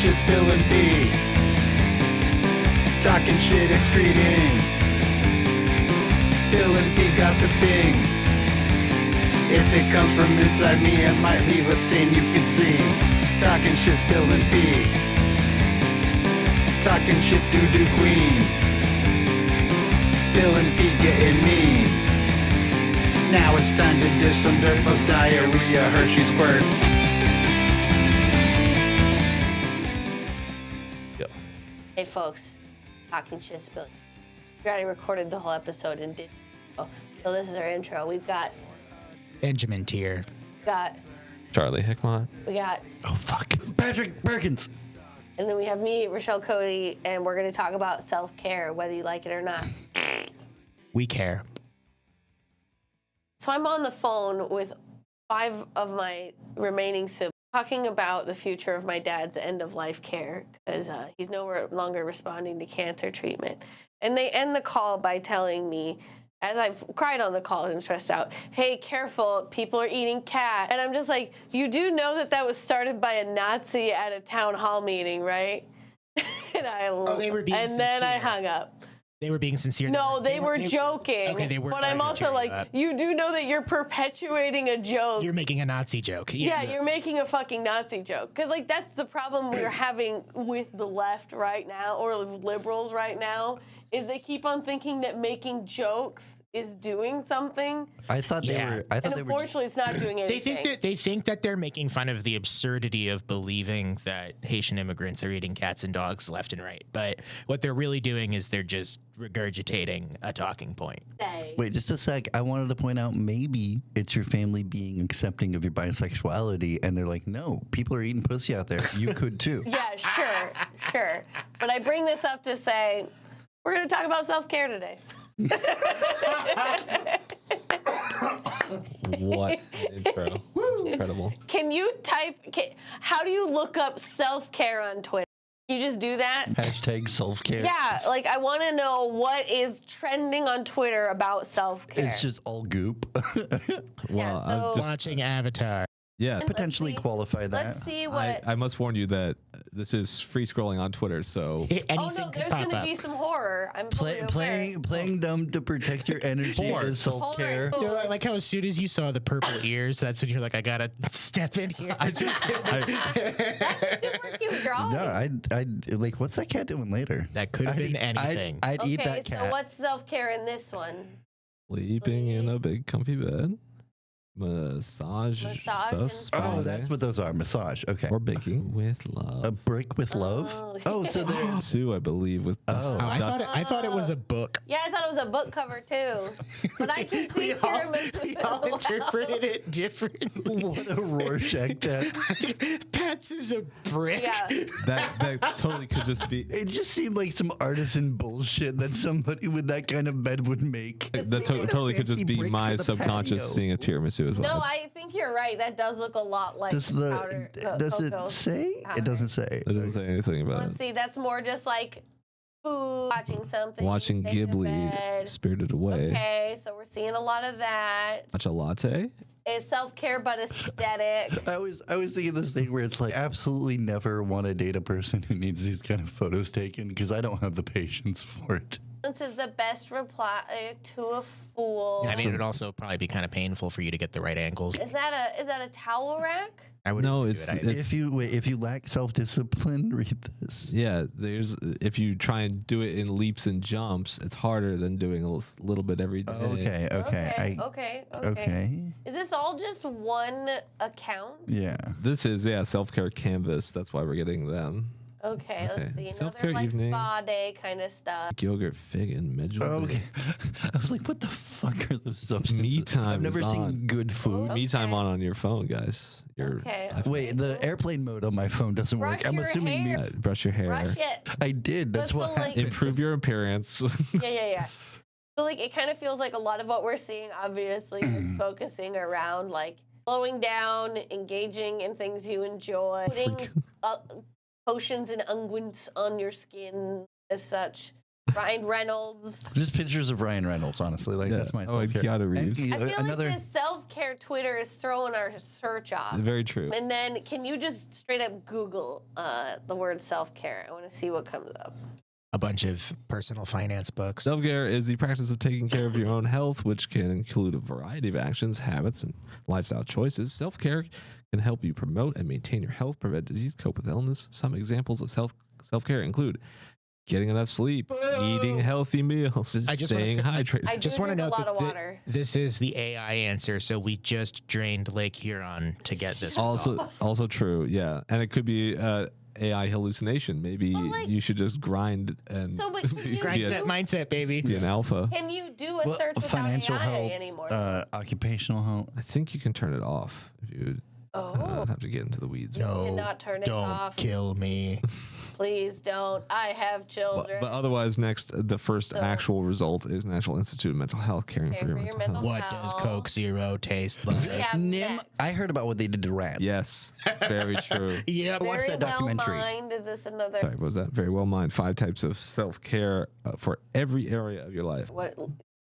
shit, spilling pee. Talking shit, excreting. Spilling pee, gossiping. If it comes from inside me, it might leave a stain you can see. Talking shit, spilling pee. Talking shit, doo-doo queen. Spilling pee, getting mean. Now it's time to dish some dirt, post diarrhea, Hershey squirts. Hey folks, Talking Shit Spilling. We already recorded the whole episode and did. So this is our intro. We've got Benjamin Tier. we got Charlie Hickmott. we got, Oh fuck, Patrick Perkins. and then we have me, Rochelle Cote, and we're gonna talk about self-care, whether you like it or not. We care. So I'm on the phone with 5 of my remaining siblings, talking about the future of my dad's end-of-life care, because he's no longer responding to cancer treatment. And they end the call by telling me, as I've cried on the call and stressed out, hey, careful, people are eating cat. And I'm just like, you do know that that was started by a Nazi at a town hall meeting, right? And they were being and then I sincere. hung up. They were being sincere. No, they were joking. Okay, they were. But I'm also like, you do know that you're perpetuating a joke. You're making a Nazi joke. Yeah, you're making a fucking Nazi joke. Because, like, that's the problem we're having with the left right now, or liberals right now, is they keep on thinking that making jokes is doing something. I thought they were. I thought And they were. unfortunately, it's not doing anything. They think that they're making fun of the absurdity of believing that Haitian immigrants are eating cats and dogs left and right. But what they're really doing is they're just regurgitating a talking point. Wait, just a sec. I wanted to point out maybe it's your family being accepting of your bisexuality, and they're like, no, people are eating pussy out there. You could too. Yeah, sure. But I bring this up to say, we're going to talk about self-care today. What an intro. It's incredible. Can you how do you look up self-care on Twitter? You just do that? Hashtag self-care. Yeah, like I want to know what is trending on Twitter about self-care. It's just all goop. Well, so- I've just, Watching Avatar. yeah. Potentially qualify that. Let's see what. I must warn you that this is free scrolling on Twitter, so Anything Oh no, could there's pop going to up. be some horror. I'm fully aware. Playing dumb to protect your energy is self-care. Hold on. You know, I like how as soon as you saw the purple ears, that's when you're like, I gotta step in here. I just That's super cute drawing. No, I like. What's that cat doing later? That could have been anything. I'd eat Okay, that cat. so what's self-care in this one? sleeping in a big comfy bed, massage Massage stuff, and Oh, that's what those are. Massage. Okay. or baking with A love. brick with love. Oh, So they're. Sue, I believe, with Oh. I dust. thought it was a book. Yeah, I thought it was a book cover too. But I can see tiramisu We as all well. interpreted it differently. What a Rorschach test. Pets is a brick. Yeah. That totally could just be. It just seemed like some artisan bullshit that somebody with that kind of bed would make. That totally could just fancy be brick my for the subconscious patio. seeing a tiramisu as well. No, I think you're right. That does look a lot like Does powder. does cocoa it say? powder. It doesn't say. It doesn't say anything about Let's it. see. That's more just like food, watching something, Watching staying in Ghibli, bed. Spirited Away. Okay, so we're seeing a lot of that. Matcha latte. It's self-care but aesthetic. I was thinking this thing where it's like absolutely never want to date a person who needs these kind of photos taken because I don't have the patience for it. This is the best reply to a fool. I mean, it would also probably be kind of painful for you to get the right angles. Is that a towel rack? I wouldn't No, do it's- it either. If you lack self-discipline, read this. Yeah, if you try and do it in leaps and jumps, it's harder than doing a little bit every day. Okay. Okay. Is this all just one account? Yeah. This is self-care canvas. That's why we're getting them. Okay, let's Okay. see. Self-care Another like evening. spa day kind of stuff. Yogurt, fig, and midget. Okay. I was like, what the fuck are those substances? Me time I've never is seen on. good food. Me time Okay. on your phone, guys. Okay. Wait, the airplane mode on my phone doesn't Brush work. I'm your assuming hair. Brush your hair. Brush it. I did. That's What's what the link? happened. Improve your appearance. Yeah. So like it kind of feels like a lot of what we're seeing obviously is focusing around like slowing down, engaging in things you enjoy, putting potions and unguents on your skin as such. Ryan Reynolds. Just pictures of Ryan Reynolds, honestly. Like, that's my and self-care. Keanu Reeves. I feel like this self-care Twitter is throwing our search off. Very true. And then can you just straight up Google the word self-care? I want to see what comes up. A bunch of personal finance books. Self-care is the practice of taking care of your own health, which can include a variety of actions, habits, and lifestyle choices. Self-care can help you promote and maintain your health, prevent disease, cope with illness. Some examples of self-care include getting enough sleep, eating healthy meals, staying hydrated. I just want to drink note a lot of that water. this is the AI answer, so we just drained Lake Huron to get this result. Also true, yeah. And it could be AI hallucination. Maybe like- you should just grind and But can you Mindset, baby. be an alpha. Can you do a search without financial AI health, anymore? occupational health. I think you can turn it off if you have to get into the weeds. No, cannot turn it don't off. kill me. Please don't. I have children. But otherwise, next, the first actual result is National Institute of Mental Health caring for your mental health. What does Coke Zero taste like? Yeah, Nim, next. I heard about what they did to rats. Yes, very true. Yep. Watch Very that documentary. well mined. Is this another? Sorry, what was that? Very well mined. 5 types of self-care for every area of your life. What?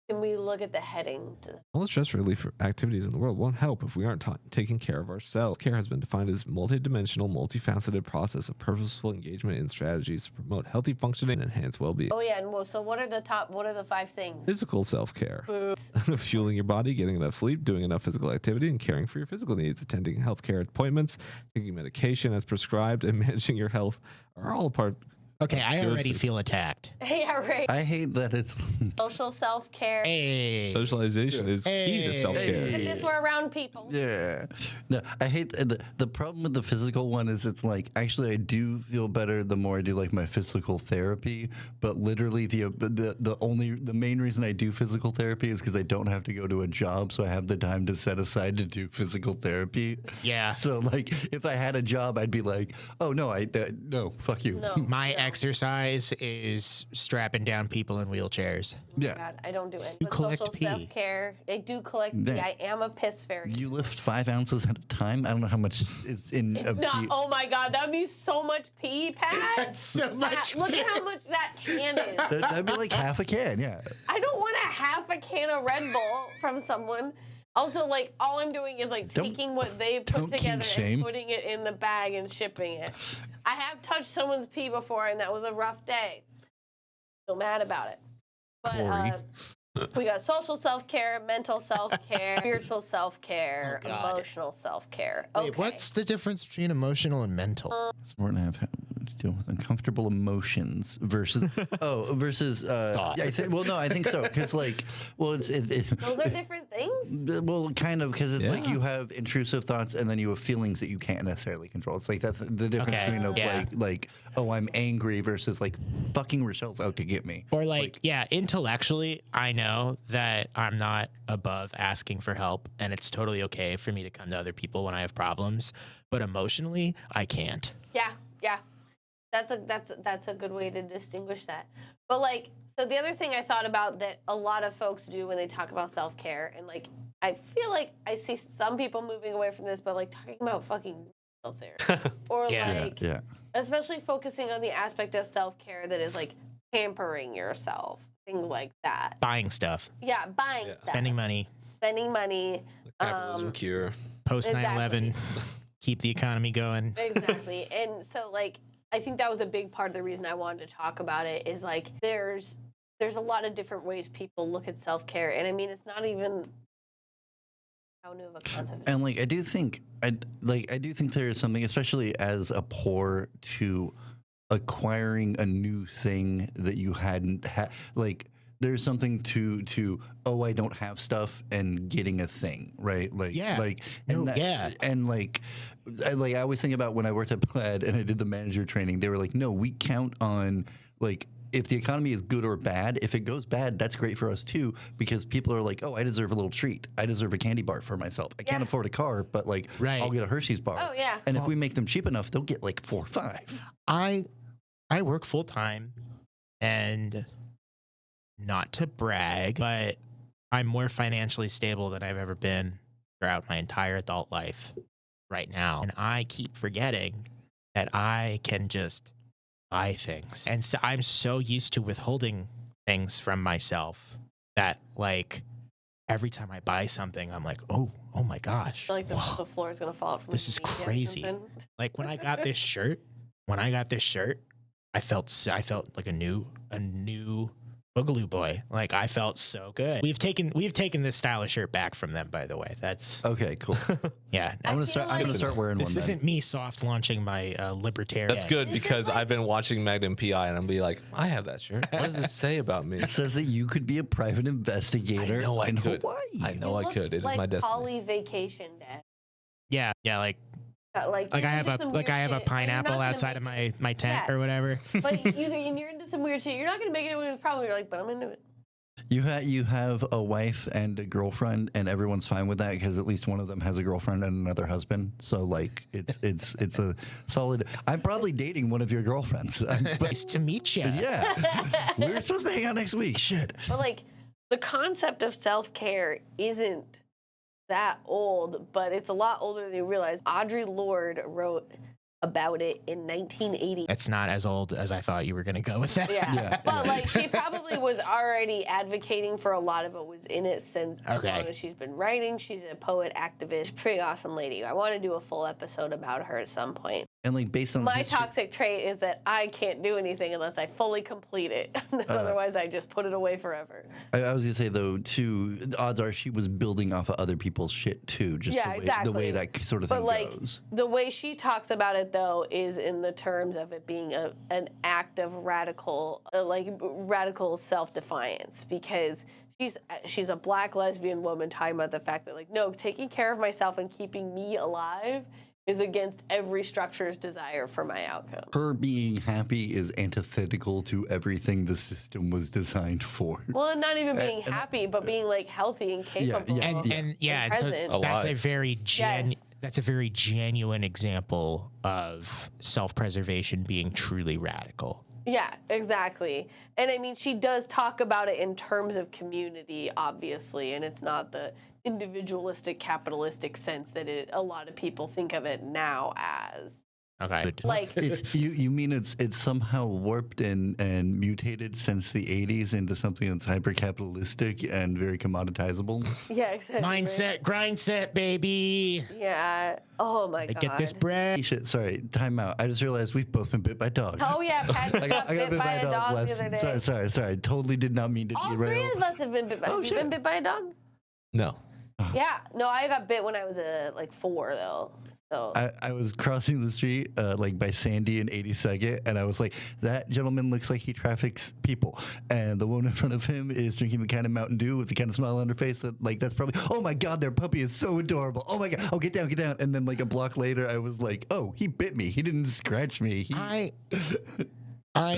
Can we look at the heading? All the stress relief activities in the world won't help if we aren't taking care of ourselves. Care has been defined as multidimensional, multifaceted process of purposeful engagement in strategies to promote healthy functioning and enhance well-being. Oh yeah, and well, so what are the 5 things? Physical self-care. Fueling your body, getting enough sleep, doing enough physical activity, and caring for your physical needs. Attending healthcare appointments, taking medication as prescribed, and managing your health are all a part. Okay, I already feel attacked. Yeah, right. I hate that it's Social self-care. Hey. Socialization is key to self-care. Look at this, we're around people. yeah. No, I hate the problem with the physical one is it's like actually I do feel better the more I do like my physical therapy, but literally the main reason I do physical therapy is because I don't have to go to a job, so I have the time to set aside to do physical therapy. Yeah. So like if I had a job, I'd be like, oh no, no, fuck you. No. My exercise is strapping down people in wheelchairs. Yeah. God, I don't do any. You With collect social pee. self-care. I do collect pee. Yeah. I am a piss fairy. You lift 5 ounces at a time. I don't know how much is in. Of No, pee. oh my God, that'd be so much pee, Pat. That's so much. Look at how much that can is. That'd be like half a can. Yeah. I don't want a half a can of Red Bull from someone. Also, like, all I'm doing is like taking what they put don't together kink shame. and putting it in the bag and shipping it. I have touched someone's pee before, and that was a rough day. Still mad about it. Corey. But we got social self-care, mental self-care, spiritual self-care, Oh, God. emotional self-care. Okay. Wait, what's the difference between emotional and mental? It's important to have to deal with uncomfortable emotions versus I think I think so because like Those are different things? well kind of because it's like you have intrusive thoughts and then you have feelings that you can't necessarily control. It's like that's the difference Okay, between of yeah. like oh I'm angry versus like fucking Rochelle's out to get me. Or intellectually, I know that I'm not above asking for help, and it's totally okay for me to come to other people when I have problems. But emotionally, I can't. Yeah. That's a good way to distinguish that. But like, so the other thing I thought about that a lot of folks do when they talk about self-care, and like, I feel like I see some people moving away from this, but like talking about fucking therapy or Yeah. especially focusing on the aspect of self-care that is like pampering yourself, things like that. Buying stuff, Yeah, buying stuff, spending money, Capitalism cure. post 9/11, Exactly. keep the economy going. Exactly. And so like I think that was a big part of the reason I wanted to talk about it is like there's a lot of different ways people look at self-care, and I mean it's not even how new of a concept. And like I do think there is something, especially as a poor, to acquiring a new thing that you hadn't had. Like there's something to I don't have stuff and getting a thing, right? Like Yeah. like No, and that, yeah. and like I always think about when I worked at Plaid and I did the manager training. They were like, no, we count on like. If the economy is good or bad, if it goes bad, that's great for us too, because people are like, oh, I deserve a little treat. I deserve a candy bar for myself. I can't afford a car, but like, Right. I'll get a Hershey's bar. Oh, yeah. And if we make them cheap enough, they'll get like 4 or 5. I work full time, and not to brag, but I'm more financially stable than I've ever been throughout my entire adult life right now. And I keep forgetting that I can just buy things. And so I'm so used to withholding things from myself that like every time I buy something, I'm like, oh my gosh. Like the floor is gonna fall out from This is underneath you or crazy. something. Like when I got this shirt, I felt like a new Boogaloo boy. Like I felt so good. We've taken this style of shirt back from them, by the way. That's Okay, cool. yeah. I I'm feel gonna start wearing one. This Then. isn't me soft launching my libertarian. That's good This is because like- I've been watching Magnum PI and I'm be like, I have that shirt. What does it say about me? It says that you could be a private investigator I know I in could. Hawaii. I know You I look could. It is like my destiny. Polly Vacation Dad. Yeah, like Like I you're have into a some like weird I have a shit, but you're not pineapple gonna outside of make my tent Yeah. or whatever. But you're into some weird shit. You're not gonna make it with a problem. You're like, but I'm into it. You have a wife and a girlfriend, and everyone's fine with that because at least one of them has a girlfriend and another husband. So like it's a solid. I'm probably dating one of your girlfriends. But Nice to meet you. yeah, we were supposed to hang out next week. Shit. But like the concept of self-care isn't that old, but it's a lot older than you realize. Audre Lorde wrote about it in 1980. It's not as old as I thought you were gonna go with that. Yeah. But like she probably was already advocating for a lot of it, was in it since as Okay. long as she's been writing. She's a poet, activist, pretty awesome lady. I want to do a full episode about her at some point. And like based on My history- toxic trait is that I can't do anything unless I fully complete it. Otherwise, I just put it away forever. I was gonna say though too. The odds are she was building off of other people's shit too. Just Yeah, the way, exactly. the way that sort of But thing like goes. the way she talks about it though is in the terms of it being an act of radical self-defiance, because she's a black lesbian woman talking about the fact that like, no, taking care of myself and keeping me alive is against every structure's desire for my outcome. Her being happy is antithetical to everything the system was designed for. Well, and not even being happy, but being like healthy and capable. yeah. And so present. that's a Alive. very Yes. that's a very genuine example of self-preservation being truly radical. Yeah, exactly. And I mean, she does talk about it in terms of community, obviously, and it's not the individualistic, capitalistic sense that a lot of people think of it now as. Okay. Like, It's you mean it's somehow warped and mutated since the 80s into something that's hyper capitalistic and very commoditizable. yeah, exactly. Mindset, grind set, baby. Yeah. Oh my I God. get this bread. Shit, sorry, time out. I just realized we've both been bit by dogs. Oh yeah, Patrick got bit by a dog the other day. Sorry. Totally did not mean to All derail. three of us have been bit by. Have you shit. been bit by a dog? No. Yeah. No, I got bit when I was like 4 though. So. I was crossing the street like by Sandy and 82nd, and I was like, that gentleman looks like he traffics people. And the woman in front of him is drinking the kind of Mountain Dew with the kind of smile on her face that, like, that's probably, oh my God, their puppy is so adorable. Oh my God, oh, get down. And then, like, a block later, I was like, oh, he bit me. He didn't scratch me.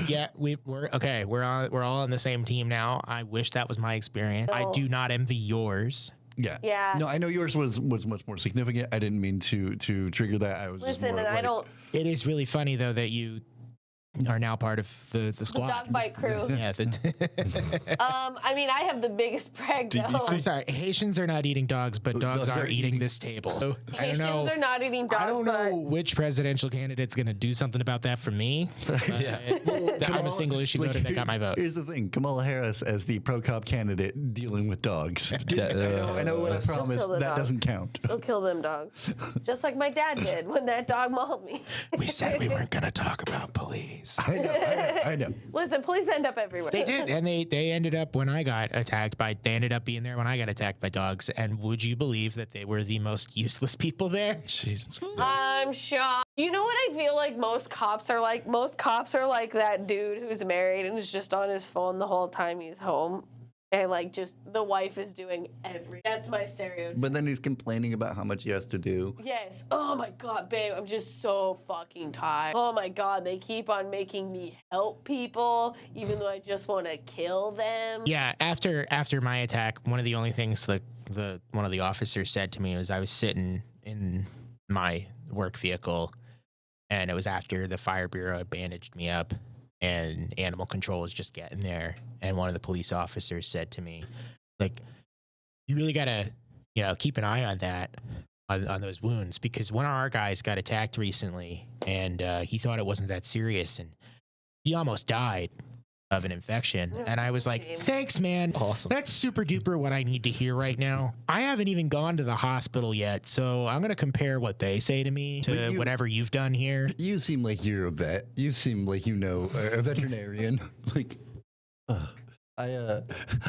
Yeah, we're okay. We're all on the same team now. I wish that was my experience. I No. do not envy yours. Yeah. No, I know yours was much more significant. I didn't mean to trigger that. I was just Listen, more and I like, don't. It is really funny though that you are now part of the The squad. dog bite crew. Yeah. I mean, I have the biggest brag though. I'm sorry. Haitians are not eating dogs, but dogs are eating this table. So, I don't know. Haitians are not eating dogs. I don't but know which presidential candidate's going to do something about that for me. Yeah. I'm a single issue voter that got my vote. Here's the thing: Kamala Harris as the pro-cop candidate dealing with dogs. I know what I promised. kill the That dogs. doesn't count. Go kill them dogs. Just like my dad did when that dog mauled me. We said we weren't going to talk about police. I know. Listen, police end up everywhere. They did, and they ended up when I got attacked by. They ended up being there when I got attacked by dogs. And would you believe that they were the most useless people there? Jesus Christ. I'm shocked. You know what I feel like most cops are like? Most cops are like that dude who's married and is just on his phone the whole time he's home. And like just the wife is doing everything. That's my stereotype. But then he's complaining about how much he has to do. Yes. Oh my God, babe, I'm just so fucking tired. Oh my God, they keep on making me help people, even though I just want to kill them. Yeah, after my attack, one of the only things one of the officers said to me was I was sitting in my work vehicle, and it was after the fire bureau had bandaged me up, and animal control was just getting there, and one of the police officers said to me, like, you really gotta, keep an eye on that, on those wounds, because one of our guys got attacked recently, and he thought it wasn't that serious, and he almost died of an infection. And I was like, Shame. thanks, man. Awesome. That's super duper what I need to hear right now. I haven't even gone to the hospital yet, so I'm going to compare what they say to me to whatever you've done here. You seem like you're a vet. You seem like you know a veterinarian. Like, I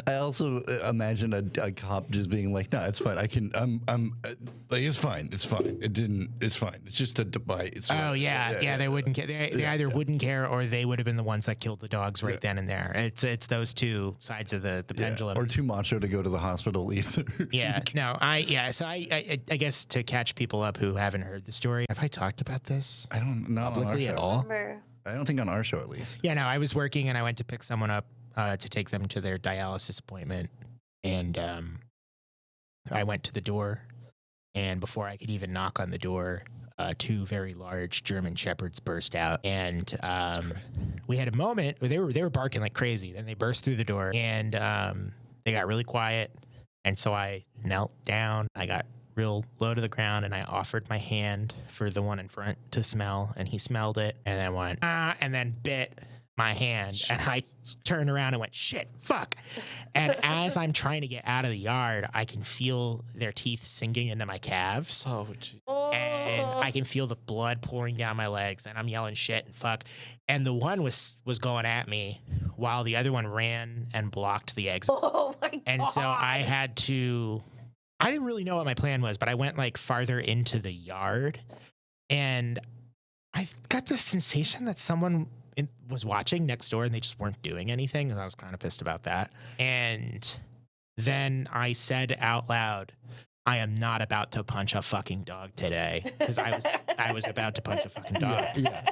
also imagine a cop just being like, "No, it's fine. Like, it's fine. It's fine. It's fine. It's just a bite. It's fine." Oh yeah, they wouldn't care. They either wouldn't care or they would have been the ones that killed the dogs right then and there. It's those two sides of the pendulum. Or too macho to go to the hospital either. Yeah, no, So I guess to catch people up who haven't heard the story, have I talked about this I don't know publicly at all? Remember. I don't think on our show at least. Yeah, no, I was working and I went to pick someone up to take them to their dialysis appointment, and I went to the door, and before I could even knock on the door, two very large German shepherds burst out, and we had a moment where they were barking like crazy. Then they burst through the door, and they got really quiet, and so I knelt down. I got real low to the ground, and I offered my hand for the one in front to smell, and he smelled it, and then went and then bit my hand, and I turned around and went, shit, fuck. And as I'm trying to get out of the yard, I can feel their teeth sinking into my calves. Oh, geez. And I can feel the blood pouring down my legs, and I'm yelling shit and fuck. And the one was going at me while the other one ran and blocked the exit. Oh my god. And so I didn't really know what my plan was, but I went like farther into the yard, and I got this sensation that someone was watching next door and they just weren't doing anything. And I was kind of pissed about that. And then I said out loud, I am not about to punch a fucking dog today, because I was about to punch a fucking dog.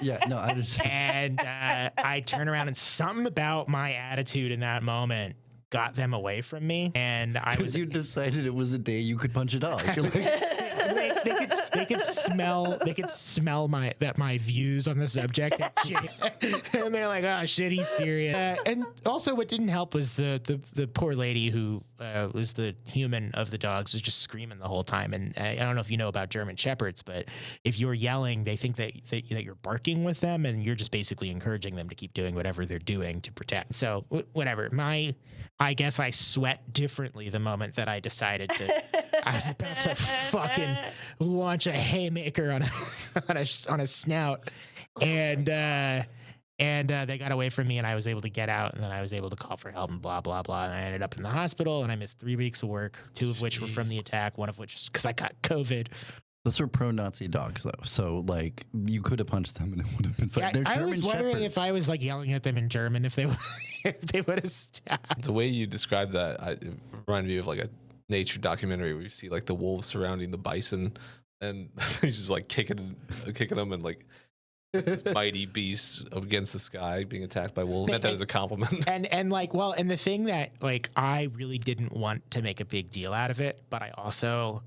Yeah. No, I understand. And I turned around, and something about my attitude in that moment got them away from me. And I was. You decided it was a day you could punch a dog. They could smell my views on the subject, and, shit. And they're like, oh shit, he's serious. And also, what didn't help was the poor lady who was the human of the dogs was just screaming the whole time. And I don't know if you know about German shepherds, but if you're yelling, they think that you're barking with them, and you're just basically encouraging them to keep doing whatever they're doing to protect. So whatever. I guess I sweat differently the moment that I decided to. I was about to fucking launch a haymaker on a snout, and they got away from me, and I was able to get out, and then I was able to call for help and blah blah blah. And I ended up in the hospital, and I missed 3 weeks of work, 2 of which were from the attack, 1 of which was because I got COVID. Those were pro-Nazi dogs, though. So, like, you could have punched them, and it would have been fine. Yeah, I was wondering if I was like yelling at them in German, if they would have stopped. The way you described that, it reminded me of like a nature documentary where you see like the wolves surrounding the bison, and he's just like kicking them, and like this mighty beast against the sky being attacked by wolves. I meant that as a compliment. And like, well, and the thing that like I really didn't want to make a big deal out of it, but I also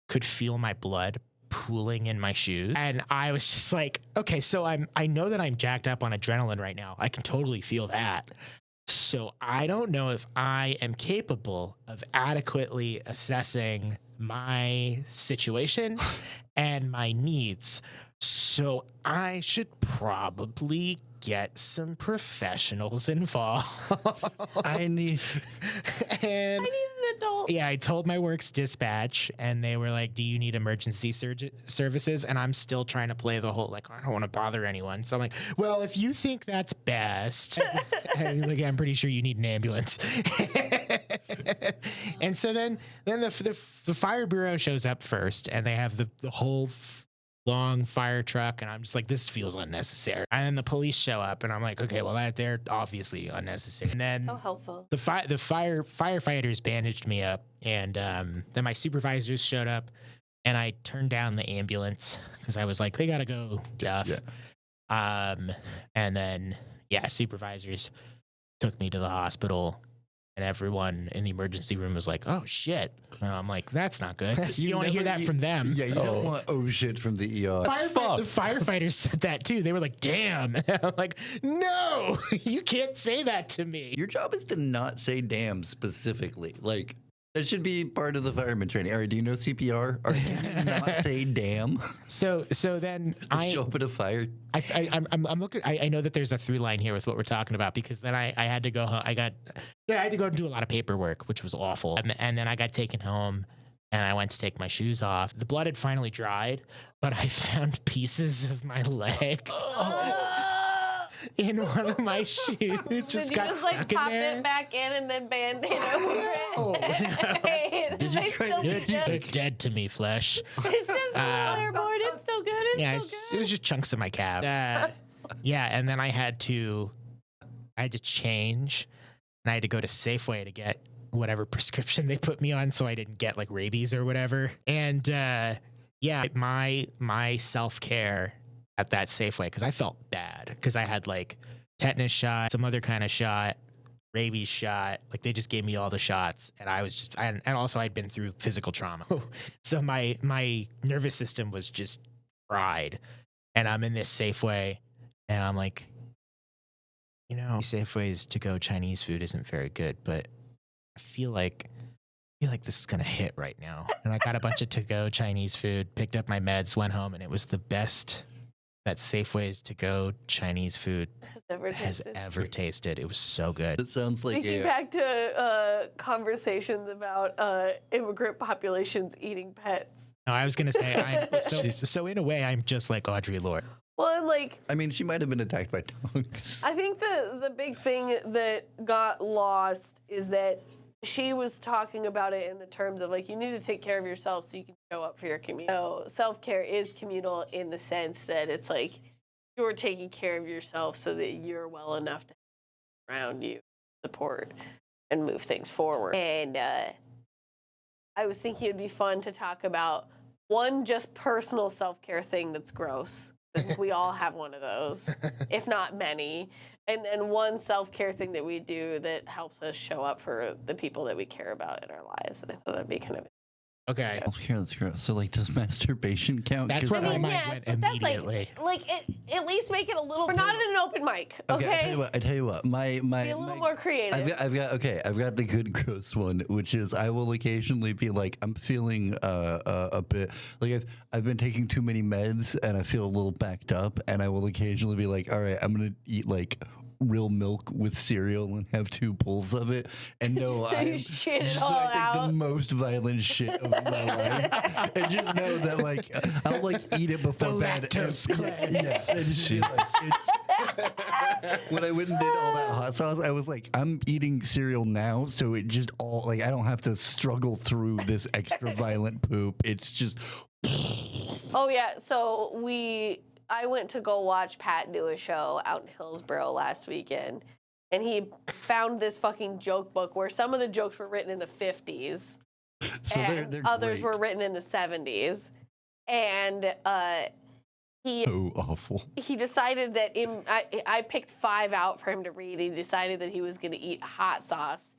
could feel my blood pooling in my shoes, and I was just like, okay, so I know that I'm jacked up on adrenaline right now. I can totally feel that. So I don't know if I am capable of adequately assessing my situation and my needs. So I should probably get some professionals involved. I need an adult. Yeah, I told my work's dispatch, and they were like, do you need emergency services? And I'm still trying to play the whole, like, I don't want to bother anyone. So I'm like, well, if you think that's best, and, like, I'm pretty sure you need an ambulance. And so then the fire bureau shows up first, and they have the whole long fire truck, and I'm just like, this feels unnecessary. And then the police show up, and I'm like, okay, well, they're obviously unnecessary. And then So helpful. the firefighters bandaged me up, and then my supervisors showed up, and I turned down the ambulance because I was like, they gotta go stuff. Yeah. And then supervisors took me to the hospital. And everyone in the emergency room was like, oh, shit. And I'm like, that's not good. You don't want to hear that from them. Yeah, you don't want shit from the ER. The firefighters said that, too. They were like, damn. I'm like, no, you can't say that to me. Your job is to not say damn specifically. Like, That should be part of the fireman training. All right, do you know CPR? Or can you not say damn? So then Show up at a fire. I'm looking. I know that there's a through line here with what we're talking about because then I had to go home. I had to go and do a lot of paperwork, which was awful. And then I got taken home and I went to take my shoes off. The blood had finally dried, but I found pieces of my leg in one of my shoes. Did you just like pop it back in and then band-aid over it? Did you try They're dead to me, flesh. It's just fireboard. It's still good. It's still it good. was just chunks of my calf. And then I had to change, and I had to go to Safeway to get whatever prescription they put me on, so I didn't get like rabies or whatever. And my self-care at that Safeway, because I felt bad because I had like tetanus shot, some other kind of shot, rabies shot. Like they just gave me all the shots, and I was just, and also I'd been through physical trauma, so my nervous system was just fried. And I'm in this Safeway, and I'm like, Safeway's to-go Chinese food isn't very good, but I feel like this is gonna hit right now. And I got a bunch of to-go Chinese food, picked up my meds, went home, and it was the best that Safeway's to-go Chinese food has ever tasted. It was so good. It sounds like Thinking back to conversations about immigrant populations eating pets. No, I was gonna say, so in a way, I'm just like Audre Lorde. Well, and like, I mean, she might have been attacked by dogs. I think the big thing that got lost is that she was talking about it in the terms of like, you need to take care of yourself so you can show up for your community. So self-care is communal in the sense that it's like you're taking care of yourself so that you're well enough to have around you, support, and move things forward. And I was thinking it'd be fun to talk about one just personal self-care thing that's gross. We all have one of those, if not many. And then one self-care thing that we do that helps us show up for the people that we care about in our lives. And I thought that'd be kind of Okay. Self-care, that's gross. So, like, does masturbation count? That's 'Cause where my yes, mind went but that's immediately. at least make it a little. We're not at an open mic, okay? I tell you what. Be a little more creative. I've got the good gross one, which is I will occasionally be like, I'm feeling a bit like I've been taking too many meds and I feel a little backed up, and I will occasionally be like, all right, I'm gonna eat like real milk with cereal and have 2 pulls of it. And no, So you shit it all out. the most violent shit of my life. And just know that like I'll like eat it before The bed. lactose cleanse. Yeah, it's just, like, it's, when I went and did all that hot sauce, I was like, I'm eating cereal now, so it just all like I don't have to struggle through this extra violent poop. It's just. Oh yeah, so I went to go watch Pat do a show out in Hillsboro last weekend, and he found this fucking joke book where some of the jokes were written in the 50s, So and they're others great. were written in the 70s, and he So awful. he decided that I picked 5 out for him to read. He decided that he was going to eat hot sauce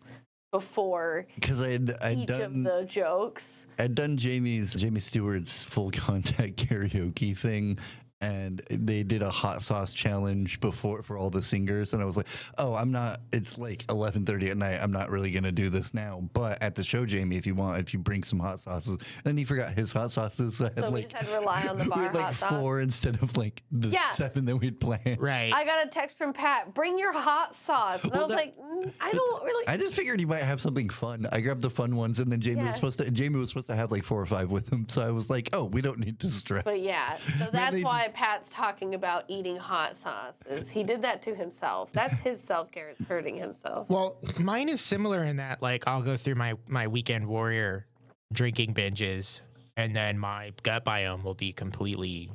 before Because I'd each of done the jokes. I'd done Jamie Stewart's full contact karaoke thing, and they did a hot sauce challenge before for all the singers, and I was like, oh, it's like 11:30 at night, I'm not really gonna do this now, but at the show, Jamie, if you bring some hot sauces. And then he forgot his hot sauces, so I had So we like just had to rely on the we bar had like hot sauce. 4 instead of like the Yeah. 7 that we'd planned. Right. I got a text from Pat, bring your hot sauce. And I was like, I don't really. I just figured he might have something fun. I grabbed the fun ones, and then Jamie Yeah. was supposed to have like 4 or 5 with him. So I was like, oh, we don't need to stress. But yeah, so Maybe that's they why Pat's talking about eating hot sauces. He did that to himself. That's his self-care, is hurting himself. Well, mine is similar in that, like, I'll go through my weekend warrior drinking binges, and then my gut biome will be completely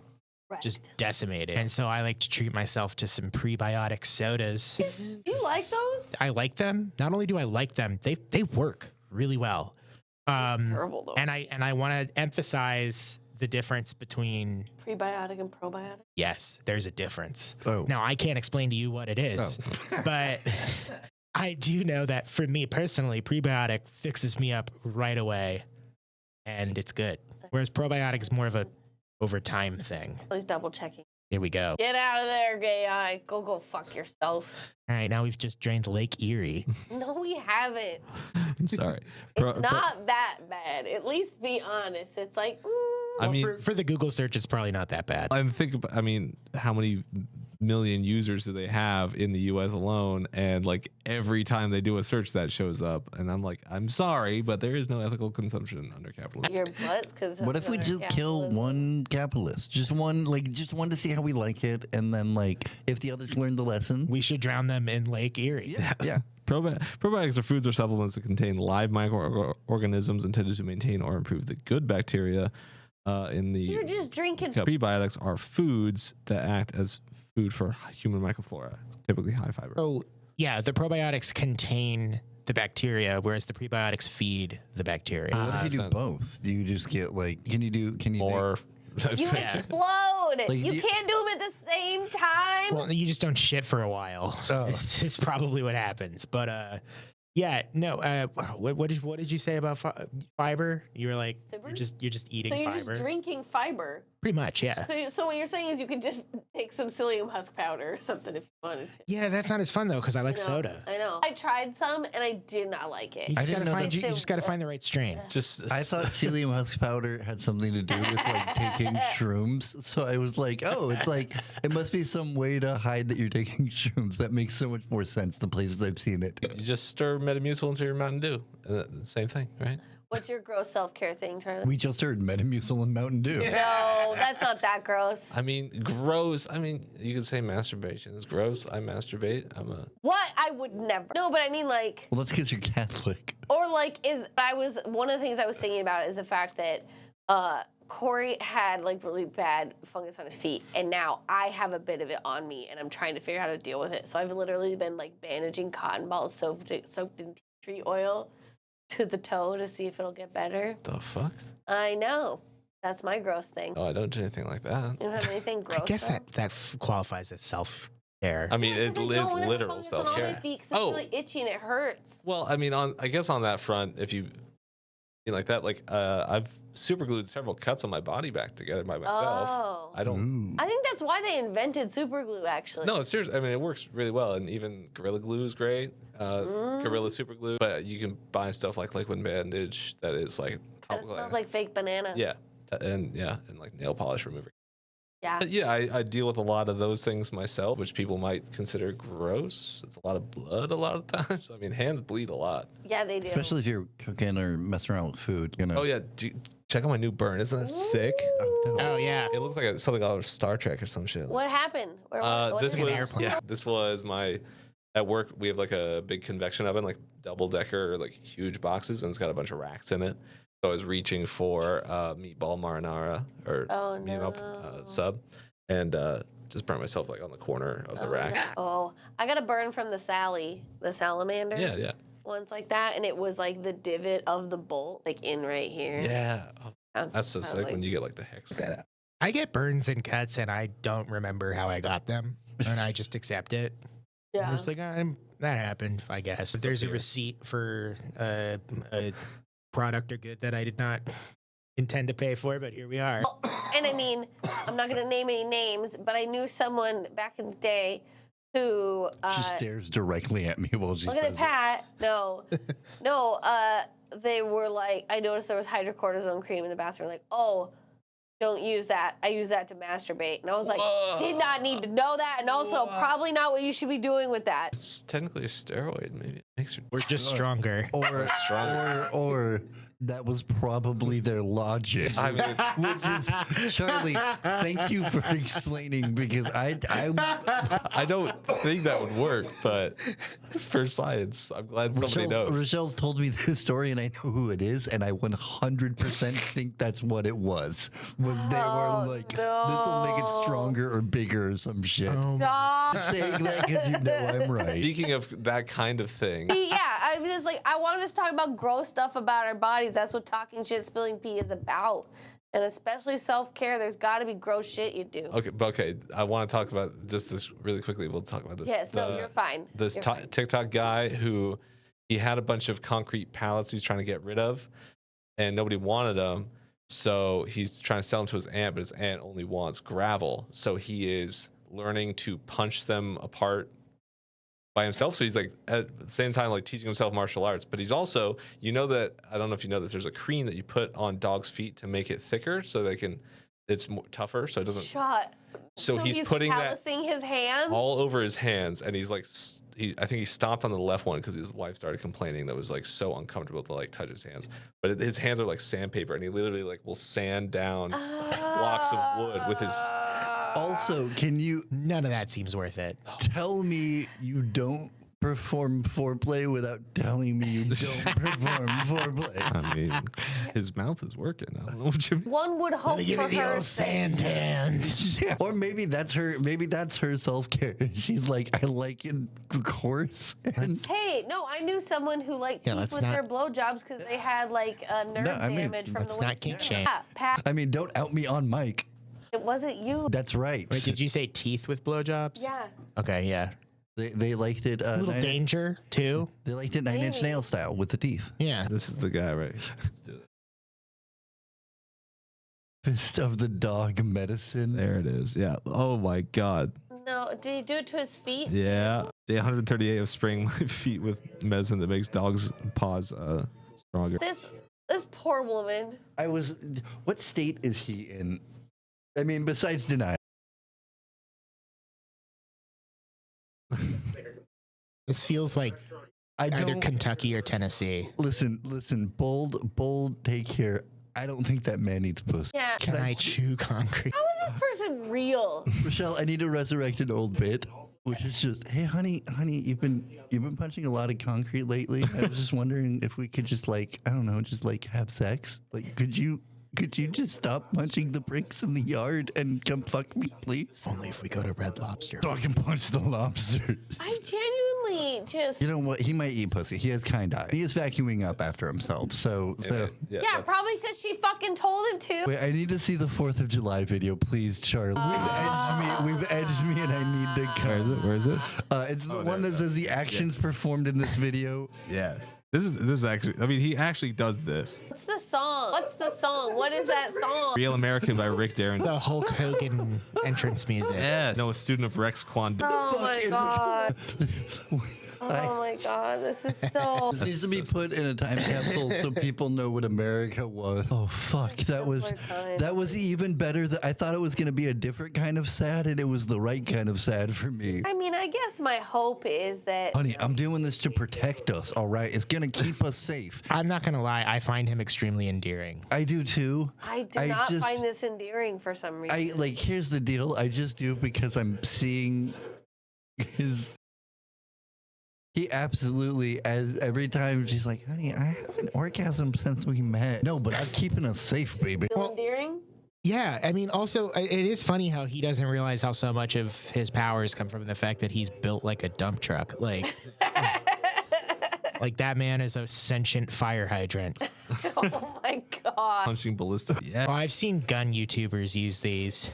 just decimated. And so I like to treat myself to some prebiotic sodas. Do you like those? I like them. Not only do I like them, they work really well. It's terrible though. And I want to emphasize the difference between Prebiotic and probiotic. yes, there's a difference. Oh. Now I can't explain to you what it is, but I do know that for me personally, prebiotic fixes me up right away, and it's good. Whereas probiotic is more of a over time thing. Always double checking. Here we go. Get out of there, gay eye. Go fuck yourself. All right, now we've just drained Lake Erie. No, we haven't. I'm sorry. It's not that bad. At least be honest. It's like, I mean, for the Google search, it's probably not that bad. and think about, I mean, how many million users do they have in the US alone? And like every time they do a search, that shows up. And I'm like, I'm sorry, but there is no ethical consumption under capitalism. your butts. Because What if we just kill one capitalist? Just one to see how we like it, and then like if the others learn the lesson. We should drown them in Lake Erie. Yeah. Probiotics are foods or supplements that contain live microorganisms intended to maintain or improve the good bacteria in the. You're just drinking. Prebiotics are foods that act as food for human microflora, typically high fiber. Oh, yeah. The probiotics contain the bacteria, whereas the prebiotics feed the bacteria. What if you do sense. both? Do you just get like? Can you do More. You explode. Like, you you- can't do them at the same time. Well, you just don't shit for a while. Oh. This is probably what happens. But yeah, no. What did you say about fiber? You were like, Fiber? you're just eating so you're fiber. just drinking fiber. Pretty much, yeah. So what you're saying is you could just take some psyllium husk powder or something if you wanted to. Yeah, that's not as fun though, because I like You know, soda. I know. I tried some and I did not like it. You I just didn't gotta know find that- you just gotta find the right strain. Just I thought psyllium husk powder had something to do with like taking shrooms. So I was like, oh, it's like it must be some way to hide that you're taking shrooms. That makes so much more sense the places I've seen it. you just stir Metamucil into your Mountain Dew. Same thing, right? What's your gross self-care thing, Charlie? We just heard Metamucil and Mountain Dew. No, that's not that gross. I mean, gross. I mean, you could say masturbation is gross. I masturbate. What? I would never. No, but I mean like, Well, that's because you're Catholic. or like one of the things I was thinking about is the fact that Corey had like really bad fungus on his feet, and now I have a bit of it on me, and I'm trying to figure out how to deal with it. So I've literally been like bandaging cotton balls soaked in tea tree oil to the toe to see if it'll get better. The fuck? I know. That's my gross thing. Oh, I don't do anything like that. You don't have anything gross? I guess though? that qualifies as self-care. I mean, Yeah, it 'cause I lives don't wanna have literal fungus on all my self-care. feet 'cause I feel like itchy and it hurts. Well, I mean, I guess on that front, if you like that, like I've super glued several cuts on my body back together by myself. Oh. I don't. Ooh. I think that's why they invented super glue, actually. No, seriously. I mean, it works really well, and even Gorilla Glue is great. Gorilla Super Glue, but you can buy stuff like liquid bandage that is like And it topical. smells like fake banana. yeah, and like nail polish remover. Yeah. But yeah, I deal with a lot of those things myself, which people might consider gross. It's a lot of blood a lot of times. I mean, hands bleed a lot. Yeah, they do. Especially if you're cooking or messing around with food, you know. Oh yeah, check out my new burn. Isn't that sick? Oh yeah. It looks like something out of Star Trek or some shit. What happened? What This is an was it? airplane. this was my at work. We have like a big convection oven, like double decker, like huge boxes, and it's got a bunch of racks in it. So I was reaching for meatball marinara or Oh, meatball no. sub, and just burned myself like on the corner of the rack. Oh, I got a burn from the salamander. Yeah, yeah, Once like that, and it was like the divot of the bolt, like in right here. yeah. Oh, that's so So, sick like- when you get like the hex. I get burns and cuts, and I don't remember how I got them, and I just accept it. Yeah. I'm just like, that happened, I guess. If there's a receipt for a product or good that I did not intend to pay for, but here we are. And I mean, I'm not gonna name any names, but I knew someone back in the day who. She stares directly at me while she Look says at it, Pat. No, no. They were like, I noticed there was hydrocortisone cream in the bathroom. Like, oh, don't use that. I use that to masturbate. And I was like, did not need to know that, and also probably not what you should be doing with that. It's technically a steroid. Maybe it makes you. We're just stronger. or that was probably their logic. I mean, Which is, Charlie, thank you for explaining because I I don't think that would work, but for science, I'm glad somebody knows. Rochelle's told me this story and I know who it is, and I 100% think that's what it was. Was they were like, this will make it stronger or bigger or some shit. Stop. Saying that because you know I'm right. Speaking of that kind of thing, Yeah, I was just like, I wanted us to talk about gross stuff about our bodies. That's what talking shit, spilling pee is about. And especially self-care, there's got to be gross shit you do. okay, I want to talk about just this really quickly. We'll talk about this. Yes, no, you're fine. This You're fine. TikTok guy who he had a bunch of concrete pallets he's trying to get rid of, and nobody wanted them. So he's trying to sell them to his aunt, but his aunt only wants gravel. So he is learning to punch them apart by himself. So he's like at the same time like teaching himself martial arts, but he's also, you know, that I don't know if you know this, there's a cream that you put on dogs' feet to make it thicker so they can, it's more tougher so it doesn't. Shut. So he's putting that callousing his hands all over his hands, and he's like I think he stomped on the left one because his wife started complaining that it was like so uncomfortable to like touch his hands, but his hands are like sandpaper, and he literally like will sand down blocks of wood with his. Also, can you None of that seems worth it. tell me you don't perform foreplay without telling me you don't perform foreplay? I mean, his mouth is working. I don't know what you mean. One would hope Give for me the her old sake. sand hand. Yeah. Or maybe that's her. Maybe that's her self-care. She's like, I like it coarse. And Hey, no, I knew someone who liked Yeah, teeth let's with not- their blowjobs because they had like nerve I mean, damage from the let's way not kink shame. Yeah, Pat, I mean, don't out me on mic. it wasn't you. That's right. Wait, did you say teeth with blowjobs? Yeah. Okay, yeah. They liked it. A little danger too. They liked it 9 Inch Maybe. Nail style with the teeth. Yeah. This is the guy, right? Let's do it. Fist of the dog medicine. There it is. Yeah. Oh my God. No, did he do it to his feet? Yeah. Day 138 of spraying my feet with medicine that makes dogs' paws stronger. This poor woman. I was. What state is he in? I mean, besides denial. This feels like I either don't Kentucky or Tennessee. listen. Bold take here. I don't think that man needs pussy. Yeah. Can I chew concrete? How is this person real? Rochelle, I need to resurrect an old bit, which is just, hey, honey, you've been punching a lot of concrete lately. I was just wondering if we could just like, I don't know, just like have sex. Like, could you just stop punching the bricks in the yard and come fuck me, please? Only if we go to Red Lobster. So I can punch the lobster. I genuinely just. You know what? He might eat pussy. He has kind eye. He is vacuuming up after himself. So. Yeah, that's- probably because she fucking told him to. Wait, I need to see the 4th of July video, please, Charlie. We've edged me, and I need to come. Where is it? It's the one that says the actions performed in this video. Yeah. This is actually, I mean, he actually does this. What's the song? What is that song? Real American by Rick Darren. The Hulk Hogan entrance music. Yeah. No, a student of Rex Kwon. Oh my is it? god. Oh my god. This is so. This needs to be put in a time capsule so people know what America was. Oh fuck, that was simpler times. that was even better. I thought it was gonna be a different kind of sad, and it was the right kind of sad for me. I mean, I guess my hope is that. Honey, I'm doing this to protect us. All right, it's gonna keep us safe. I'm not gonna lie, I find him extremely endearing. I do too. I do not find this endearing for some reason. Here's the deal. I just do because I'm seeing his. He absolutely, as every time she's like, honey, I have an orgasm since we met. No, but I'm keeping us safe, baby. Feel endearing? Yeah, I mean, also, it is funny how he doesn't realize how so much of his powers come from the fact that he's built like a dump truck. Like, like that man is a sentient fire hydrant. Oh my god. Punching ballista. Yeah. Oh, I've seen gun YouTubers use these.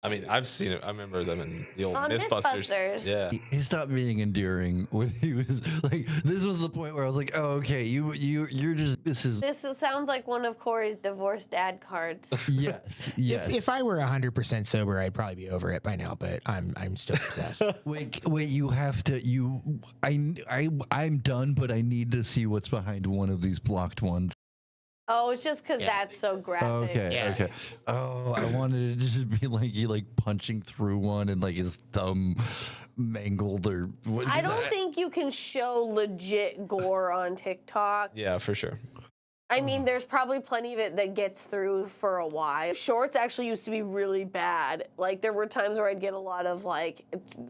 I mean, I've seen it. I remember them in the old On Mythbusters. Mythbusters. Yeah. He stopped being endearing when he was like, this was the point where I was like, oh, okay, you're just, This sounds like one of Corey's divorced dad cards. yes. If I were 100% sober, I'd probably be over it by now, but I'm still obsessed. Wait, you have to, I'm done, but I need to see what's behind one of these blocked ones. Oh, it's just because Yeah. that's so graphic. Okay, Yeah. okay. Oh, I wanted it to just be like he like punching through one and like his thumb mangled or what. I don't think you can show legit gore on TikTok. Yeah, for sure. I mean, there's probably plenty of it that gets through for a while. Shorts actually used to be really bad. Like, there were times where I'd get a lot of, like,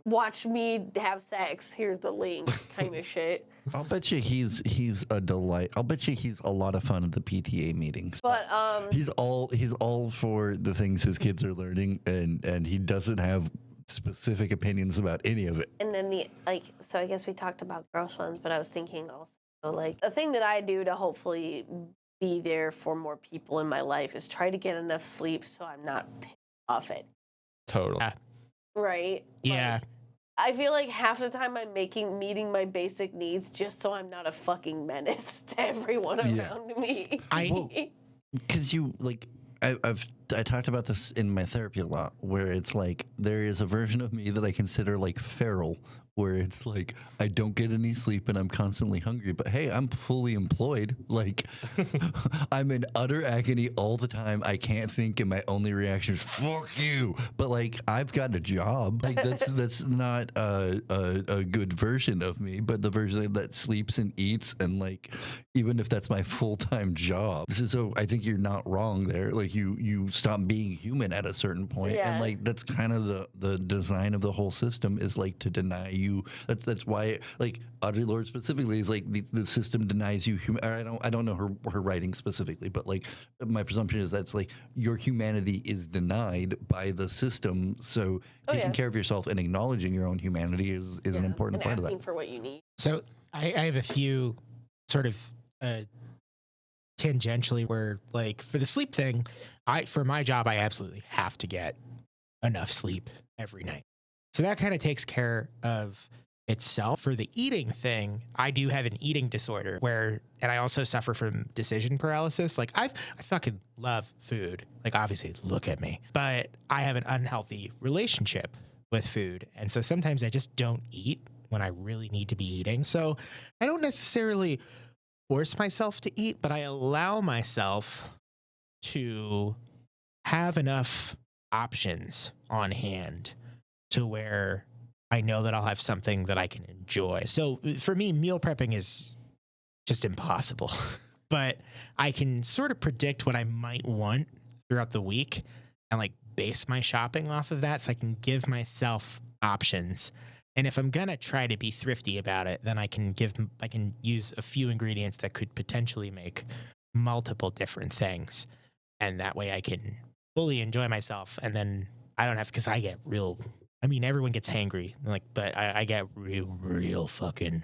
watch me have sex, here's the link kind of shit. I'll bet you he's a delight. I'll bet you he's a lot of fun at the PTA meetings. But, He's all for the things his kids are learning, and he doesn't have specific opinions about any of it. and then so I guess we talked about gross ones, but I was thinking also, like, a thing that I do to hopefully be there for more people in my life is try to get enough sleep so I'm not pissed off at. Total. Yeah. Right? Yeah. Like, I feel like half the time I'm meeting my basic needs just so I'm not a fucking menace to everyone Yeah. around me. I- Well, because you like I talked about this in my therapy a lot, where it's like there is a version of me that I consider like feral, where it's like I don't get any sleep and I'm constantly hungry, but hey, I'm fully employed. Like I'm in utter agony all the time. I can't think, and my only reaction is "fuck you." But like I've got a job. Like that's not a good version of me, but the version that sleeps and eats, and like even if that's my full-time job. So I think you're not wrong there. Like you stop being human at a certain point, Yeah. and like that's kind of the design of the whole system is like to deny you. That's why like Audre Lorde specifically is like the system denies you human. I don't know her writing specifically, but like my presumption is that's like your humanity is denied by the system. So taking care of yourself and acknowledging your own humanity is an important and part of asking that. for what you need. So I have a few sort of tangentially where, like, for the sleep thing, for my job, I absolutely have to get enough sleep every night. So that kind of takes care of itself. For the eating thing, I do have an eating disorder and I also suffer from decision paralysis. Like I fucking love food. Like obviously, look at me, but I have an unhealthy relationship with food. And so sometimes I just don't eat when I really need to be eating. So I don't necessarily force myself to eat, but I allow myself to have enough options on hand to where I know that I'll have something that I can enjoy. So for me, meal prepping is just impossible, but I can sort of predict what I might want throughout the week and like base my shopping off of that, so I can give myself options. And if I'm gonna try to be thrifty about it, then I can use a few ingredients that could potentially make multiple different things, and that way I can fully enjoy myself. And then I don't have, because I get real. I mean, everyone gets hangry, like, but I get real fucking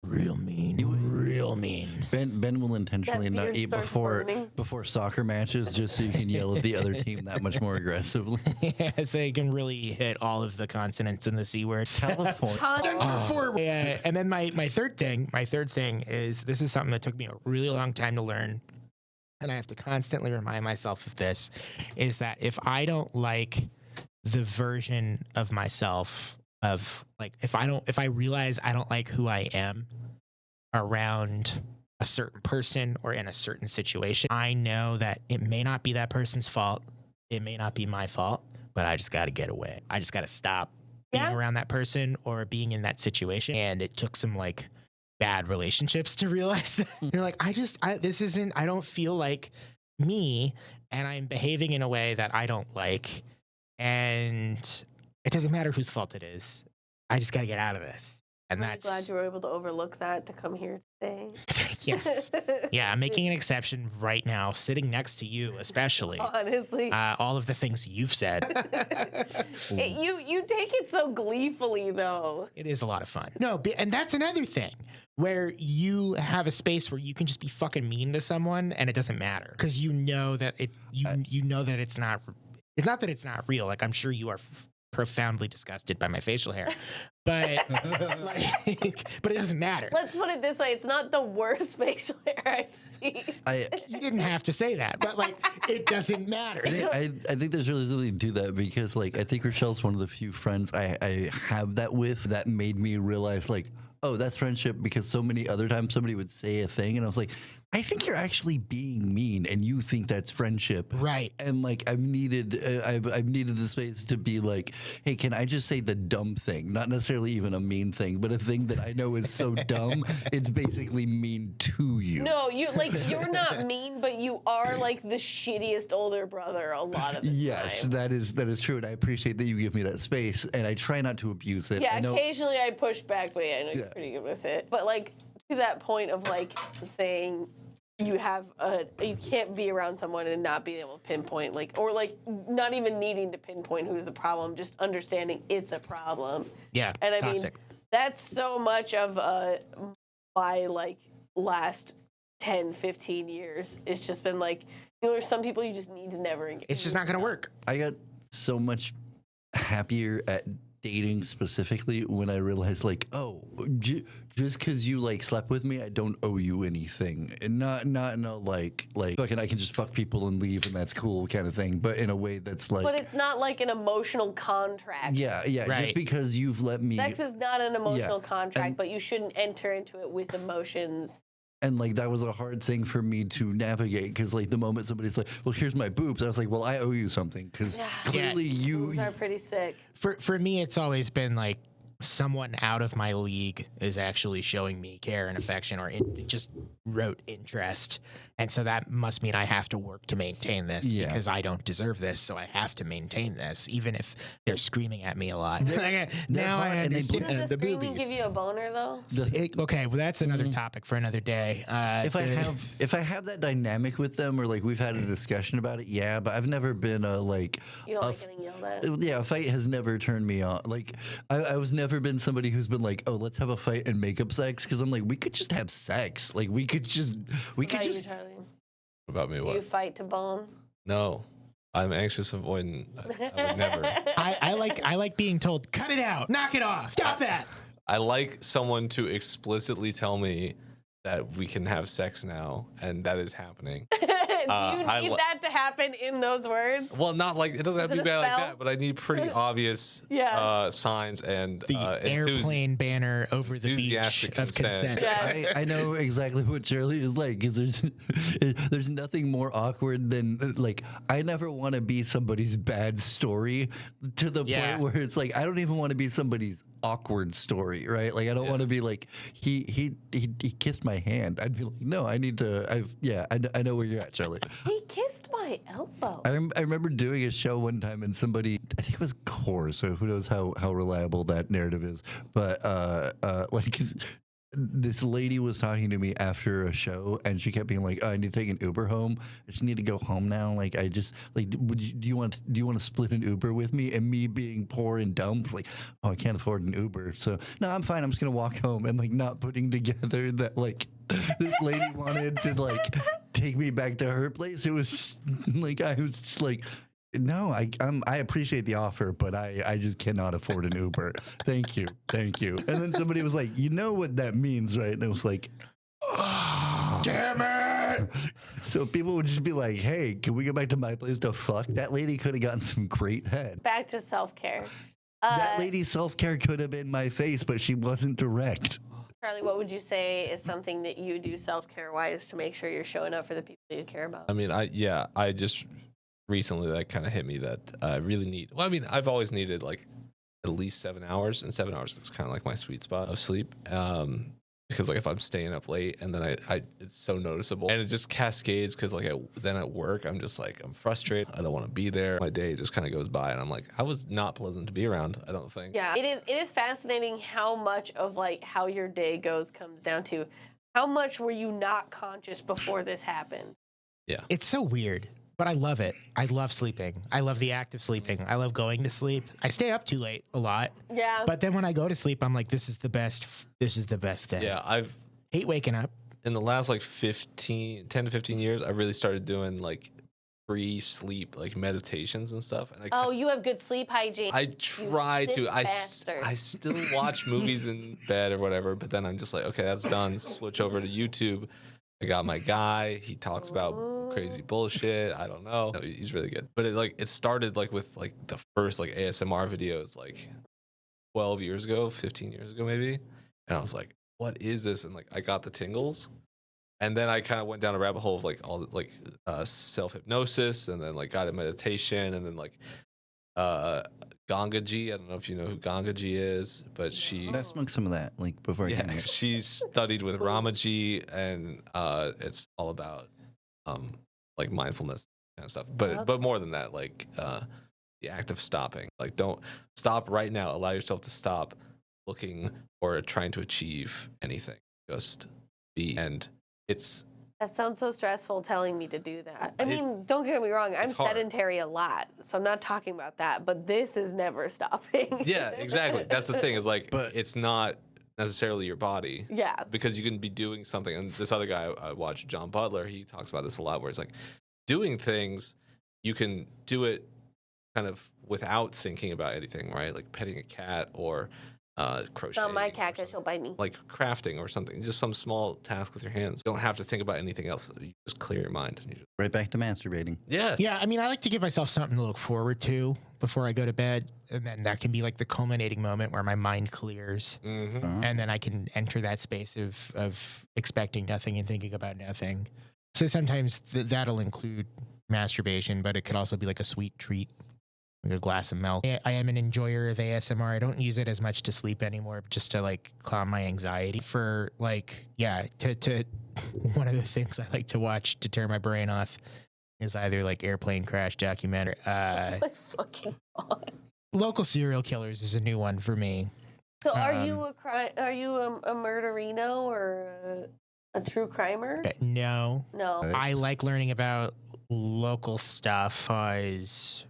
real mean, real mean. Ben will intentionally That not beard eat starts before burning. soccer matches, just so you can yell at the other team that much more aggressively. Yeah, so you can really hit all of the consonants in the C word. California. Yeah, and then my third thing is, this is something that took me a really long time to learn, and I have to constantly remind myself of this, is that if I don't like the version of myself of, like, if I realize I don't like who I am around a certain person or in a certain situation, I know that it may not be that person's fault. It may not be my fault, but I just got to get away. I just got to stop being around that person or being in that situation. And it took some like bad relationships to realize that. You're like, I don't feel like me, and I'm behaving in a way that I don't like. And it doesn't matter whose fault it is. I just got to get out of this. And I'm glad you were able to overlook that to come here today. Yes. Yeah, I'm making an exception right now, sitting next to you, especially. Honestly. All of the things you've said. You take it so gleefully, though. It is a lot of fun. No, and that's another thing, where you have a space where you can just be fucking mean to someone and it doesn't matter, because you know that you know that it's not that it's not real. Like, I'm sure you are profoundly disgusted by my facial hair, but but it doesn't matter. Let's put it this way: it's not the worst facial hair I've seen. You didn't have to say that, but like, it doesn't matter. I think there's really something to that, because like I think Rochelle's one of the few friends I have that with, that made me realize like, oh, that's friendship, because so many other times somebody would say a thing and I was like, I think you're actually being mean and you think that's friendship. Right. And like I've needed the space to be like, hey, can I just say the dumb thing? Not necessarily even a mean thing, but a thing that I know is so dumb, it's basically mean to you. No, you're not mean, but you are like the shittiest older brother a lot of the time. That is true, and I appreciate that you give me that space, and I try not to abuse it. Yeah, occasionally I push back, but yeah, I know you're pretty good with it. But like, to that point of like saying you can't be around someone and not being able to pinpoint, like, or like not even needing to pinpoint who's the problem, just understanding it's a problem. Yeah, and I toxic. mean, that's so much of my like last 10, 15 years. It's just been like, there's some people you just need to never engage. It's just not going to work. I got so much happier at dating specifically when I realized like, oh, just because you like slept with me, I don't owe you anything, and not no like fucking I can just fuck people and leave and that's cool kind of thing, but in a way that's like, But it's not like an emotional contract. yeah, Right. just because you've let me, Sex is not an emotional Yeah, contract, and- but you shouldn't enter into it with emotions. and like that was a hard thing for me to navigate because like the moment somebody's like, well, here's my boobs, I was like, well, I owe you something because Yeah. clearly you. Boobs are pretty sick. For me, it's always been like someone out of my league is actually showing me care and affection or just rote interest. And so that must mean I have to work to maintain this Yeah. because I don't deserve this. So I have to maintain this, even if they're screaming at me a lot. Now hot I and they understand Doesn't the the screaming boobies. give you a boner though? Okay, well, that's another topic for another day. If I have that dynamic with them or like we've had a discussion about it, yeah, but I've never been a like You don't a like getting yelled at? yeah, a fight has never turned me on. Like I was never been somebody who's been like, oh, let's have a fight and make up sex because I'm like, we could just have sex. Like we could just What about you, Charlie? About me, Do what? you fight to bone? No, I'm anxious avoidant. I would never. I like being told, cut it out, knock it off, stop that. I like someone to explicitly tell me that we can have sex now, and that is happening. Do you I need li- that to happen in those words? Well, not like it doesn't have to Is be it a bad like spell? that, but I need pretty obvious Yeah. signs and The airplane banner over the beach enthusiastic of consent. Yeah. I know exactly what Charlie is like because there's nothing more awkward than like I never want to be somebody's bad story to the Yeah. point where it's like I don't even want to be somebody's awkward story, right? Like I don't want to be like he kissed my hand. I'd be like, no, I need to. I know where you're at, Charlie. He kissed my elbow. I remember doing a show one time and somebody, I think it was Core, so who knows how reliable that narrative is, but like this lady was talking to me after a show and she kept being like, oh, I need to take an Uber home. I just need to go home now. Like I just like, do you want to split an Uber with me? And me being poor and dumb, like, oh, I can't afford an Uber. So no, I'm fine. I'm just gonna walk home, and like not putting together that like this lady wanted to like take me back to her place. It was like I was just like, no, I appreciate the offer, but I just cannot afford an Uber. Thank you. And then somebody was like, you know what that means, right? And it was like, Damn it! so people would just be like, hey, can we go back to my place to fuck? That lady could have gotten some great head. Back to self-care. That lady's self-care could have been my face, but she wasn't direct. Charlie, what would you say is something that you do self-care wise to make sure you're showing up for the people you care about? I mean, I just recently that kind of hit me that I really need. Well, I mean, I've always needed like at least 7 hours, and 7 hours is kind of like my sweet spot of sleep. Because like if I'm staying up late and then I it's so noticeable and it just cascades because like then at work I'm just like I'm frustrated. I don't want to be there. My day just kind of goes by and I'm like I was not pleasant to be around. I don't think. Yeah, it is fascinating how much of like how your day goes comes down to how much were you not conscious before this happened. It's so weird, but I love it. I love sleeping. I love the act of sleeping. I love going to sleep. I stay up too late a lot, Yeah. but then when I go to sleep, I'm like, this is the best. This is the best thing. Yeah, I've Hate waking up. in the last like 10 to 15 years, I really started doing like pre-sleep like meditations and stuff. And Oh, you have good sleep hygiene. I try sick to. I bastard. still watch movies in bed or whatever, but then I'm just like, okay, that's done. Switch over to YouTube. I got my guy. He talks about crazy bullshit. I don't know. No, he's really good. But it started like with like the first like ASMR videos like 12 years ago, 15 years ago maybe. And I was like, what is this? And like I got the tingles. And then I kind of went down a rabbit hole of like all like self-hypnosis and then like guided meditation and then like Gangaji. I don't know if you know who Gangaji is, but she I smoked some of that like before I came here. she studied with Ramaji and it's all about like mindfulness kind of stuff. But more than that, like the act of stopping. Like don't stop right now. Allow yourself to stop looking or trying to achieve anything. Just be. And it's That sounds so stressful telling me to do that. I mean, don't get me wrong, I'm it's hard. sedentary a lot, so I'm not talking about that, but this is never stopping. yeah, exactly. That's the thing is like, But- it's not necessarily your body. Yeah. Because you can be doing something. And this other guy I watched, John Butler, he talks about this a lot where it's like doing things, you can do it kind of without thinking about anything, right? Like petting a cat or crocheting. Not my cat, because she'll bite me. Like crafting or something, just some small task with your hands. You don't have to think about anything else. You just clear your mind. And you just, Right back to masturbating. yeah. Yeah, I mean, I like to give myself something to look forward to before I go to bed, and then that can be like the culminating moment where my mind clears, and then I can enter that space of expecting nothing and thinking about nothing. So sometimes that'll include masturbation, but it could also be like a sweet treat, like a glass of milk. I am an enjoyer of ASMR. I don't use it as much to sleep anymore, but just to like calm my anxiety. For like, yeah, to one of the things I like to watch to turn my brain off is either like airplane crash documentary. My fucking God. Local serial killers is a new one for me. So are you a murderino or a true crimer? No, No. I like learning about local stuff because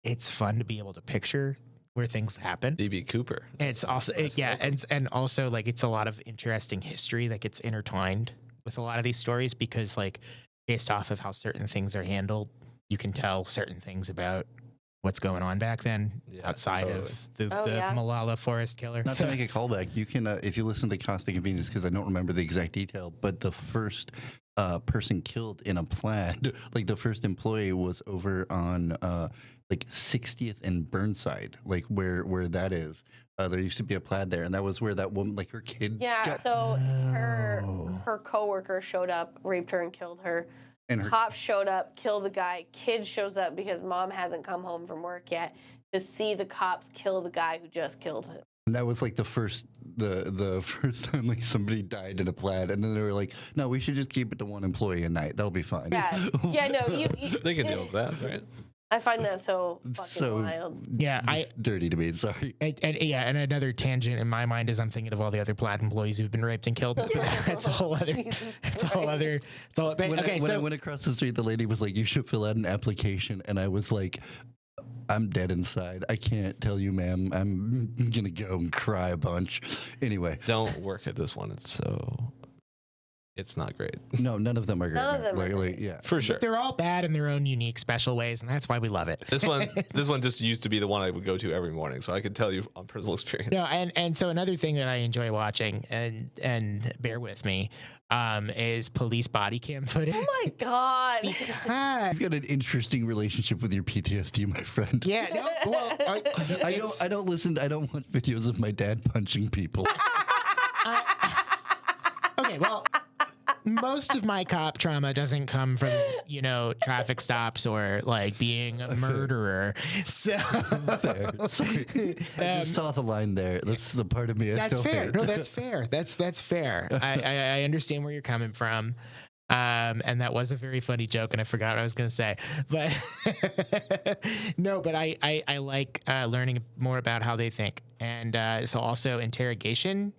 it's fun to be able to picture where things happen. DB Cooper. And it's also and also like it's a lot of interesting history that gets intertwined with a lot of these stories, because like based off of how certain things are handled, you can tell certain things about what's going on back then outside of the Malala forest killer. Not to make a callback, you can, if you listen to Costa Convenience, because I don't remember the exact detail, but the first person killed in a plaid, like the first employee was over on like 60th and Burnside, like where that is. There used to be a plaid there, and that was where that woman, like her kid. Yeah, so her coworker showed up, raped her, and killed her. And her Cops showed up, killed the guy. Kid shows up because mom hasn't come home from work yet to see the cops kill the guy who just killed him. And that was like the first time like somebody died in a plaid, and then they were like, "No, we should just keep it to one employee a night. That'll be fine." Yeah, no, you They can deal with that, right? I find that so fucking wild. Yeah, dirty to me. Sorry. And another tangent in my mind is I'm thinking of all the other plaid employees who've been raped and killed. That's a whole other. It's a whole other. It's all. When I went across the street, the lady was like, "You should fill out an application," and I was like, "I'm dead inside. I can't tell you, ma'am. I'm gonna go and cry a bunch." Anyway, Don't work at this one. It's not great. no, none of them are great. None of them are like, yeah, For sure. They're all bad in their own unique, special ways, and that's why we love it. This one just used to be the one I would go to every morning, so I could tell you on personal experience. No, and so another thing that I enjoy watching, and bear with me, is police body cam footage. Oh my God. Because, you've got an interesting relationship with your PTSD, my friend. yeah, no, well, I don't listen. I don't watch videos of my dad punching people. okay, well, most of my cop trauma doesn't come from, traffic stops or like being a murderer. So Fair. Sorry. I just saw the line there. That's the part of me I that's still fair. hate. No, that's fair. That's fair. I understand where you're coming from. And that was a very funny joke, and I forgot what I was going to say. But no, but I like learning more about how they think. And so also interrogation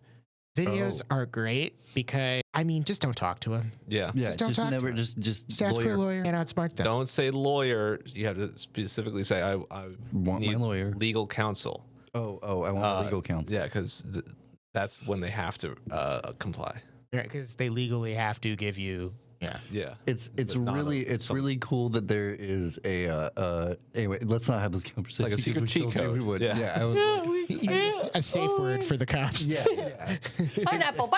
videos are great because, just don't talk to them. Yeah. Yeah, don't just talk never, to just ask for a lawyer. lawyer and outsmart them. Don't say lawyer. You have to specifically say, I Want need my lawyer. legal counsel. Oh, I want legal counsel. Yeah, because that's when they have to comply. Because they legally have to give you, Yeah. It's But not really cool that there is a anyway. Let's not have this conversation. like a secret because we cheat told you we code. would. Yeah. I was a safe word for the cops. yeah. Pineapple.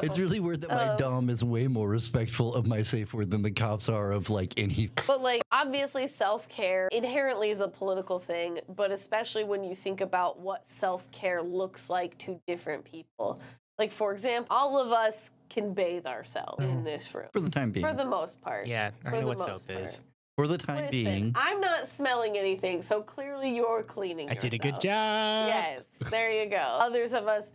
It's really weird that my dom is way more respectful of my safe word than the cops are of like any. But like, obviously self-care inherently is a political thing, but especially when you think about what self-care looks like to different people. Like, for example, all of us can bathe ourselves in this room. For the time being. For the most part. Yeah, I For know the what most soap is. part. For the time Listen, being. I'm not smelling anything, so clearly you're cleaning I did a good yourself. job. Yes, there you go. Others of us,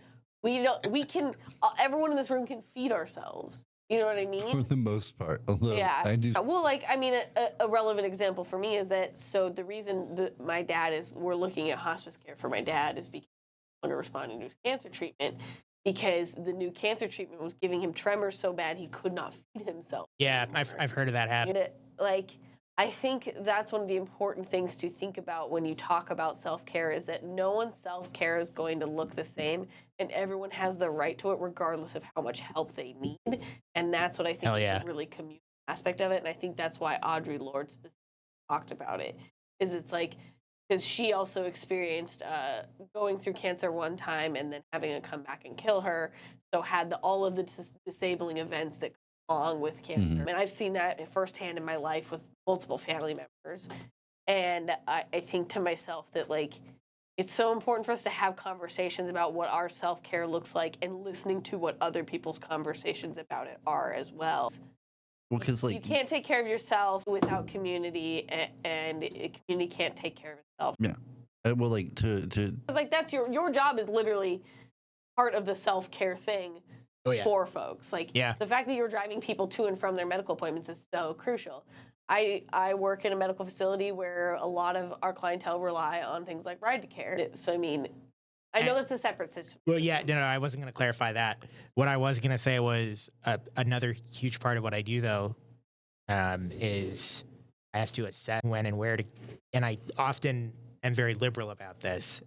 everyone in this room can feed ourselves. You know what I For mean? the most part. Although I do. Well, a relevant example for me is that, so the reason that we're looking at hospice care for my dad is because he's no longer responding to his cancer treatment, because the new cancer treatment was giving him tremors so bad he could not feed himself. Yeah, I've heard of that happen. I think that's one of the important things to think about when you talk about self-care is that no one's self-care is going to look the same, and everyone has the right to it regardless of how much help they need. And that's what I think is a really communal aspect of it. And I think that's why Audre Lorde specifically talked about it. is it's like, because she also experienced going through cancer one time and then having it come back and kill her. So had all of the disabling events that come along with cancer. And I've seen that firsthand in my life with multiple family members. And I think to myself that, like, it's so important for us to have conversations about what our self-care looks like and listening to what other people's conversations about it are as well. Well, because like you can't take care of yourself without community, and community can't take care of itself. yeah, well, like to It's like that's your job is literally part of the self-care thing for folks. Like the fact that you're driving people to and from their medical appointments is so crucial. I work in a medical facility where a lot of our clientele rely on things like ride to care. So I mean, I know that's a separate system. Well, yeah, no, I wasn't going to clarify that. What I was going to say was another huge part of what I do, though, is I have to assess when and where to, and I often am very liberal about this,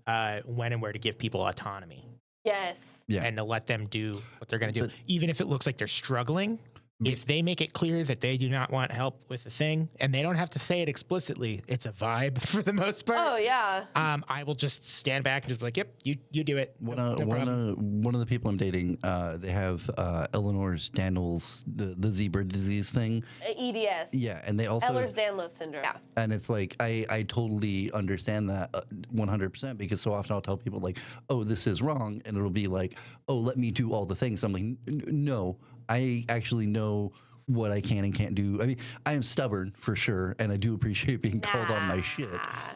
when and where to give people autonomy. Yes. Yeah. And to let them do what they're going to do. Even if it looks like they're struggling, if they make it clear that they do not want help with the thing, and they don't have to say it explicitly, it's a vibe for the most part. Oh, yeah. I will just stand back and just be like, yep, you do it. one No of the people I'm dating, they have Eleanor Standall's the zebra disease thing. EDS. Yeah, and they also Ehlers-Danlos syndrome. Yeah. And it's like I totally understand that 100% because so often I'll tell people like, oh, this is wrong, and it'll be like, oh, let me do all the things. I'm like, no, I actually know what I can and can't do. I mean, I am stubborn for sure, and I do appreciate being called on my shit.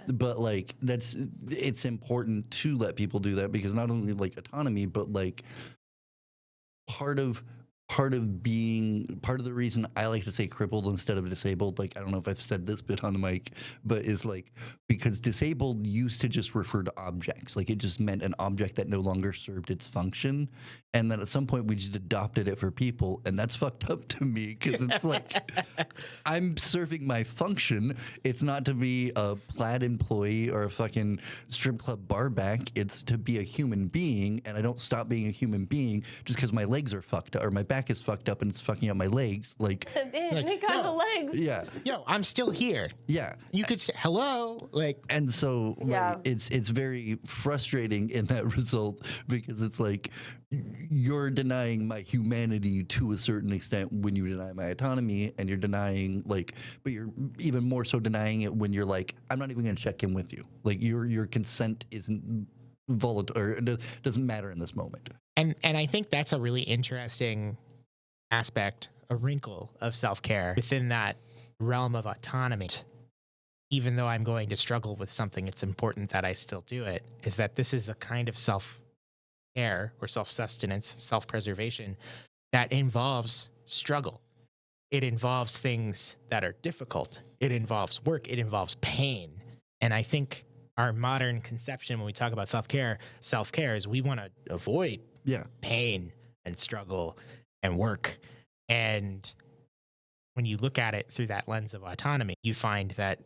But like, it's important to let people do that because not only like autonomy, but like part of the reason I like to say crippled instead of disabled, like I don't know if I've said this bit on the mic, but is like because disabled used to just refer to objects, like it just meant an object that no longer served its function, and then at some point we just adopted it for people, and that's fucked up to me because it's like I'm serving my function. It's not to be a plaid employee or a fucking strip club barback. It's to be a human being, and I don't stop being a human being just because my legs are fucked up or my back is fucked up and it's fucking up my legs. Like, they got the legs. Yeah. Yo, I'm still here. Yeah. You could say hello, like. And so like, it's very frustrating in that result because it's like you're denying my humanity to a certain extent when you deny my autonomy, and you're denying like, but you're even more so denying it when you're like, I'm not even going to check in with you. Like your consent isn't volatile or doesn't matter in this moment. And I think that's a really interesting aspect, a wrinkle of self-care within that realm of autonomy. Even though I'm going to struggle with something, it's important that I still do it, is that this is a kind of self-care or self-sustenance, self-preservation that involves struggle. It involves things that are difficult. It involves work. It involves pain. And I think our modern conception when we talk about self-care is we want to avoid pain and struggle and work. And when you look at it through that lens of autonomy, you find that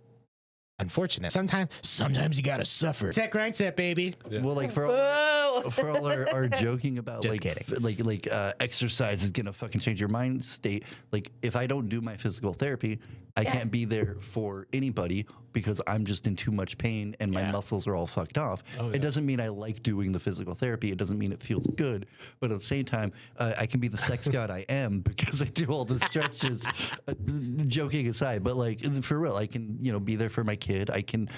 unfortunate. Sometimes you gotta suffer. Set grind set, baby. Yeah. Well, like for all our joking about Just like exercise is gonna fucking change your mind state. Like if I don't do my physical therapy, I can't be there for anybody because I'm just in too much pain and my muscles are all fucked off. It doesn't mean I like doing the physical therapy. It doesn't mean it feels good. But at the same time, I can be the sex god I am because I do all the stretches. Joking aside, but like for real, I can be there for my kid. I can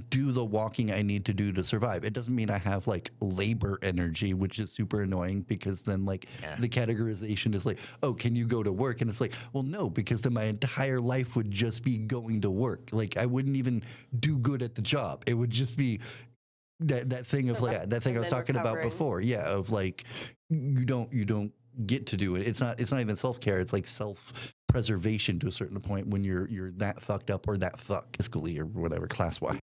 do the walking I need to do to survive. It doesn't mean I have like labor energy, which is super annoying because then like the categorization is like, oh, can you go to work? And it's like, well, no, because then my entire life would just be going to work. Like I wouldn't even do good at the job. It would just be that thing of like that thing I was talking about before. Yeah, of like you don't get to do it. It's not even self-care. It's like self-preservation to a certain point when you're that fucked up or that fucked fiscally or whatever class-wise.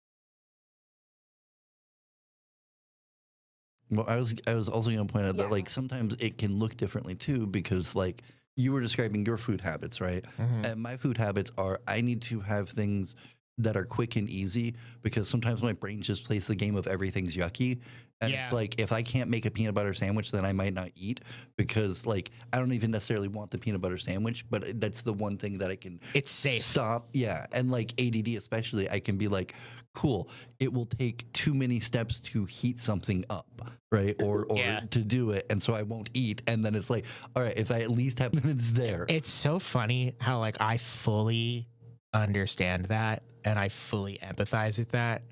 Well, I was also going to point out that like sometimes it can look differently too because like you were describing your food habits, right? Mm-hmm. And my food habits are I need to have things that are quick and easy, because sometimes my brain just plays the game of everything's yucky. And Yeah. it's like, if I can't make a peanut butter sandwich, then I might not eat, because like I don't even necessarily want the peanut butter sandwich, but that's the one thing that I can It's safe. stop. Yeah. And like ADD especially, I can be like, cool, it will take too many steps to heat something up, right? Or Yeah. to do it. And so I won't eat. And then it's like, all right, if I at least have minutes there. It's so funny how like I fully understand that and I fully empathize with that.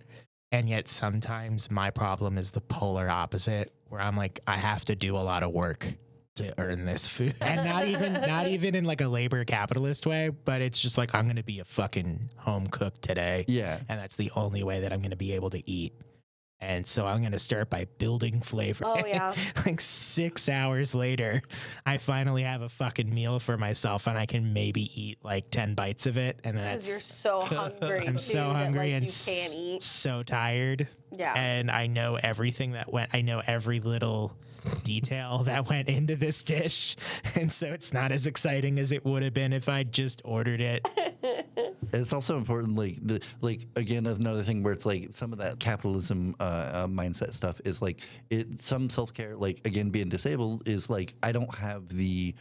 And yet sometimes my problem is the polar opposite, where I'm like, I have to do a lot of work to earn this food. And not even in like a labor capitalist way, but it's just like, I'm going to be a fucking home cook today. Yeah. And that's the only way that I'm going to be able to eat. And so I'm going to start by building flavor. Oh, yeah. Like 6 hours later, I finally have a fucking meal for myself and I can maybe eat like 10 bites of it. And Because that's, you're so hungry. I'm too, so that, hungry like, and you can't eat. so tired. Yeah. And I know everything that went, I know every little detail that went into this dish. And so it's not as exciting as it would have been if I just ordered it. It's also important, like again, another thing where it's like some of that capitalism mindset stuff is like some self-care, like again, being disabled is like, I don't have the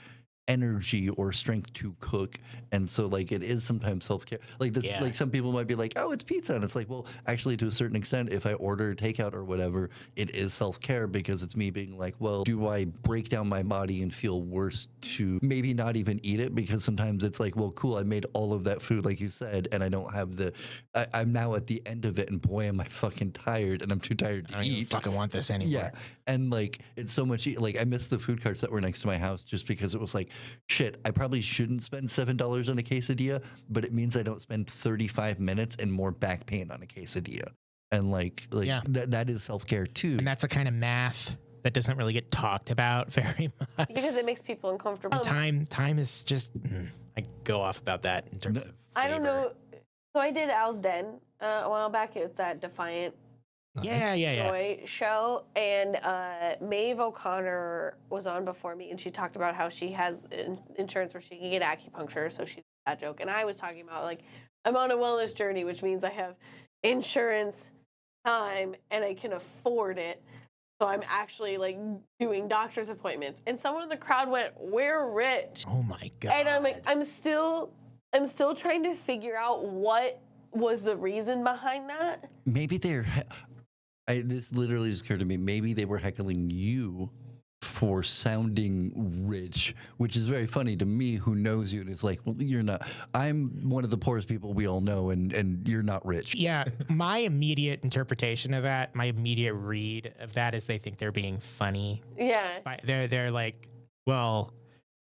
energy or strength to cook, and so like it is sometimes self-care, like this. Yeah. Like some people might be like, oh, it's pizza, and it's like, well, actually to a certain extent, if I order takeout or whatever, it is self-care, because it's me being like, well, do I break down my body and feel worse to maybe not even eat it? Because sometimes it's like, well, cool, I made all of that food like you said, and I don't have I'm now at the end of it, and boy, am I fucking tired, and I'm too tired I to don't even eat. fucking want this anymore. Yeah. And like, it's so much, like, I miss the food carts that were next to my house, just because it was like, shit, I probably shouldn't spend $7 on a quesadilla, but it means I don't spend 35 minutes and more back pain on a quesadilla. And like Yeah. that is self-care too. And that's a kind of math that doesn't really get talked about very much. Because it makes people uncomfortable. Time is just, I go off about that in terms of I don't flavor. know. So I did Al's Den a while back. It's that Defiant Yeah. Joy show, and Maeve O'Connor was on before me, and she talked about how she has insurance where she can get acupuncture, so she did that joke. And I was talking about, like, I'm on a wellness journey, which means I have insurance, time, and I can afford it. So I'm actually, like, doing doctor's appointments. And someone in the crowd went, "We're rich." Oh my God. And I'm like, I'm still trying to figure out what was the reason behind that. Maybe this literally just occurred to me. Maybe they were heckling you for sounding rich, which is very funny to me, who knows you, and it's like, well, you're not. I'm one of the poorest people we all know, and you're not rich. Yeah, my immediate interpretation of that, my immediate read of that is they think they're being funny. Yeah. They're like, well,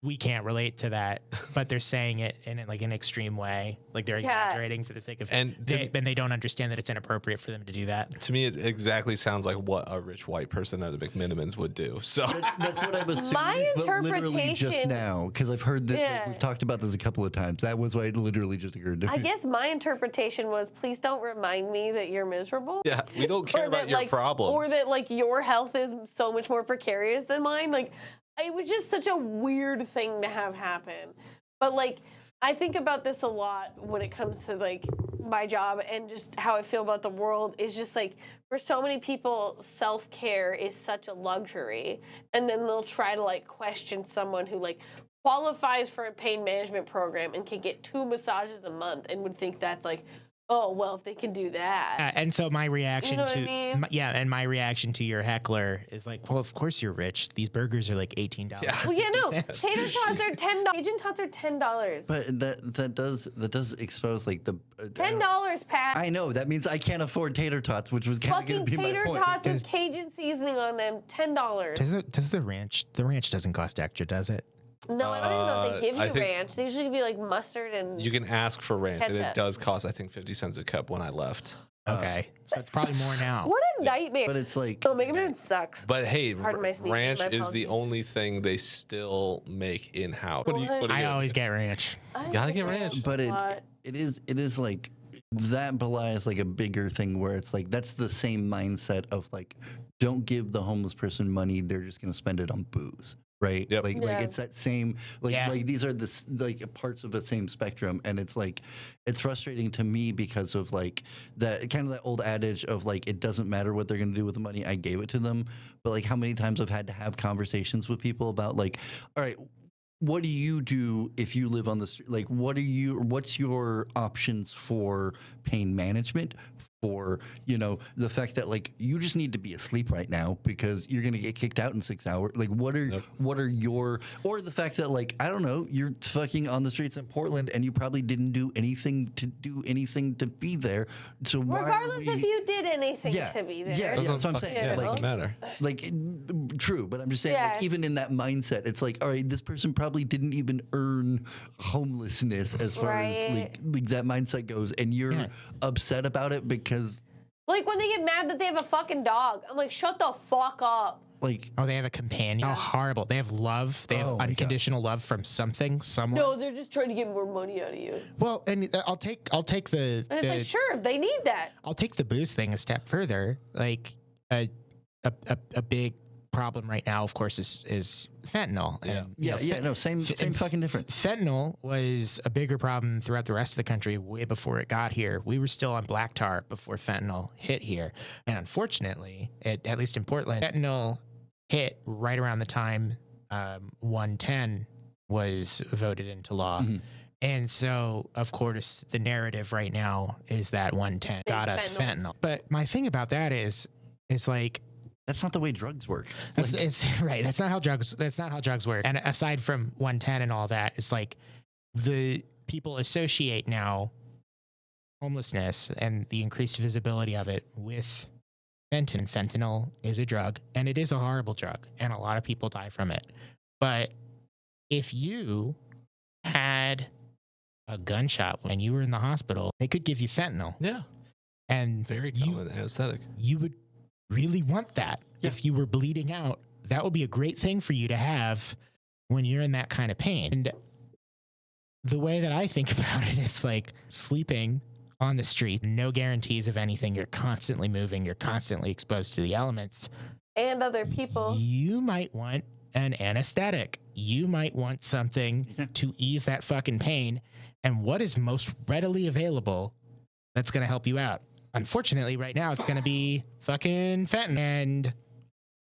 we can't relate to that, but they're saying it in like an extreme way, like they're exaggerating for the sake of, And they don't understand that it's inappropriate for them to do that. to me, it exactly sounds like what a rich white person at a McMinimans would do. So That's what I was assuming. My but literally just interpretation- now, because I've heard that Yeah. we've talked about this a couple of times. That was why it literally just occurred to me. I guess my interpretation was, please don't remind me that you're miserable. yeah, we don't care Or about that, your like, problems. or that, like, your health is so much more precarious than mine. Like, it was just such a weird thing to have happen. But, like, I think about this a lot when it comes to, like, my job and just how I feel about the world. Is just like, for so many people, self-care is such a luxury, and then they'll try to, like, question someone who, like, qualifies for a pain management program and can get 2 massages a month and would think that's like, oh, well, if they can do that. And so my reaction know what to I mean? and my reaction to your heckler is like, well, of course you're rich. These burgers are like $18. Yeah. Well, yeah, no, tater tots are $10. Cajun tots are $10. But that does expose like the $10, Pat. I know that means I can't afford tater tots, which was kind of going Fucking to be my tater point. tots with Cajun seasoning on them, $10. Does the ranch doesn't cost extra, does it? No, I don't even know if they give I you think- ranch. They usually give you like mustard and. You can ask for ranch, and it Ketchup. does cost, I think, 50 cents a cup when I left. Okay, so it's probably more now. What a nightmare! But it's like Oh, Mega Man sucks. But hey, Pardon my sneezes, ranch my is the apologies. only thing they still make in house. What do you? What? What do you I get? always get ranch. I gotta like get ranch. but a lot. it is like that belies like a bigger thing where it's like that's the same mindset of like, don't give the homeless person money, they're just going to spend it on booze, right? Yep. Like Yeah. it's that same like Yeah. like these are like parts of the same spectrum, and it's like it's frustrating to me because of like that kind of that old adage of like it doesn't matter what they're going to do with the money, I gave it to them. But like how many times I've had to have conversations with people about like, all right, what do you do if you live on the street? Like, what's your options for pain management? For, the fact that like you just need to be asleep right now because you're going to get kicked out in 6 hours. Like, what are your, or the fact that like, I don't know, you're fucking on the streets in Portland and you probably didn't do anything to be there. So why are Regardless if we- you did anything Yeah, to be there. yeah, that's what I'm Fucking- saying. Yeah, it Like, doesn't matter. like true, but I'm just saying Yeah. like even in that mindset it's like all right, this person probably didn't even earn homelessness as far as Right. like that mindset goes, and you're Yeah. upset about it because Like when they get mad that they have a fucking dog. I'm like, shut the fuck up. like Oh, they have a companion. Oh, horrible. They have love. They have Oh my God. unconditional love from someone. No, they're just trying to get more money out of you. Well, and I'll take the, And it's like, sure, they need that. I'll take the booze thing a step further. Like a big problem right now, of course, is fentanyl. And, same fucking difference. Fentanyl was a bigger problem throughout the rest of the country way before it got here. We were still on black tar before fentanyl hit here. And unfortunately, at least in Portland, fentanyl hit right around the time 110 was voted into law. Mm-hmm. And so, of course, the narrative right now is that 110 got us fentanyls. fentanyl. But my thing about that is like, That's not the way drugs work. it's right. That's not how drugs work. And aside from 110 and all that, it's like the people associate now homelessness and the increased visibility of it with fentanyl. Fentanyl is a drug, and it is a horrible drug, and a lot of people die from it. But if you had a gunshot when you were in the hospital, they could give you fentanyl, Yeah. and Very common anesthetic. you would really want that. Yeah. If you were bleeding out, that would be a great thing for you to have when you're in that kind of pain. And the way that I think about it is like sleeping on the street, no guarantees of anything. You're constantly moving, you're constantly exposed to the elements. And other people. You might want an anesthetic. You might want something to ease that fucking pain. And what is most readily available that's going to help you out? Unfortunately, right now, it's going to be fucking fentanyl. And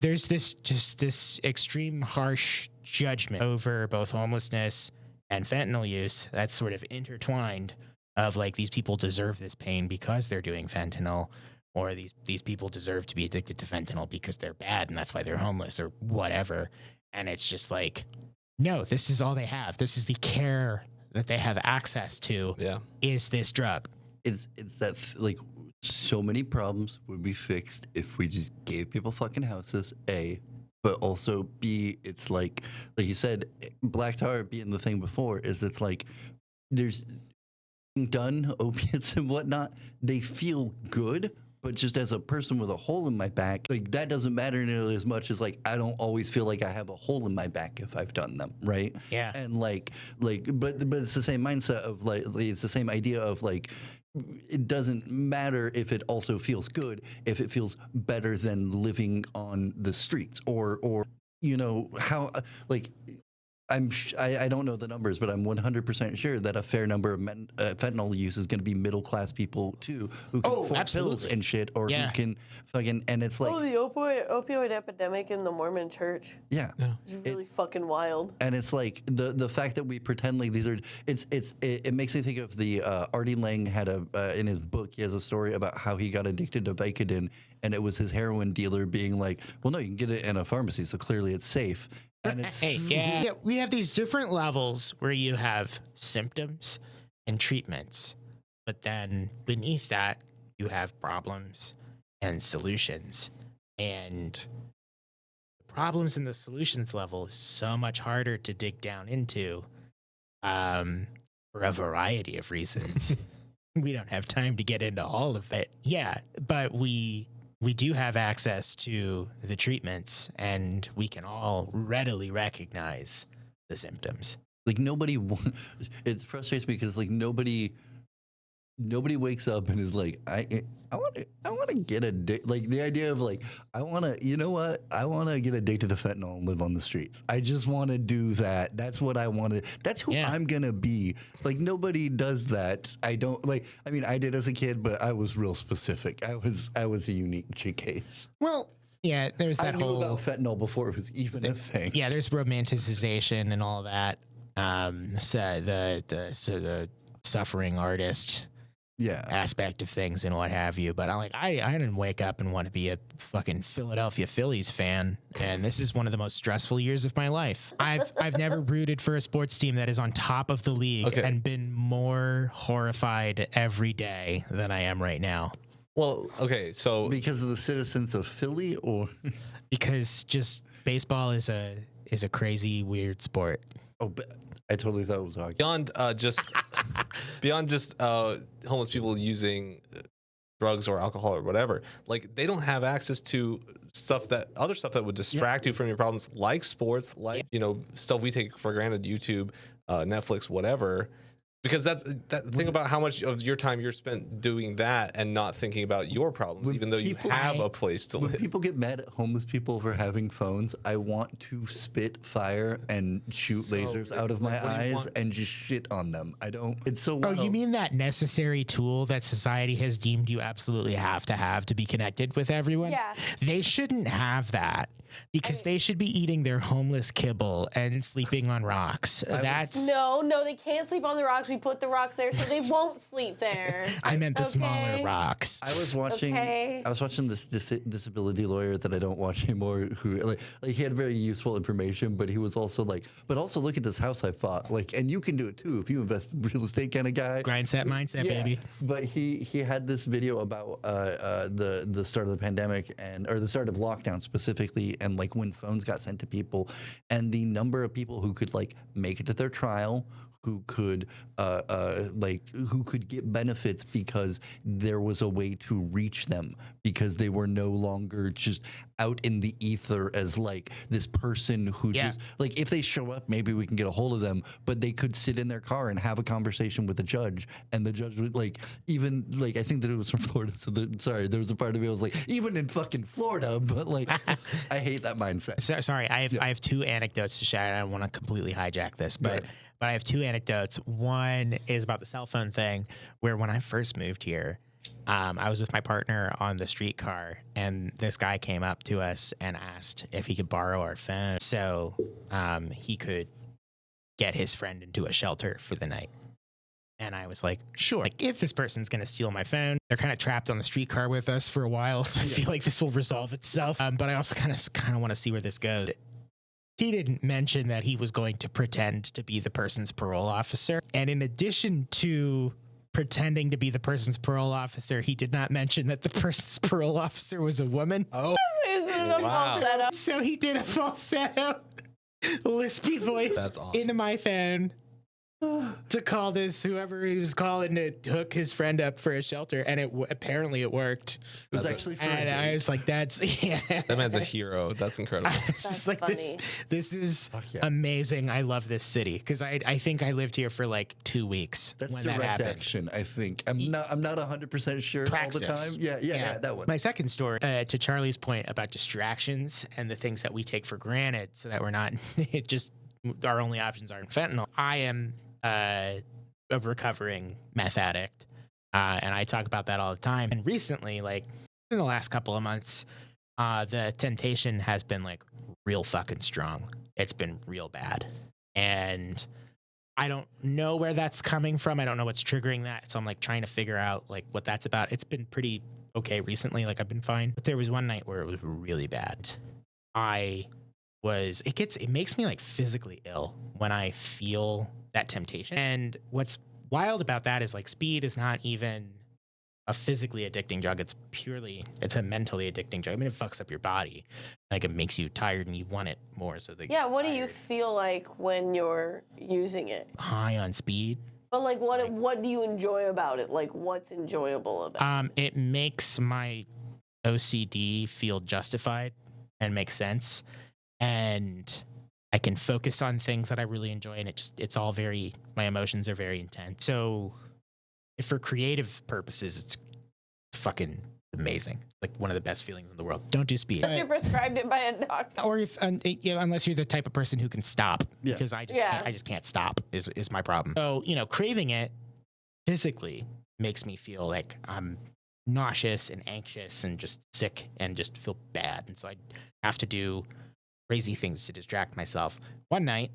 there's this extreme harsh judgment over both homelessness and fentanyl use that's sort of intertwined of like, these people deserve this pain because they're doing fentanyl, or these people deserve to be addicted to fentanyl because they're bad and that's why they're homeless or whatever. And it's just like, no, this is all they have. This is the care that they have access to, Yeah. is this drug. It's that like so many problems would be fixed if we just gave people fucking houses, A, but also B, it's like you said, black tar being the thing before is it's like there's done opiates and whatnot, they feel good, but just as a person with a hole in my back, like that doesn't matter nearly as much as like I don't always feel like I have a hole in my back if I've done them, right? Yeah. And but it's the same mindset of like it's the same idea of like it doesn't matter if it also feels good if it feels better than living on the streets or how like I don't know the numbers, but I'm 100% sure that a fair number of fentanyl use is going to be middle class people too, who can afford pills absolutely. and shit, or Yeah. who can fucking. And it's like, Oh, the opioid epidemic in the Mormon church. yeah, It's really fucking wild. and it's like the fact that we pretend like these are. It makes me think of the Artie Lang had in his book. He has a story about how he got addicted to Vicodin, and it was his heroin dealer being like, "Well, no, you can get it in a pharmacy, so clearly it's safe." And it's Hey, yeah, we have these different levels where you have symptoms and treatments, but then beneath that, you have problems and solutions. And the problems and the solutions level is so much harder to dig down into for a variety of reasons. We don't have time to get into all of it. Yeah, but we do have access to the treatments, and we can all readily recognize the symptoms. like nobody. It frustrates me because like nobody nobody wakes up and is like, I want to get like the idea of like, I want to, you know what? I want to get addicted to fentanyl and live on the streets. I just want to do that. That's what I want to, that's who Yeah. I'm going to be. Like nobody does that. I don't like, I mean, I did as a kid, but I was real specific. I was a unique case. Well, yeah, there's I that knew whole about fentanyl before it was even a thing. yeah, there's romanticization and all that. So the suffering artist Yeah. aspect of things and what have you. But I didn't wake up and want to be a fucking Philadelphia Phillies fan. And this is one of the most stressful years of my life. I've never rooted for a sports team that is on top of the league and been more horrified every day than I am right now. Well, okay, so Because of the citizens of Philly, or Because just baseball is a crazy, weird sport. oh, but I totally thought it was hockey. beyond just homeless people using drugs or alcohol or whatever, like they don't have access to other stuff that would distract you from your problems, like sports, like stuff we take for granted, YouTube, Netflix, whatever. Because think about how much of your time you're spent doing that and not thinking about your problems, even though you have a place to When live. people get mad at homeless people for having phones, I want to spit fire and shoot lasers out of my eyes and just shit on them. I don't. It's so. Oh, wild. you mean that necessary tool that society has deemed you absolutely have to be connected with everyone? Yeah. They shouldn't have that because they should be eating their homeless kibble and sleeping on rocks. No, they can't sleep on the rocks. We put the rocks there so they won't sleep there. I meant the smaller Okay. rocks. I was watching. Okay. I was watching this disability lawyer that I don't watch anymore. Who like he had very useful information, but he was also like, but also look at this house I bought. Like, and you can do it too if you invest in real estate, kind of guy. Grindset mindset, baby. But he had this video about the start of the pandemic or the start of lockdown specifically, and like when phones got sent to people, and the number of people who could like make it to their trial, who could get benefits because there was a way to reach them, because they were no longer just out in the ether as like this person who just like, if they show up, maybe we can get a hold of them, but they could sit in their car and have a conversation with the judge, and the judge would like, even like, I think that it was from Florida, so there was a part of me that was like, even in fucking Florida, but like I hate that mindset. So, sorry, I have two anecdotes to share. I don't want to completely hijack this, but I have two anecdotes. One is about the cell phone thing, where when I first moved here, I was with my partner on the streetcar, and this guy came up to us and asked if he could borrow our phone so he could get his friend into a shelter for the night. And I was like, sure. Like, if this person's going to steal my phone, they're kind of trapped on the streetcar with us for a while, so I feel like this will resolve itself. But I also kind of want to see where this goes. He didn't mention that he was going to pretend to be the person's parole officer. And in addition to pretending to be the person's parole officer, he did not mention that the person's parole officer was a woman. Oh, It's a falsetto. So he did a falsetto, lispy voice that's awesome. into my phone to call this whoever he was calling to hook his friend up for a shelter, and apparently it worked. It was actually for a And I date. was like, "That's That man's a hero. That's incredible. It's just like funny. this is yeah. amazing. I love this city because I think I lived here for like 2 weeks That's when that direct happened. action, I think. I'm not 100% sure Praxis. all the time. Yeah, that one. My second story, to Charlie's point about distractions and the things that we take for granted, so that we're not just our only options aren't fentanyl. I am a recovering meth addict, and I talk about that all the time. And recently, like in the last couple of months, the temptation has been like real fucking strong. It's been real bad, and I don't know where that's coming from. I don't know what's triggering that. So I'm like trying to figure out like what that's about. It's been pretty okay recently. Like I've been fine, but there was one night where it was really bad. It makes me like physically ill when I feel that temptation. And what's wild about that is like speed is not even a physically addicting drug. It's a mentally addicting drug. I mean, it fucks up your body. Like it makes you tired and you want it more. So Yeah, what do you feel like when you're using it? high on speed? But like, what do you enjoy about it? Like, what's enjoyable about it? It makes my OCD feel justified and make sense. And I can focus on things that I really enjoy, and it's all my emotions are very intense. So if for creative purposes, it's fucking amazing. Like one of the best feelings in the world. Don't do speed. Unless you're prescribed it by a doctor. Or if unless you're the type of person who can stop, Yeah. because I Yeah. just can't stop is my problem. So craving it physically makes me feel like I'm nauseous and anxious and just sick and just feel bad, and so I have to do crazy things to distract myself. One night,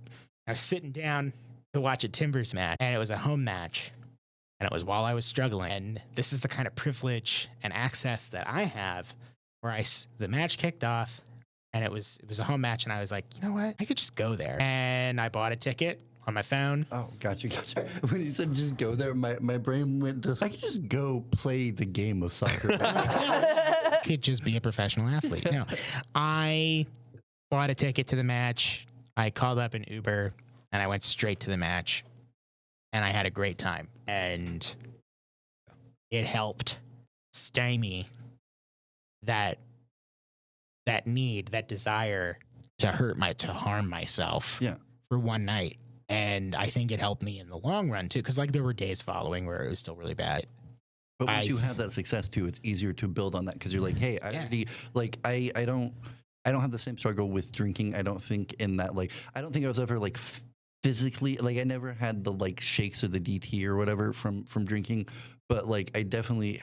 I was sitting down to watch a Timbers match, and it was a home match. And it was while I was struggling. And this is the kind of privilege and access that I have where the match kicked off and it was a home match. And I was like, you know what? I could just go there. And I bought a ticket on my phone. Oh, gotcha. When you said just go there, my brain went to, I could just go play the game of soccer. Could just be a professional athlete. No, I bought a ticket to the match. I called up an Uber and I went straight to the match. And I had a great time. And it helped stymie that need, that desire to harm myself for one night. And I think it helped me in the long run too. Cause like there were days following where it was still really bad. But once you have that success too, it's easier to build on that because you're like, hey, I already I don't have the same struggle with drinking. I don't think in that I don't think I was ever physically, I never had the shakes or the DT or whatever from drinking, but I definitely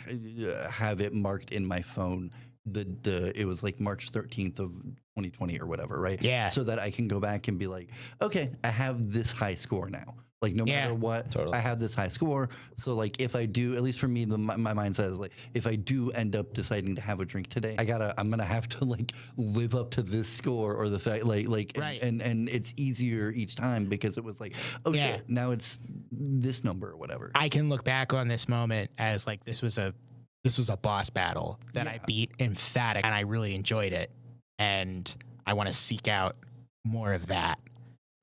have it marked in my phone. It was March 13th of 2020 or whatever, right? Yeah. So that I can go back and be like, okay, I have this high score now. No matter what, Totally. I have this high score. So if I do, at least for me, my mind says if I do end up deciding to have a drink today, I'm gonna have to live up to this score or the fact Right. and it's easier each time because it was shit, now it's this number or whatever. I can look back on this moment as this was a boss battle that I beat emphatic, and I really enjoyed it. And I want to seek out more of that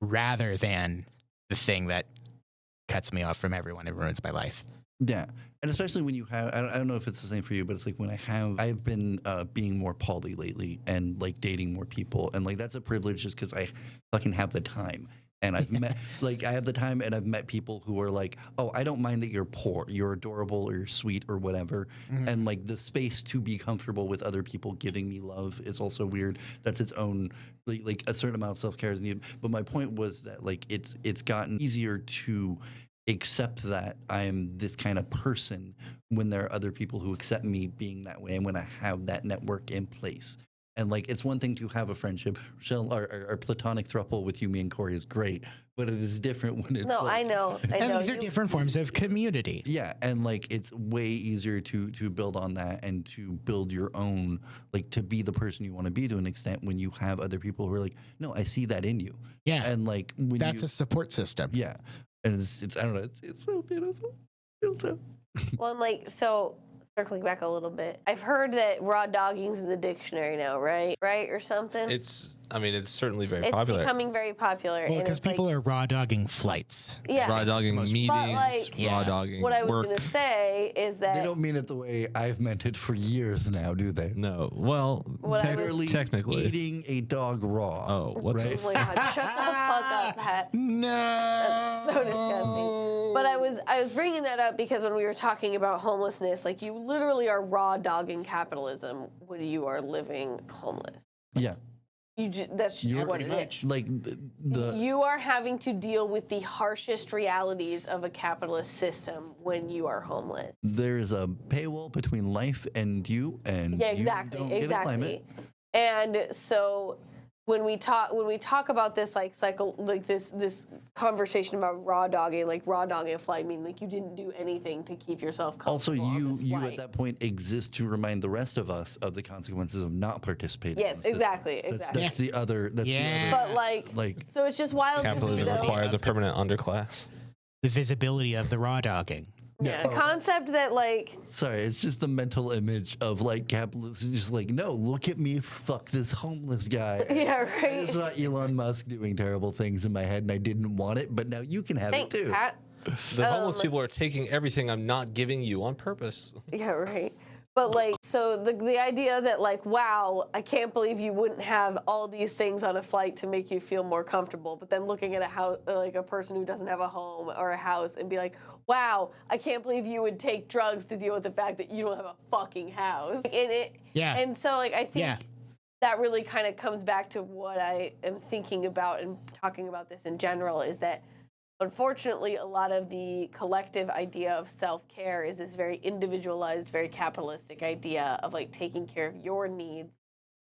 rather than the thing that cuts me off from everyone and ruins my life. Yeah. And especially when you have, I don't know if it's the same for you, but it's when I've been being more poly lately and dating more people. And that's a privilege just because I fucking have the time. And I've met, I have the time and I've met people who are oh, I don't mind that you're poor, you're adorable or you're sweet or whatever. Mm-hmm. And the space to be comfortable with other people giving me love is also weird. That's its own, a certain amount of self-care is needed. But my point was that it's gotten easier to accept that I am this kind of person when there are other people who accept me being that way and when I have that network in place. And it's one thing to have a friendship. Rochelle, our platonic throuple with you, me, and Corey is great, but it is different when it's I know. And these are different forms of community. Yeah, and it's way easier to build on that and to build your own, to be the person you want to be to an extent when you have other people who are no, I see that in you. Yeah, and when that's a support system. Yeah, and it's I don't know, it's so beautiful. It's so. Well, so circling back a little bit, I've heard that raw dogging's in the dictionary now, right? Right, or something? It's certainly very It's popular. becoming very popular. Well, and because it's people are raw dogging flights. yeah. Raw dogging meetings, raw Yeah. dogging What I was work. going to say is that They don't mean it the way I've meant it for years now, do they? No, well, What I was- Literally technically. eating a dog raw. Oh, what Right? oh my God, shut the fuck up, Pat. No, That's so disgusting. But I was bringing that up because when we were talking about homelessness, you literally are raw dogging capitalism when you are living homeless. Yeah. That's just what it is. The You are having to deal with the harshest realities of a capitalist system when you are homeless. there's a paywall between life and you, and Yeah, you don't get a climate. And so when we talk about this this conversation about raw dogging a flight, meaning you didn't do anything to keep yourself Also, comfortable on this you flight. at that point exist to remind the rest of us of the consequences of not participating. Yes, in the system. exactly. That's the other. That's the other. But so it's just wild. Capitalism requires a permanent underclass. the visibility of the raw dogging. Yeah, concept that Sorry, it's just the mental image of capitalism. Just no, look at me, fuck this homeless guy. yeah, I right. just saw Elon Musk doing terrible things in my head, and I didn't want it, but now you can have Thanks, it too. Pat. The homeless people are taking everything I'm not giving you on purpose. Yeah, right. But like, so the idea that like, wow, I can't believe you wouldn't have all these things on a flight to make you feel more comfortable. But then looking at a house, like a person who doesn't have a home or a house, and be like, wow, I can't believe you would take drugs to deal with the fact that you don't have a fucking house. And so like, I think that really kind of comes back to what I am thinking about and talking about this in general, is that unfortunately, a lot of the collective idea of self-care is this very individualized, very capitalistic idea of like taking care of your needs,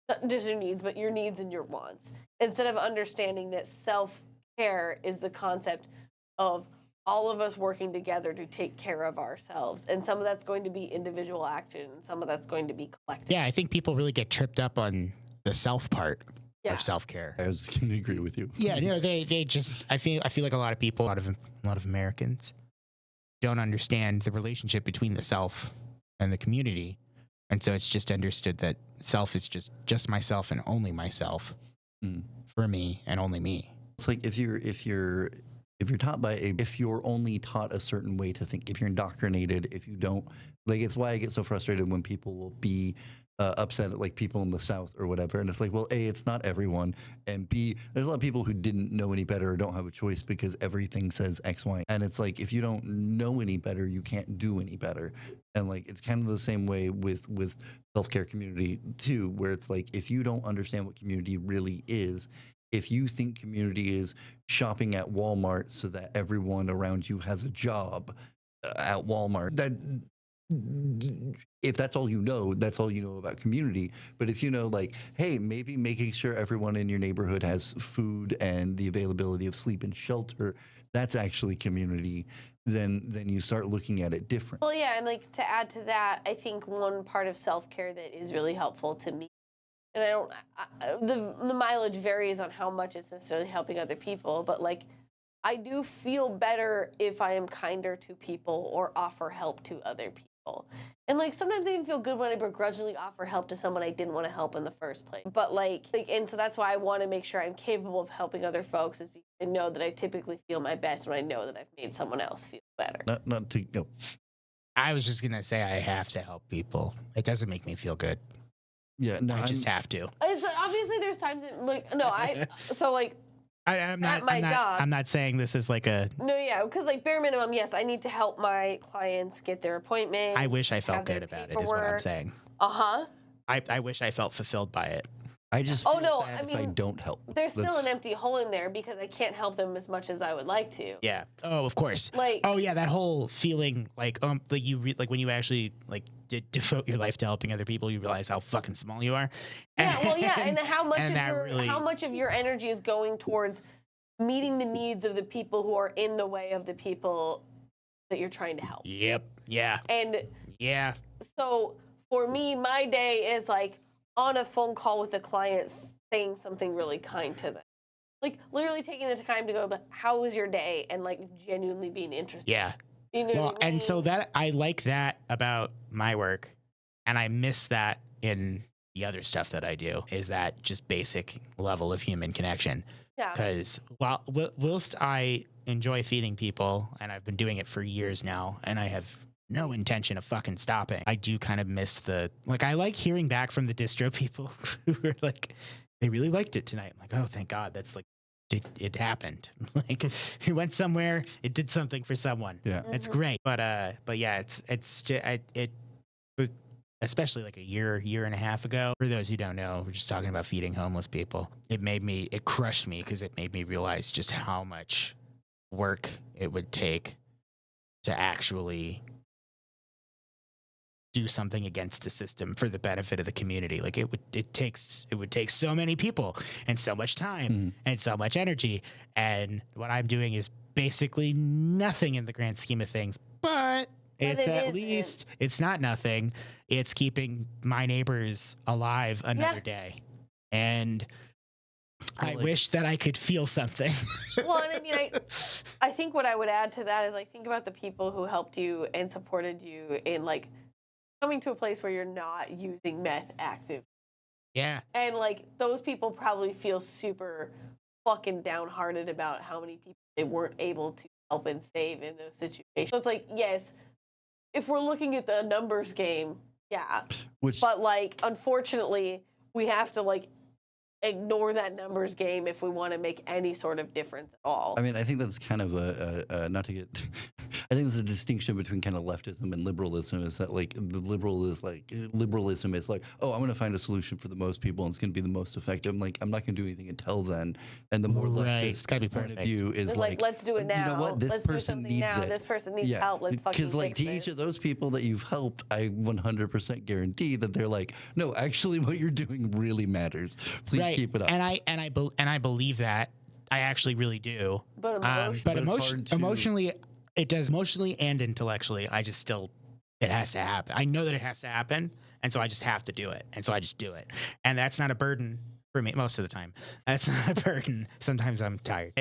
not just your needs, but your needs and your wants, instead of understanding that self-care is the concept of all of us working together to take care of ourselves. And some of that's going to be individual action, and some of that's going to be collective. Yeah, I think people really get tripped up on the self part Yeah. of self-care. I was going to agree with you. Yeah, you know, they just I feel like a lot of people, a lot of Americans don't understand the relationship between the self and the community. And so it's just understood that self is just myself and only myself for me and only me. It's like if you're only taught a certain way to think, if you're indoctrinated, if you don't, like, it's why I get so frustrated when people will be upset at like people in the South or whatever. And it's like, well, A, it's not everyone. And B, there's a lot of people who didn't know any better or don't have a choice because everything says X, Y. And it's like, if you don't know any better, you can't do any better. And like, it's kind of the same way with self-care community too, where it's like, if you don't understand what community really is, if you think community is shopping at Walmart so that everyone around you has a job at Walmart, that if that's all you know, that's all you know about community. But if you know, like, hey, maybe making sure everyone in your neighborhood has food and the availability of sleep and shelter, that's actually community, then you start looking at it different. Well, yeah, and like to add to that, I think one part of self-care that is really helpful to me, and the mileage varies on how much it's necessarily helping other people, but like, I do feel better if I am kinder to people or offer help to other people. And like, sometimes I even feel good when I begrudgingly offer help to someone I didn't want to help in the first place. But like, and so that's why I want to make sure I'm capable of helping other folks, is because I know that I typically feel my best when I know that I've made someone else feel better. Not to go. I was just gonna say I have to help people. It doesn't make me feel good. Yeah, no, I just have to. It's, obviously, there's times that, like, no, so like, I'm not, job. I'm not saying this is like a. No, yeah, because like bare minimum, yes, I need to help my clients get their appointments. I wish I felt good about it, is what I'm saying. I wish I felt fulfilled by it. I just feel bad if I don't help. There's still an empty hole in there because I can't help them as much as I would like to. Yeah. Oh, of course. Like, oh yeah, that whole feeling like like when you actually like devote your life to helping other people, you realize how fucking small you are. Yeah. Well, yeah, and how much and how much of your energy is going towards meeting the needs of the people who are in the way of the people that you're trying to help. Yep. Yeah. And yeah. So for me, my day is like on a phone call with a client, saying something really kind to them. Like literally taking the time to go, but how was your day? And like genuinely being interested. Yeah. You know what I mean? And so that I like that about my work, and I miss that in the other stuff that I do, is that just basic level of human connection. Yeah. Because whilst I enjoy feeding people, and I've been doing it for years now, and I have no intention of fucking stopping, I do kind of miss I like hearing back from the distro people who are like, they really liked it tonight. I'm like, oh, thank God. That's like, it happened. Like, it went somewhere. It did something for someone. Yeah. It's great. But yeah, especially like a year and a half ago, for those who don't know, we're just talking about feeding homeless people. It crushed me because it made me realize just how much work it would take to actually do something against the system for the benefit of the community. Like it would take so many people and so much time and so much energy. And what I'm doing is basically nothing in the grand scheme of things, but it's not nothing. It's keeping my neighbors alive another day. And I wish that I could feel something. Well, and I mean, I think what I would add to that is like, think about the people who helped you and supported you in like coming to a place where you're not using meth active. Yeah. And like, those people probably feel super fucking downhearted about how many people they weren't able to help and save in those situations. So it's like, yes, if we're looking at the numbers game, Yeah. Which But like, unfortunately, we have to like ignore that numbers game if we want to make any sort of difference at all. I mean, I think that's kind of a not to get. I think there's a distinction between kind of leftism and liberalism. Is that like the liberalism is like, oh, I'm going to find a solution for the most people and it's going to be the most effective. I'm not going to do anything until then. And the more Right, it's leftist gotta be point of perfect. view is It's like, let's do it now. You know what? This Let's do person something needs now. it. This person needs help. Let's fucking Because like fix to each this. of those people that you've helped, I 100% guarantee that they're like, no, actually, what you're doing really matters. Please Right. keep it up. And I believe that. I actually really do. But But it's hard to- emotionally, it does. Emotionally and intellectually, it has to happen. I know that it has to happen, and so I just have to do it. And so I just do it. And that's not a burden for me most of the time. That's not a burden. Sometimes I'm tired.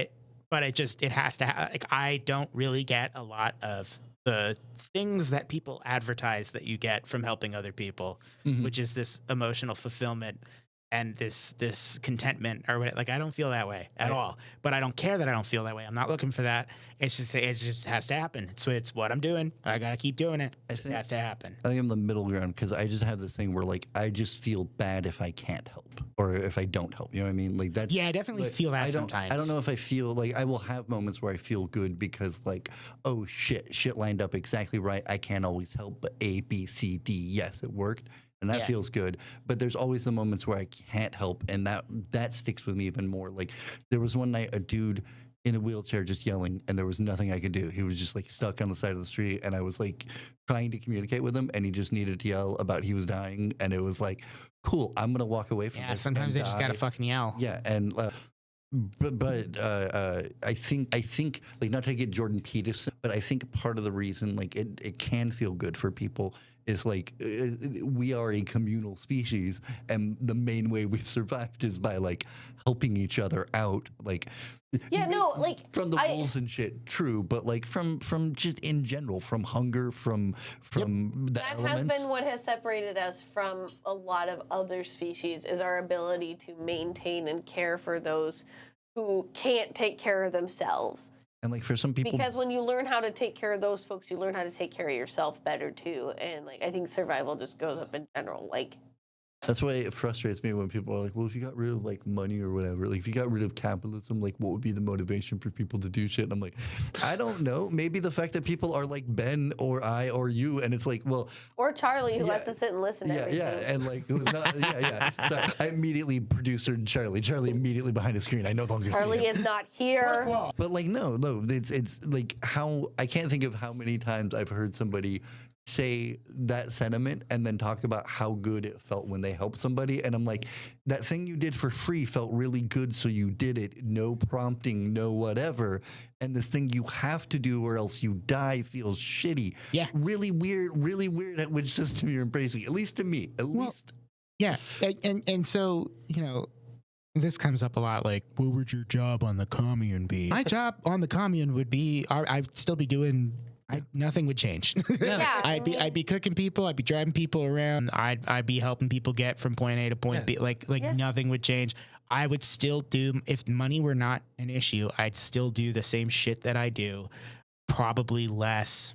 But it has to happen. Like, I don't really get a lot of the things that people advertise that you get from helping other people, which is this emotional fulfillment and this contentment or whatever. Like, I don't feel that way at all. But I don't care that I don't feel that way. I'm not looking for that. It just has to happen. It's what I'm doing. I gotta keep doing it. It has to happen. I think I'm the middle ground because I just have this thing where like I just feel bad if I can't help or if I don't help. You know what I mean? Like that's Yeah, I definitely like, feel that sometimes. I don't know if I feel like I will have moments where I feel good because like, oh shit lined up exactly right. I can't always help, but A, B, C, D, yes, it worked. And that feels good. But there's always the moments where I can't help. And that sticks with me even more. Like there was one night a dude in a wheelchair just yelling and there was nothing I could do. He was just like stuck on the side of the street and I was like trying to communicate with him and he just needed to yell about he was dying. And it was like, cool, I'm going to walk away from this. Sometimes they just gotta fucking yell. Yeah. And, but I think like not to get Jordan Peterson, but I think part of the reason like it can feel good for people is like we are a communal species, and the main way we've survived is by like helping each other out. Like from the wolves and shit, true, but like from just in general, from hunger, from the that elements. has been what has separated us from a lot of other species is our ability to maintain and care for those who can't take care of themselves. And like for some people, Because when you learn how to take care of those folks, you learn how to take care of yourself better too. And like I think survival just goes up in general. Like that's why it frustrates me when people are like, well, if you got rid of like money or whatever, like if you got rid of capitalism, like what would be the motivation for people to do shit? And I'm like, I don't know. Maybe the fact that people are like Ben or I or you, and it's like, well, or Charlie who has to sit and listen to everything. and like it was not, Sorry, I immediately producer Charlie immediately behind the screen. I know the Charlie is not here. but like no, it's like how I can't think of how many times I've heard somebody say that sentiment and then talk about how good it felt when they helped somebody, and I'm like, that thing you did for free felt really good, so you did it, no prompting, no whatever, and this thing you have to do or else you die feels shitty. Yeah. Really weird at which system you're embracing, at least to me, least. Yeah, and so, you know, this comes up a lot, like, what would your job on the commune be? My job on the commune would be, I'd still be doing, nothing would change. Yeah, I'd be cooking people, I'd be driving people around, I'd be helping people get from point A to point B, like nothing would change. I would still do, if money were not an issue, I'd still do the same shit that I do, probably less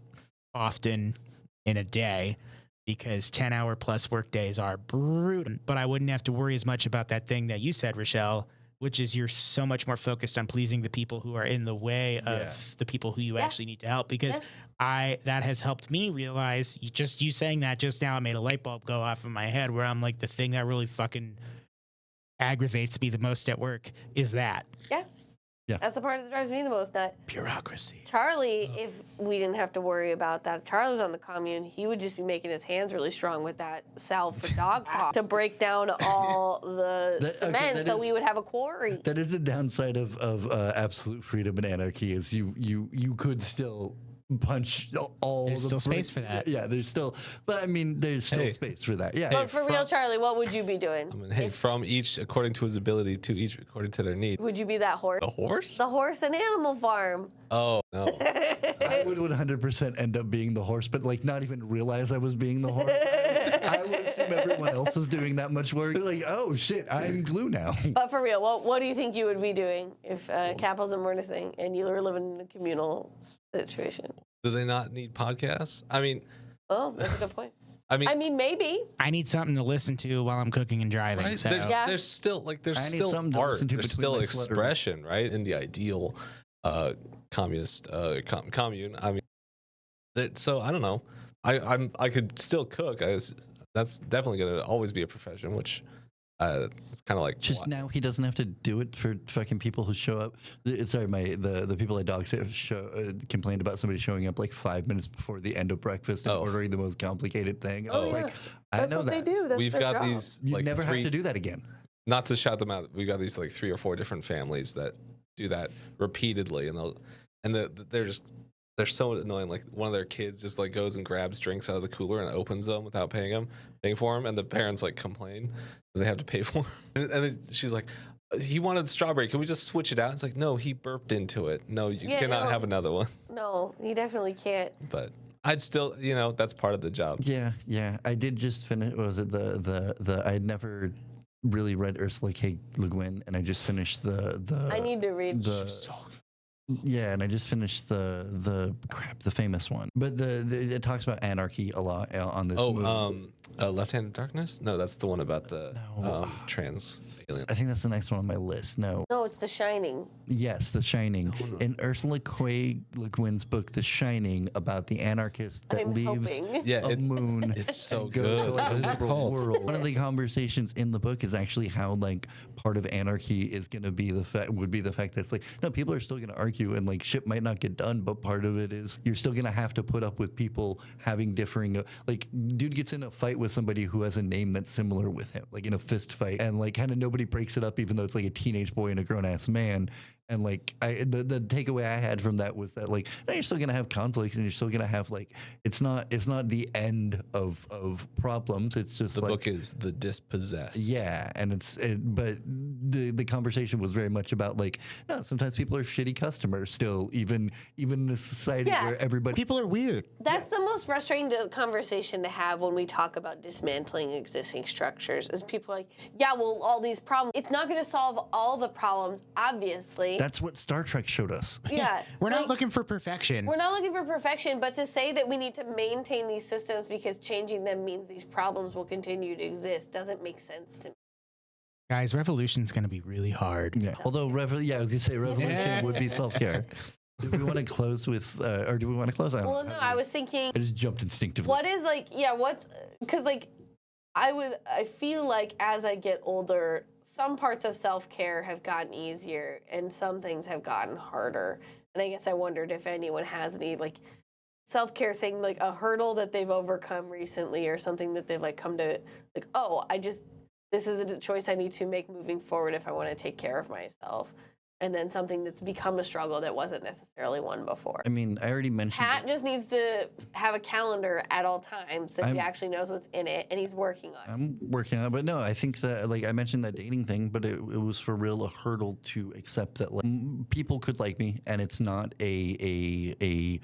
often in a day, because 10-hour plus work days are brutal. But I wouldn't have to worry as much about that thing that you said, Rochelle, which is you're so much more focused on pleasing the people who are in the way of the people who you actually need to help. Because that has helped me realize, you saying that just now, it made a light bulb go off in my head where I'm like, the thing that really fucking aggravates me the most at work is that. Yeah. That's the part that drives me the most nuts. Bureaucracy. Charlie, if we didn't have to worry about that, if Charlie was on the commune, he would just be making his hands really strong with that salve for dog paw to break down all the cement so we would have a quarry. That is the downside of absolute freedom and anarchy, is you could still punch all There's still space for that. Yeah, there's still, but I mean, there's still space for that. Yeah. But for real, Charlie, what would you be doing? I mean, from each according to his ability, to each according to their need. Would you be that horse? A horse? The horse and animal farm. Oh no. I would 100% end up being the horse, but like not even realize I was being the horse. I would assume everyone else was doing that much work. Like, oh shit, I'm glue now. But for real, what do you think you would be doing if capitalism weren't a thing and you were living in a communal situation? Do they not need podcasts? I mean, Oh, that's a good point. I mean, maybe. I need something to listen to while I'm cooking and driving. right? So. There's still like there's I need still something to art, listen to there's between still my sweater. expression, right? In the ideal communist commune. I mean, so I don't know. I could still cook. That's definitely gonna always be a profession, which it's kind of like Just now he doesn't have to do it for fucking people who show up. Sorry, the people at Dogs complained about somebody showing up like 5 minutes before the end of breakfast and ordering the most complicated thing. I was like, That's I know what they do. That's we've their got job. these You like never have to do that again. not to shout them out. We've got these like 3 or 4 different families that do that repeatedly, and they're so annoying. Like one of their kids just like goes and grabs drinks out of the cooler and opens them without paying for them, and the parents like complain that they have to pay for them. And then she's like, "He wanted strawberry. Can we just switch it out?" It's like, "No, he burped into it. No, you cannot have another one." No, he definitely can't. But I'd still, that's part of the job. Yeah. I did just finish. What was it the I had never really read Ursula K. Le Guin, and I just finished the. I need to read. Yeah, and I just finished the famous one. But it talks about anarchy a lot on this. movie. Left Hand of Darkness? No, that's the one about the trans alien. I think that's the next one on my list. No, it's The Shining. yes, The Shining. No. In Ursula K. Le Guin's book, The Shining, about the anarchist that I'm leaves hoping. Yeah, a moon. it's so and goes to, good. like, What is a it liberal called? world. One of the conversations in the book is actually how like part of anarchy is going to be the fact that it's like, no, people are still going to argue and like shit might not get done, but part of it is you're still going to have to put up with people having differing like dude gets in a fight with somebody who has a name that's similar with him, like in a fist fight, and like kind of nobody breaks it up even though it's like a teenage boy and a grown-ass man. And like the takeaway I had from that was that like, no, you're still gonna have conflicts and you're still gonna have like it's not the end of problems. It's just The like, book is The Dispossessed. yeah, and but the conversation was very much about like, no, sometimes people are shitty customers still, even in a society where everybody. People are weird. That's the most frustrating conversation to have when we talk about dismantling existing structures. Is people like, yeah, well, all these problems. It's not going to solve all the problems, obviously. That's what Star Trek showed us. Yeah, We're not looking for perfection. We're not looking for perfection, but to say that we need to maintain these systems because changing them means these problems will continue to exist doesn't make sense to me. Guys, revolution's going to be really hard. Yeah. Although, I was gonna say revolution would be self-care. Do we want to close with, or do we want to close? Well, no, I was thinking. I just jumped instinctively. What is like? Yeah, because like, I feel like as I get older, some parts of self-care have gotten easier and some things have gotten harder. And I guess I wondered if anyone has any like self-care thing, like a hurdle that they've overcome recently or something that they've like come to like, oh, this is a choice I need to make moving forward if I want to take care of myself. And then something that's become a struggle that wasn't necessarily one before. I mean, I already mentioned. Pat just needs to have a calendar at all times so he actually knows what's in it, and he's working on it. I'm working on it, but no, I think that like I mentioned that dating thing, but it was for real a hurdle to accept that like, people could like me, and it's not a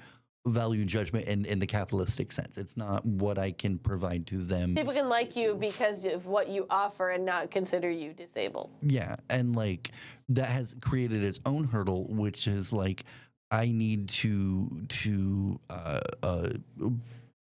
value judgment in the capitalistic sense. It's not what I can provide to them. People can like you because of what you offer and not consider you disabled. Yeah, and like that has created its own hurdle, which is like I need to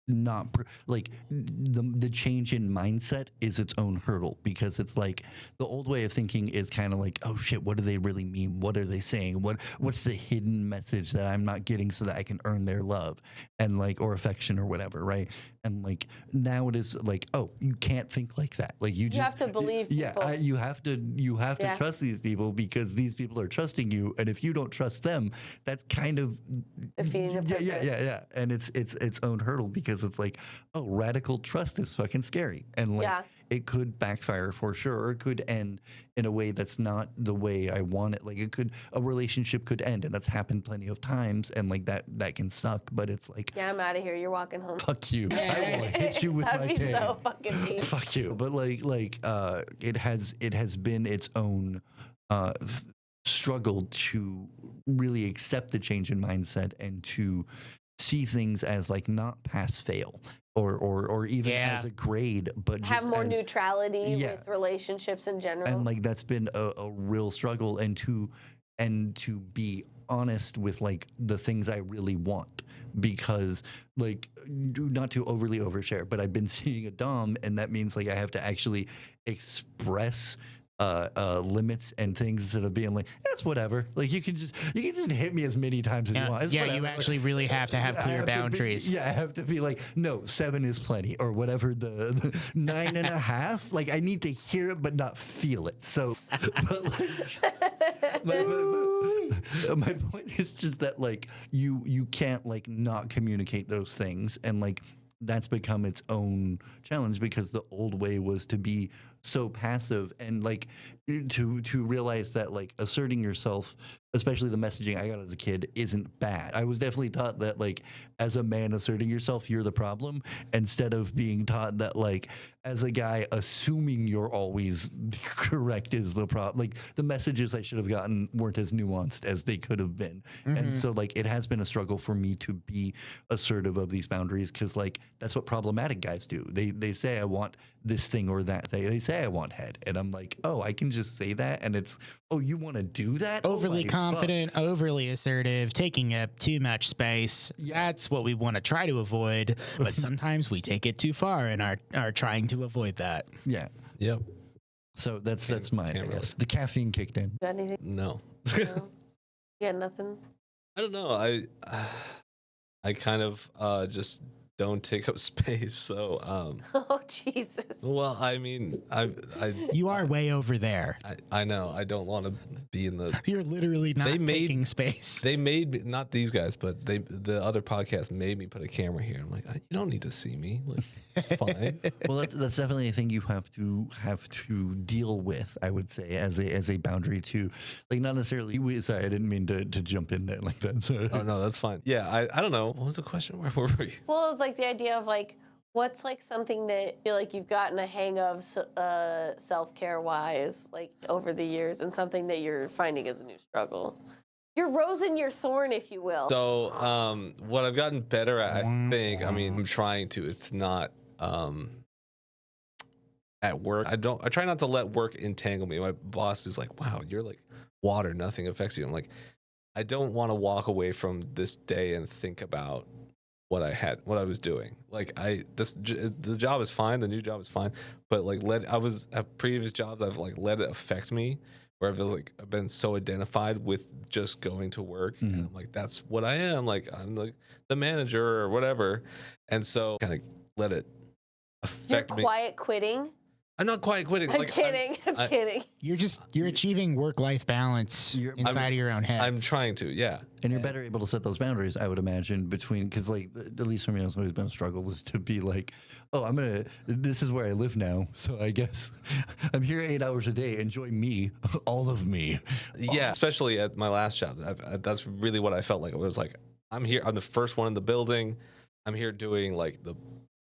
not like the change in mindset is its own hurdle, because it's like the old way of thinking is kind of like, oh shit, what do they really mean? What are they saying? What's the hidden message that I'm not getting so that I can earn their love and like, or affection or whatever, right? And like now it is like, oh, you can't think like that. Like you just have to believe people. you have to trust these people because these people are trusting you, and if you don't trust them, that's kind of defeating the purpose. Yeah, and it's its own hurdle, because it's like, oh, radical trust is fucking scary, and like it could backfire for sure, or it could end in a way that's not the way I want it. Like a relationship could end, and that's happened plenty of times, and like that can suck. But it's like, yeah, I'm out of here. You're walking home. Fuck you. I will hit you with my That'd be cane. so fucking mean. Fuck you. But it has been its own struggle to really accept the change in mindset and to see things as like not pass fail or even as a grade, but have just more as, neutrality with relationships in general. and like that's been a real struggle, and to be honest with like the things I really want, because like not to overly overshare, but I've been seeing a dom, and that means like I have to actually express limits and things instead of being like, it's whatever. Like you can just hit me as many times as you want. It's Yeah, whatever. you actually really have to have clear boundaries. I have to be like, no, 7 is plenty, or whatever the 9.5. Like I need to hear it but not feel it. So, but like, my point is just that like you can't like not communicate those things, and like that's become its own challenge because the old way was to be so passive, and like to realize that like asserting yourself, especially the messaging I got as a kid, isn't bad. I was definitely taught that like as a man asserting yourself, you're the problem, instead of being taught that like as a guy assuming you're always correct is the problem. Like the messages I should have gotten weren't as nuanced as they could have been. And so like it has been a struggle for me to be assertive of these boundaries, because like that's what problematic guys do. They say I want this thing or that thing. They say I want head, and I'm like, oh, I can just say that, and it's, oh, you want to do that? Overly Oh my confident, fuck. overly assertive, taking up too much space. That's what we want to try to avoid, but sometimes we take it too far and are trying to avoid that. Yeah. Yep. So that's mine. I can't guess the caffeine kicked in. Got anything? No. No? Yeah, nothing. I don't know. I kind of just don't take up space. So Oh Jesus. well, I mean, I You are way over there. I know I don't want to be in the. You're literally not They made- taking space. They made me, not these guys, but the other podcast made me put a camera here. I'm like, you don't need to see me. Like, it's fine. Well, that's definitely a thing you have to deal with. I would say as a boundary too, like not necessarily. Sorry, I didn't mean to jump in there like that. Sorry. Oh no, that's fine. Yeah, I don't know. What was the question? Where were we? Well, it was like the idea of like, what's like something that you feel like you've gotten a hang of self-care wise, like over the years, and something that you're finding as a new struggle. Your rose and your thorn, if you will. So, what I've gotten better at, I think, I mean, I'm trying to, it's not at work. I try not to let work entangle me. My boss is like, wow, you're like water, nothing affects you. I'm like, I don't want to walk away from this day and think about what I was doing. Like the job is fine, the new job is fine, but like at previous jobs, I've like let it affect me, where I've been so identified with just going to work. And I'm like, that's what I am. Like I'm like the manager or whatever. And so kind of let it affect me. You're quiet quitting. I'm not quiet quitting. I'm kidding. I'm kidding. You're achieving work-life balance inside of your own head. I'm trying to, yeah. And you're better able to set those boundaries, I would imagine, between, because like at least for me, it's always been a struggle is to be like, oh, this is where I live now, so I guess I'm here 8 hours a day. Enjoy me, all of me. Yeah, especially at my last job. That's really what I felt like. It was like, I'm here. I'm the first one in the building. I'm here doing like the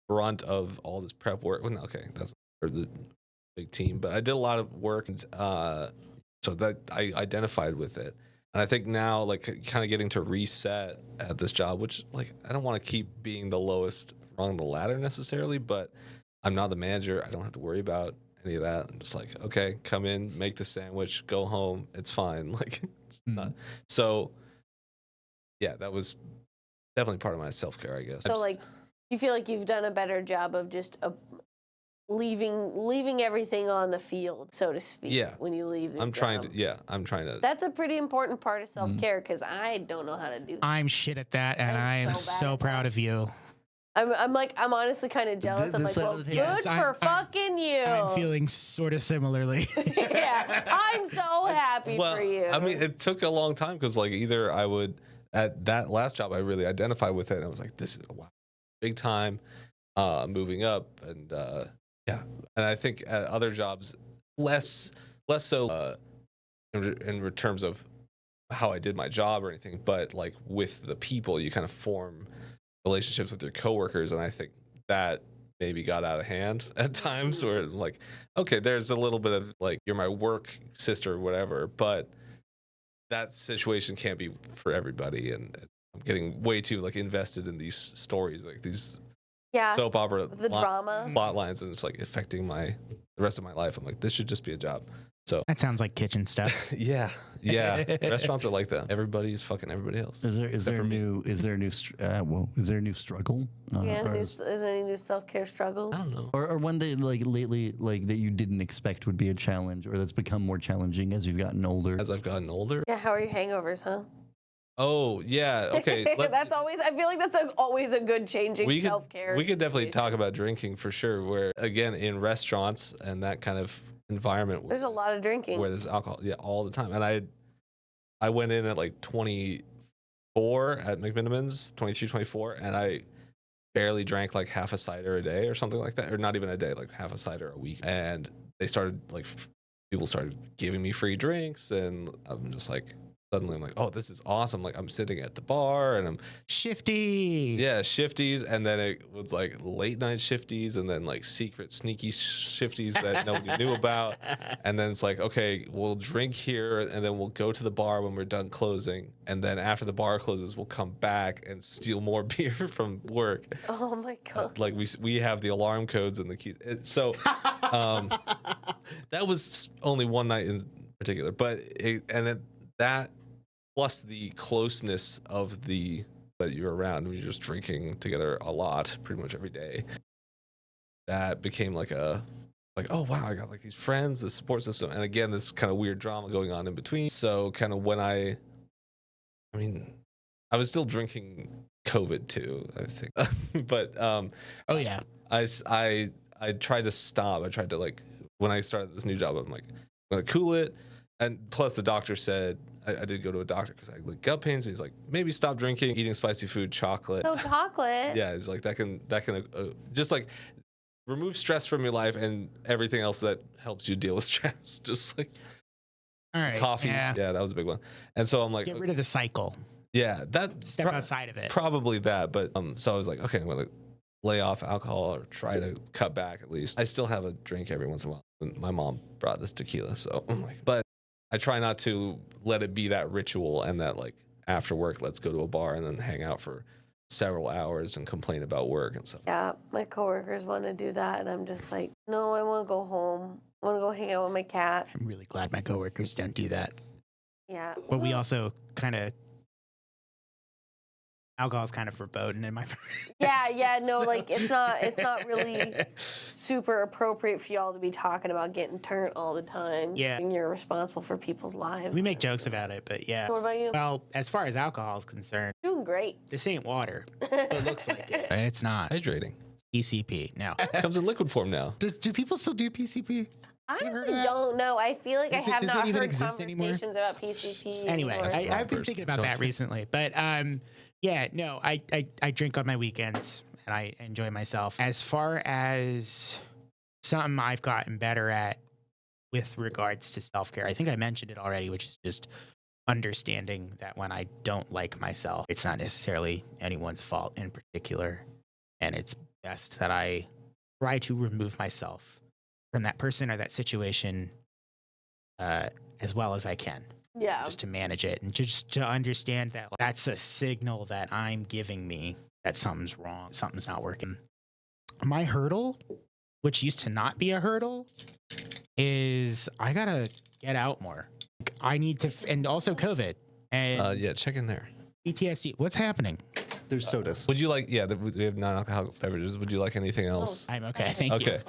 brunt of all this prep work. Well, no, okay, that's for the big team, but I did a lot of work, and so that I identified with it. And I think now, like, kind of getting to reset at this job, which like I don't want to keep being the lowest rung of the ladder necessarily, but I'm not the manager. I don't have to worry about any of that. I'm just like, okay, come in, make the sandwich, go home. It's fine. Like, it's not. So, yeah, that was definitely part of my self-care, I guess. So like, you feel like you've done a better job of just leaving everything on the field, so to speak. Yeah. When you leave the I'm trying job. to. Yeah, I'm trying to. That's a pretty important part of self-care, because I don't know how to do that. I'm shit at that, and I am so bad so at proud that. of you. I'm honestly kind of jealous. I'm like, This well, side of good the Yes, for I'm- fucking you. I'm feeling sort of similarly. Yeah, I'm so happy Well, for you. I mean, it took a long time because like either I would at that last job I really identified with it, and I was like, this is wow, big time, moving up, and yeah, and I think at other jobs less so in terms of how I did my job or anything, but like with the people, you kind of form relationships with your coworkers, and I think that maybe got out of hand at times, where like, okay, there's a little bit of like, you're my work sister or whatever, but that situation can't be for everybody, and I'm getting way too like invested in these stories, like these yeah, soap opera the drama. plot lines, and it's like affecting the rest of my life. I'm like, this should just be a job. So That sounds like kitchen stuff. yeah. Restaurants are like that. Everybody's fucking everybody else. Is there a new struggle? Yeah, or is there any new self-care struggle? I don't know. or one that like lately like that you didn't expect would be a challenge, or that's become more challenging as you've gotten older? As I've gotten older. Yeah, how are your hangovers, huh? Oh yeah. Okay. That's always. I feel like that's always a good changing self-care. We could definitely talk about drinking for sure. Where again in restaurants and that kind of environment, There's a lot of drinking. where there's alcohol, all the time. And I went in at like 24 at McMinimans, 23, 24, and I barely drank like half a cider a day or something like that, or not even a day, like half a cider a week. And they started like people started giving me free drinks, and I'm just like. Suddenly I'm like, oh, this is awesome. Like I'm sitting at the bar and I'm Shifty. yeah, shifties, and then it was like late night shifties, and then like secret sneaky shifties that nobody knew about. And then it's like, okay, we'll drink here, and then we'll go to the bar when we're done closing, and then after the bar closes, we'll come back and steal more beer from work. Oh my god! Like we have the alarm codes and the keys. So that was only one night in particular, but that plus the closeness of the that you're around when you're just drinking together a lot pretty much every day, that became like oh wow, I got like these friends, the support system, and again this kind of weird drama going on in between. So kind of when I was still drinking COVID too, I think. But Oh yeah. I tried to stop. I tried to like when I started this new job, I'm like I'm gonna cool it. And plus the doctor said, I did go to a doctor because I had like gut pains. And he's like, maybe stop drinking, eating spicy food, chocolate. No chocolate. Yeah, he's like that can just like remove stress from your life and everything else that helps you deal with stress. Just like All right. coffee. Yeah. Yeah, that was a big one. And so I'm like, Get rid of the cycle. yeah, that Step outside of it. probably that. But so I was like, okay, I'm gonna lay off alcohol or try to cut back at least. I still have a drink every once in a while. And my mom brought this tequila, so but I try not to let it be that ritual and that like after work, let's go to a bar and then hang out for several hours and complain about work and stuff. Yeah, my coworkers want to do that, and I'm just like, no, I want to go home. I want to go hang out with my cat. I'm really glad my coworkers don't do that. Yeah. But we also kind of alcohol's kind of verboten in my. Yeah, no, like it's not really super appropriate for y'all to be talking about getting turned all the time. Yeah. And you're responsible for people's lives. We make jokes about it, but yeah. What about you? Well, as far as alcohol is concerned, Doing great. this ain't water. It looks like it. It's not. Hydrating. PCP. Now, Comes in liquid form now. do people still do PCP? I heard honestly of that? don't know. I feel like Does I have it not even heard exist anymore? conversations about PCP. Anyway, anymore. I've been thinking about that recently, but yeah, no, I drink on my weekends and I enjoy myself. As far as something I've gotten better at with regards to self-care, I think I mentioned it already, which is just understanding that when I don't like myself, it's not necessarily anyone's fault in particular, and it's best that I try to remove myself from that person or that situation as well as I can. Yeah. Just to manage it and just to understand that that's a signal that I'm giving me that something's wrong, something's not working. My hurdle, which used to not be a hurdle, is I gotta get out more. I need to, and also COVID and Yeah, check in there. PTSD. What's happening? There's sodas. Would you like? Yeah, we have non-alcoholic beverages. Would you like anything else? I'm okay. Thank you. Okay.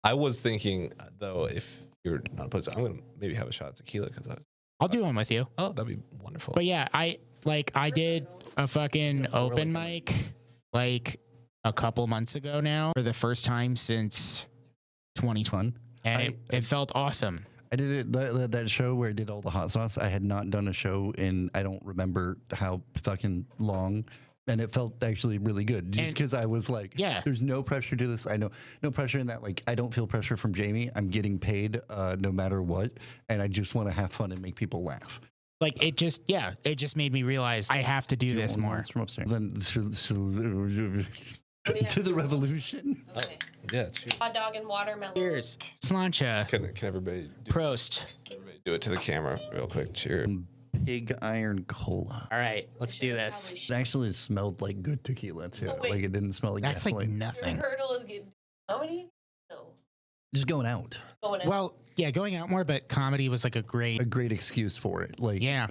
I was thinking though, if you're not opposed, I'm gonna maybe have a shot of tequila because I'll do one with you. oh, that'd be wonderful. But yeah, I did a fucking open mic like a couple months ago now for the first time since 2020. And it felt awesome. I did it that show where I did all the hot sauce. I had not done a show in I don't remember how fucking long, and it felt actually really good. Just because I was like, yeah, there's no pressure to this. I know no pressure in that. Like I don't feel pressure from Jamie. I'm getting paid no matter what, and I just want to have fun and make people laugh. Like it just made me realize I have to do this more. From upstairs. Then to the revolution. Okay. Yeah. Cheers. Hot dog and watermelon. Cheers. Slancha. Can everybody Prost. do it to the camera real quick? Cheers. Pig iron cola. All right, let's do this. It actually smelled like good tequila too. So wait, like it didn't smell like That's gasoline. like Your nothing. hurdle is getting. How many? No. Just going out. Going out. Well, going out more, but comedy was like a great excuse for it. Like, yeah.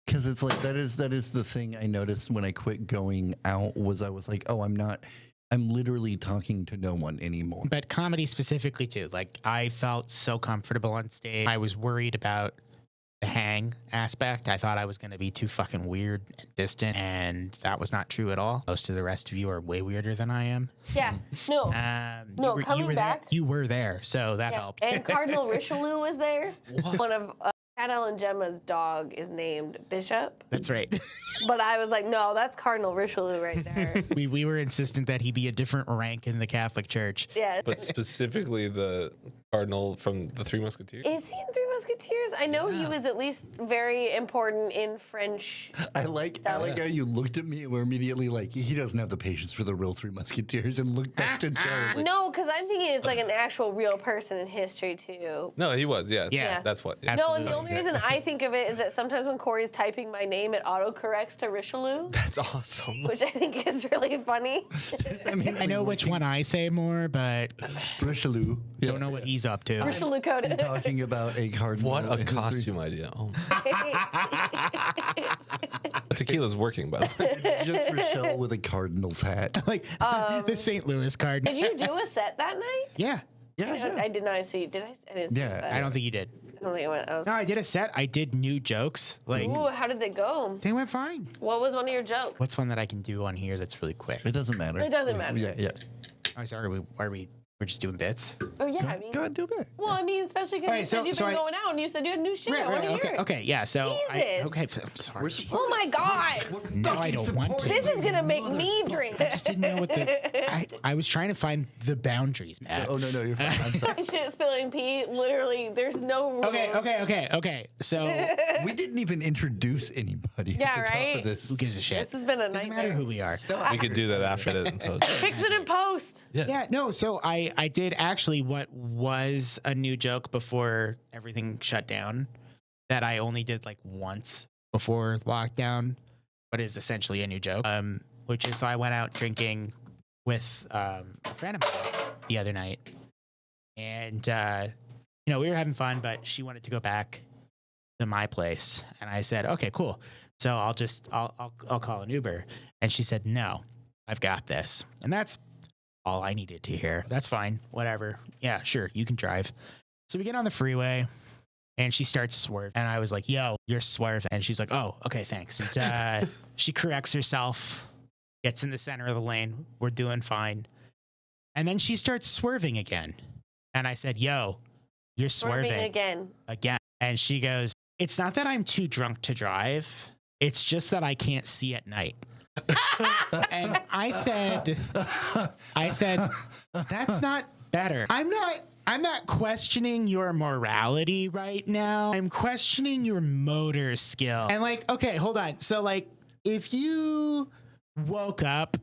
because it's like that is the thing I noticed when I quit going out was I was like, oh, I'm literally talking to no one anymore. But comedy specifically too. Like I felt so comfortable on stage. I was worried about the hang aspect. I thought I was going to be too fucking weird and distant, and that was not true at all. Most of the rest of you are way weirder than I am. Yeah. No. No, coming back. You were there, so that helped. And Cardinal Richelieu was there. One of Cat and Gemma's dog is named Bishop. That's right. But I was like, no, that's Cardinal Richelieu right there. we were insistent that he be a different rank in the Catholic Church. Yeah. But specifically the Cardinal from the Three Musketeers? Is he in Three Musketeers? I know he was at least very important in French. I like how you looked at me and were immediately like, he doesn't have the patience for the real Three Musketeers, and looked back to Joe. Like, No, because I'm thinking it's like an actual real person in history too. No, he was, yeah. Yeah. That's what. Yeah. No, and the only reason I think of it is that sometimes when Corey's typing my name, it autocorrects to Richelieu, That's awesome. which I think is really funny. I mean, I know which one I say more, but Richelieu. don't know what he's up to. Richelieu Cote. Talking about a cardinal. What a and costume idea. Oh. Tequila's working, by the way. Just Rochelle with a Cardinals hat. Like the St. Louis Cardinals. Did you do a set that night? Yeah. Yeah. I did not see. Did I? I didn't see Yeah, a set. I don't think you did. I don't think I went. I was, No, I did a set. I did new jokes. Like ooh, how did they go? they went fine. What was one of your jokes? What's one that I can do on here that's really quick? It doesn't matter. It doesn't matter. Yeah. Oh, sorry. We're just doing bits. Oh yeah, I mean. Go ahead, do it. Well, I mean, especially because Right, you said so- you've so been I- going out and you said you had new shit. I want to hear it. Okay, yeah. So Jesus. okay, I'm sorry. Oh my God! No, I don't want to. This is gonna make me drink. I just didn't know what I was trying to find the boundaries, Matt. Oh, no, you're fine. I'm sorry. Shit spilling pee. Literally, there's no rules. Okay. So We didn't even introduce anybody. Yeah, at the top right? of this. who gives a shit? This has been a Doesn't nightmare. matter who we are. We could do that after the post. Fix it in post. Yeah, no. So I did actually what was a new joke before everything shut down that I only did like once before lockdown, but is essentially a new joke. Which is so I went out drinking with a friend of mine the other night, and we were having fun, but she wanted to go back to my place, and I said, okay, cool. So I'll call an Uber, and she said, no, I've got this, and that's all I needed to hear. That's fine. Whatever. Yeah, sure. You can drive. So we get on the freeway and she starts swerving. And I was like, yo, you're swerving. And she's like, oh, okay, thanks. And she corrects herself, gets in the center of the lane. We're doing fine. And then she starts swerving again. And I said, yo, you're swerving again. And she goes, it's not that I'm too drunk to drive. It's just that I can't see at night. And I said, that's not better. I'm not questioning your morality right now. I'm questioning your motor skill. And like, okay, hold on. So like, if you woke up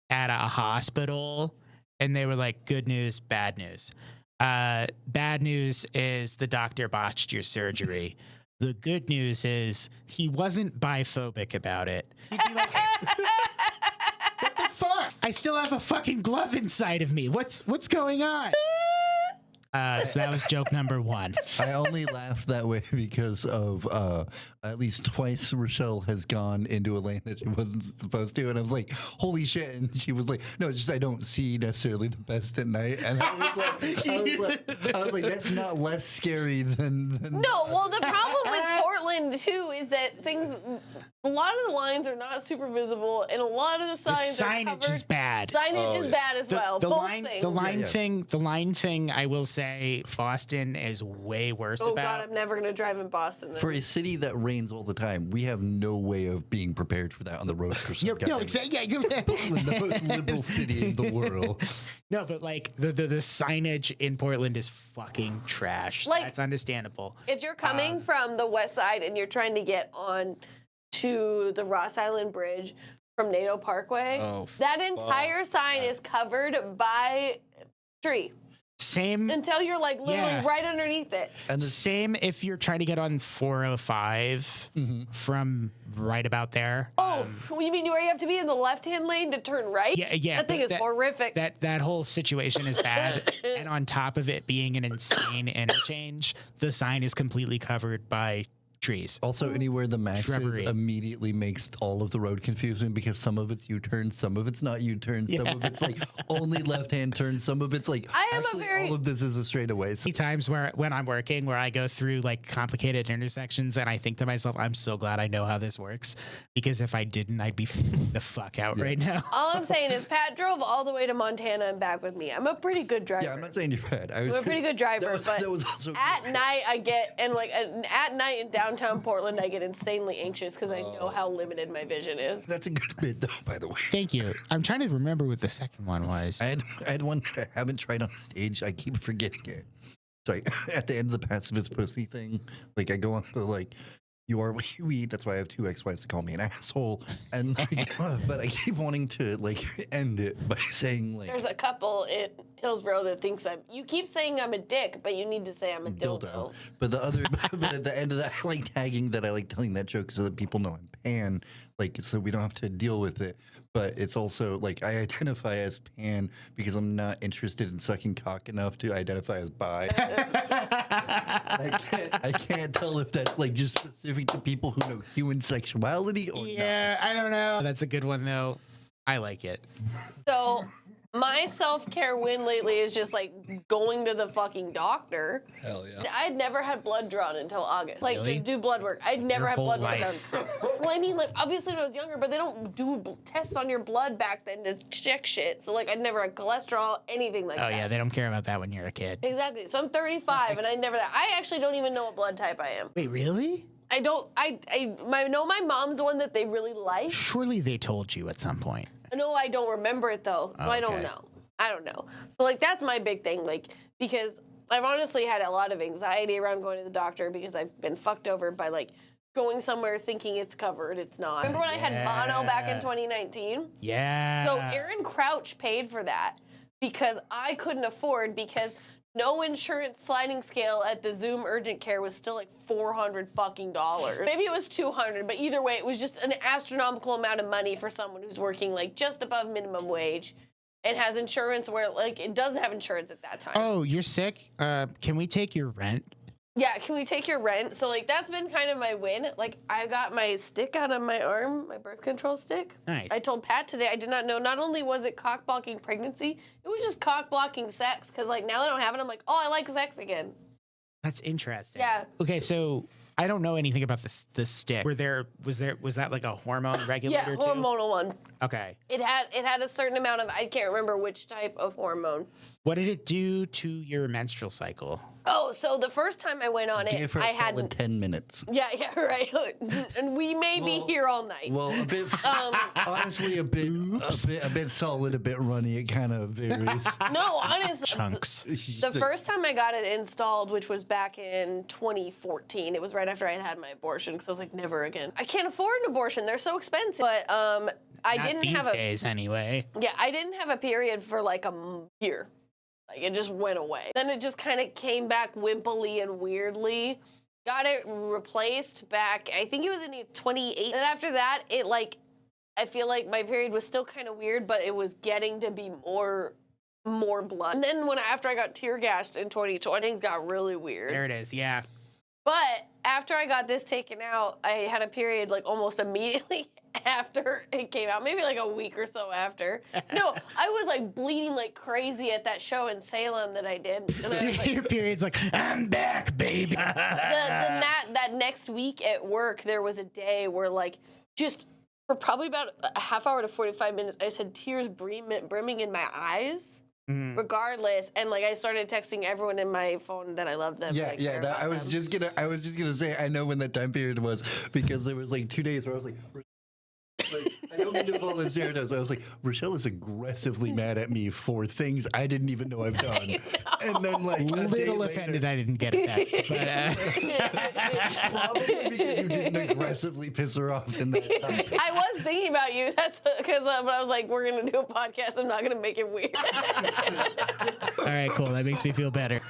at a hospital and they were like, good news, bad news. Bad news is the doctor botched your surgery. The good news is he wasn't biphobic about it. He'd be like, what the fuck? I still have a fucking glove inside of me. What's going on? So that was joke number one. I only laughed that way because of at least twice Rochelle has gone into a lane that she wasn't supposed to, and I was like, "Holy shit!" And she was like, "No, it's just I don't see necessarily the best at night." And I was like, "That's not less scary than." No, well, the problem with Portland too is that a lot of the lines are not super visible, and a lot of the signs The are signage covered. is bad. Signage is bad as well. The Both line, things. the line Yeah. thing, the line thing. I will say, Boston is way worse Oh about. God, I'm never gonna drive in Boston. Then. For a city that rains all the time, we have no way of being prepared for that on the road for some No, exactly. Yeah, Portland, the most liberal city in the world. No, but like the signage in Portland is fucking trash. Like- That's understandable. If you're coming from the west side and you're trying to get on to the Ross Island Bridge from NATO Parkway, Oh, that entire sign is covered by tree. Same. until you're like literally Yeah. right underneath it. And Same if you're trying to get on 405 from right about there. Oh, you mean where you have to be in the left-hand lane to turn right? Yeah. That thing but is horrific. That whole situation is bad. And on top of it being an insane interchange, the sign is completely covered by trees. Also, anywhere the max Shrubbery. is immediately makes all of the road confusing because some of it's U-turn, some of it's not U-turn, some of it's like only left-hand turn, some of it's like all of this is a straightaway. So Times when I'm working where I go through like complicated intersections and I think to myself, I'm so glad I know how this works, because if I didn't, I'd be the fuck out right now. All I'm saying is Pat drove all the way to Montana and back with me. I'm a pretty good driver. yeah, I'm not saying you're bad. I'm a pretty good driver, that was also at night I get, and like at night in downtown Portland, I get insanely anxious because I know how limited my vision is. That's a good bit, though, by the way. Thank you. I'm trying to remember what the second one was. I had one that I haven't tried on stage. I keep forgetting it. So at the end of the pacifist pussy thing, like I go on the like, you are what you eat. That's why I have two ex-wives to call me an asshole. And like, but I keep wanting to like end it by saying like, There's a couple in Hillsborough that thinks you keep saying I'm a dick, but you need to say I'm a dildo. But the other, but at the end of that, I like tagging that. I like telling that joke so that people know I'm pan, like so we don't have to deal with it. But it's also like I identify as pan because I'm not interested in sucking cock enough to identify as bi. I can't tell if that's like just specific to people who know human sexuality or Yeah, I don't know. That's a good one though. I like it. So my self-care win lately is just like going to the fucking doctor. Hell yeah. I had never had blood drawn until August. Like Really? to do blood work. I'd never Your had whole blood work life. done. Well, I mean, like obviously when I was younger, but they don't do tests on your blood back then to check shit. So like I'd never had cholesterol, anything like Oh that. yeah, they don't care about that when you're a kid. Exactly. So I'm 35 and I actually don't even know what blood type I am. Wait, really? I know my mom's one that they really like. Surely they told you at some point. No, I don't remember it though, so I don't Okay. know. I don't know. So like that's my big thing, like because I've honestly had a lot of anxiety around going to the doctor because I've been fucked over by like going somewhere thinking it's covered, it's not. Remember when I had mono back in 2019? Yeah. So Aaron Crouch paid for that because I couldn't afford because no insurance sliding scale at the Zoom urgent care was still like $400 fucking dollars. Maybe it was $200, but either way, it was just an astronomical amount of money for someone who's working like just above minimum wage and has insurance where like it doesn't have insurance at that time. Oh, you're sick? Can we take your rent? Yeah, can we take your rent? So like that's been kind of my win. Like I got my stick out of my arm, my birth control stick. Nice. I told Pat today I did not know. Not only was it cock blocking pregnancy, it was just cock blocking sex. Because like now that I don't have it, I'm like, oh, I like sex again. That's interesting. Yeah. Okay, so I don't know anything about the stick. Was that like a hormone regulator Yeah, too? hormonal one. Okay. It had a certain amount of I can't remember which type of hormone. What did it do to your menstrual cycle? Oh, so the first time I went on it, Gave her I a solid hadn't. 10 minutes. Yeah, right. And we may be here all night. Well, a bit, honestly, a bit solid, a bit runny. It kind of varies. No, honestly, Chunks. the first time I got it installed, which was back in 2014, it was right after I had my abortion because I was like, never again. I can't afford an abortion; they're so expensive. But I Not didn't these have a days anyway. I didn't have a period for like a year. Like it just went away. Then it just kind of came back wimpily and weirdly. Got it replaced back. I think it was in 2018. And after that, it like I feel like my period was still kind of weird, but it was getting to be more blood. And then after I got tear gassed in 2020, things got really weird. There it is. Yeah. But after I got this taken out, I had a period like almost immediately after it came out, maybe like a week or so after. No, I was like bleeding like crazy at that show in Salem that I did. And I was like, Your period's like, I'm back, baby. that next week at work, there was a day where like just for probably about a half hour to 45 minutes, I just had tears brimming in my eyes. Regardless, and like I started texting everyone in my phone that I loved them. Yeah, yeah. I was just gonna say I know when that time period was because there was like 2 days where I was like I don't mean to fall in stereotypes, but I was like, Rochelle is aggressively mad at me for things I didn't even know I've done. And then, like, A a day little later- offended I didn't get a text, but Probably because you didn't aggressively piss her off in that time. I was thinking about you. That's because, but I was like, we're gonna do a podcast. I'm not gonna make it weird. all right, cool. That makes me feel better.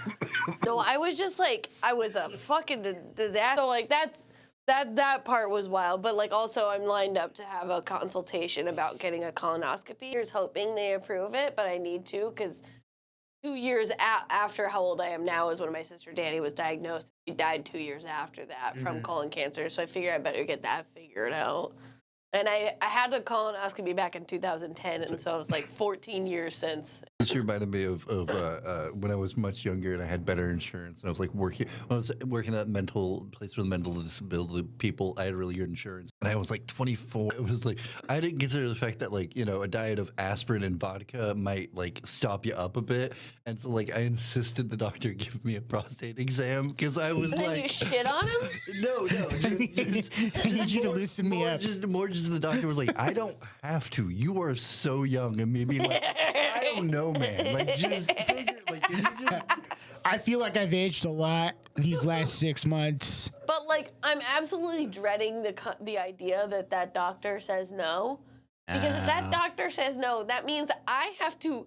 No, I was just like, I was a fucking disaster. So like that part was wild. But like also, I'm lined up to have a consultation about getting a colonoscopy. Here's hoping they approve it, but I need to because 2 years after how old I am now is when my sister Danny was diagnosed. She died 2 years after that from colon cancer. So I figured I better get that figured out. And I had a colonoscopy back in 2010, and so it was like 14 years since. This reminded me of when I was much younger and I had better insurance. And I was like when I was working at mental place for the mental disability people. I had really good insurance, and I was like 24. It was like I didn't consider the fact that like a diet of aspirin and vodka might like stop you up a bit, and so like I insisted the doctor give me a prostate exam because I was And then you like, shit on him? no, just I need you to loosen me up. More just the doctor was like, I don't have to. You are so young, and me being like, I don't know, man. Like just figure, like can you just. I feel like I've aged a lot these last 6 months. But like, I'm absolutely dreading the idea that doctor says no, because if that doctor says no, that means I have to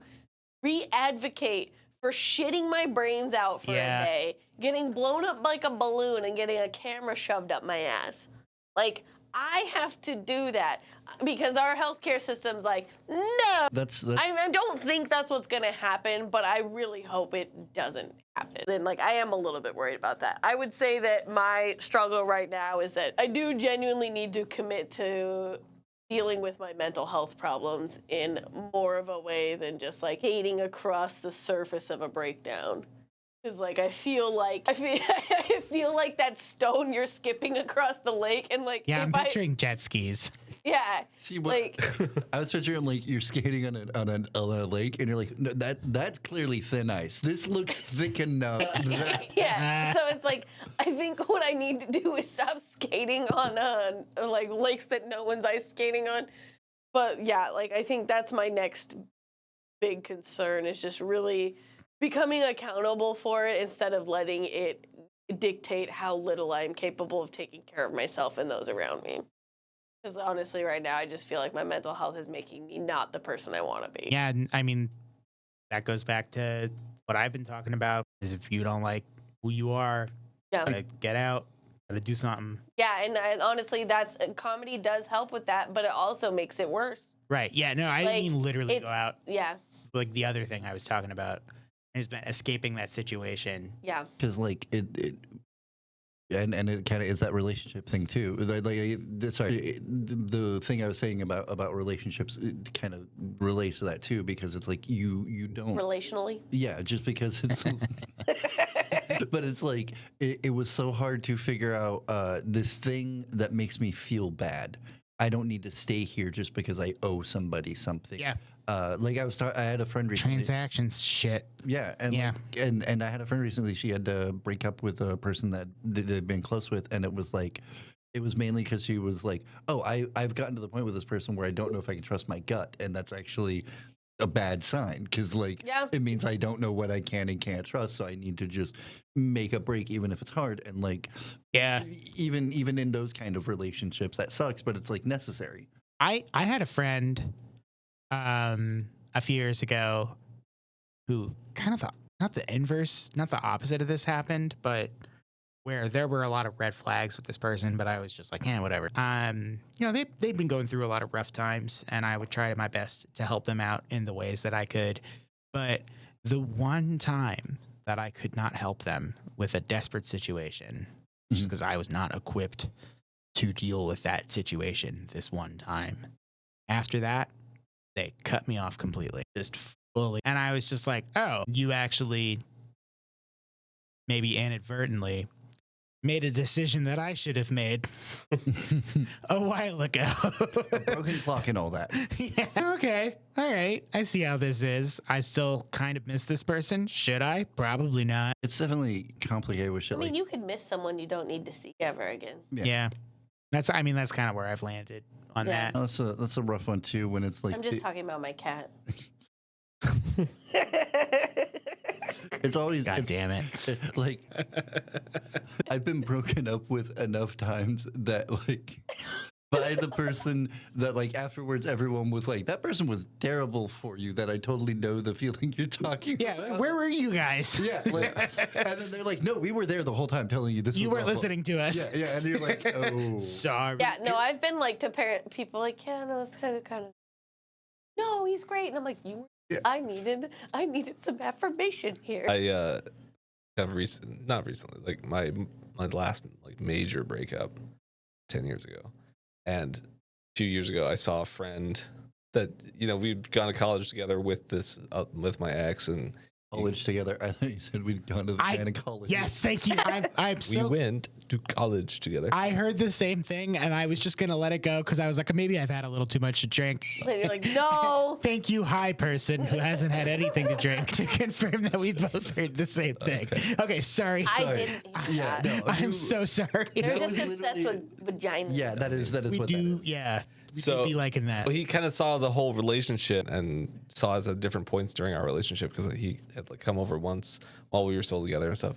re-advocate for shitting my brains out for a day, getting blown up like a balloon, and getting a camera shoved up my ass. Like, I have to do that because our healthcare system's like, no. That's I don't think that's what's gonna happen, but I really hope it doesn't happen. And like, I am a little bit worried about that. I would say that my struggle right now is that I do genuinely need to commit to dealing with my mental health problems in more of a way than just like skating across the surface of a breakdown. Because like I feel like that stone you're skipping across the lake, and like Yeah, I'm picturing jet skis. Yeah. See what like I was picturing, like you're skating on a lake, and you're like, no, that's clearly thin ice. This looks thick enough. yeah. So it's like I think what I need to do is stop skating on like lakes that no one's ice skating on. But yeah, like I think that's my next big concern is just really becoming accountable for it instead of letting it dictate how little I'm capable of taking care of myself and those around me. Because honestly, right now, I just feel like my mental health is making me not the person I want to be. Yeah, I mean, that goes back to what I've been talking about, is if you don't like who you are, gotta get out, gotta do something. Yeah, and honestly, comedy does help with that, but it also makes it worse. Right, yeah, no, I didn't mean literally go out. Yeah. Like the other thing I was talking about has been escaping that situation. Yeah. Because like it it kind of is that relationship thing too. Sorry, the thing I was saying about relationships kind of relates to that too, because it's like you don't Relationally. Yeah, just because it's. But it's like it was so hard to figure out this thing that makes me feel bad. I don't need to stay here just because I owe somebody something. Yeah. Like I had a friend recently. Transactions shit. Yeah, and Yeah. Like, and I had a friend recently. She had to break up with a person that they'd been close with, and it was mainly because she was like, "Oh, I've gotten to the point with this person where I don't know if I can trust my gut," and that's actually a bad sign because it means I don't know what I can and can't trust, so I need to just make a break, even if it's hard. And like, Yeah. even in those kind of relationships, that sucks, but it's like necessary. I had a friend a few years ago who kind of not the inverse, not the opposite of this happened, but where there were a lot of red flags with this person, but I was just like, whatever. They'd been going through a lot of rough times, and I would try my best to help them out in the ways that I could. But the one time that I could not help them with a desperate situation, just because I was not equipped to deal with that situation this one time, after that, they cut me off completely, just fully. And I was just like, oh, you actually maybe inadvertently made a decision that I should have made a while ago. A broken clock and all that. Yeah, okay. All right. I see how this is. I still kind of miss this person. Should I? Probably not. It's definitely complicated with shit. I mean, you could miss someone you don't need to see ever again. Yeah. That's kind of where I've landed on Yeah. that. That's a rough one too. When it's like I'm just talking about my cat. it's always God damn it. like I've been broken up with enough times that like by the person that like afterwards everyone was like, that person was terrible for you, that I totally know the feeling you're talking Yeah, about. where were you guys? Yeah, like, and then they're like, no, we were there the whole time telling you this. You was weren't awful. listening to us. Yeah, and you're like, oh, Sorry. Yeah, no, I've been like to people like, yeah, no, it's kind of. No, he's great, and I'm like, Yeah. I needed some affirmation here. I have not recently, like my last like major breakup 10 years ago. And a few years ago, I saw a friend that, we'd gone to college together with with my ex, and college together. I thought you said we'd gone to the gynecologist. Yes, thank you. we went to college together. I heard the same thing, and I was just gonna let it go because I was like, maybe I've had a little too much to drink. And you're like, no. Thank you, high person who hasn't had anything to drink, to confirm that we both heard the same thing. Okay, sorry. I didn't hear Yeah, that. no, I'm so sorry. They're That just was obsessed literally- with vaginas. Yeah, that is we what do, that is. yeah. We So- do be liking that. Well, he kind of saw the whole relationship and saw us at different points during our relationship, because he had like come over once while we were still together and stuff.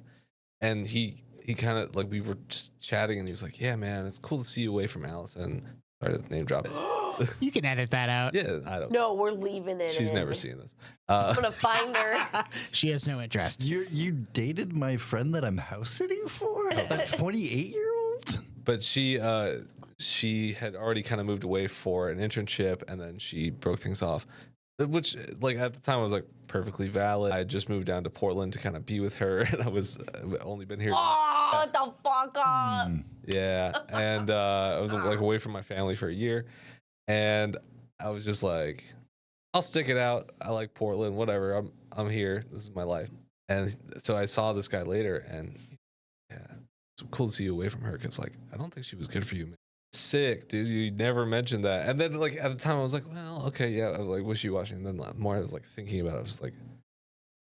And he kind of like, we were just chatting, and he's like, yeah, man, it's cool to see you away from Allison. Sorry to name drop it. You can edit that out. Yeah, I don't. No, we're leaving it. She's in. never seen this. I'm gonna find her. She has no interest. You dated my friend that I'm house sitting for? A 28-year-old? But she had already kind of moved away for an internship, and then she broke things off, which like at the time was like perfectly valid. I had just moved down to Portland to kind of be with her, and I've only been here. Oh, what the fuck up? Yeah, and I was like away from my family for a year, and I was just like, I'll stick it out. I like Portland, whatever. I'm here. This is my life. And so I saw this guy later, and yeah, it's cool to see you away from her, because like I don't think she was good for you, man. Sick, dude. You never mentioned that. And then like at the time I was like, well, okay, yeah. I was like wishy-washy. And then more I was like thinking about it. I was like,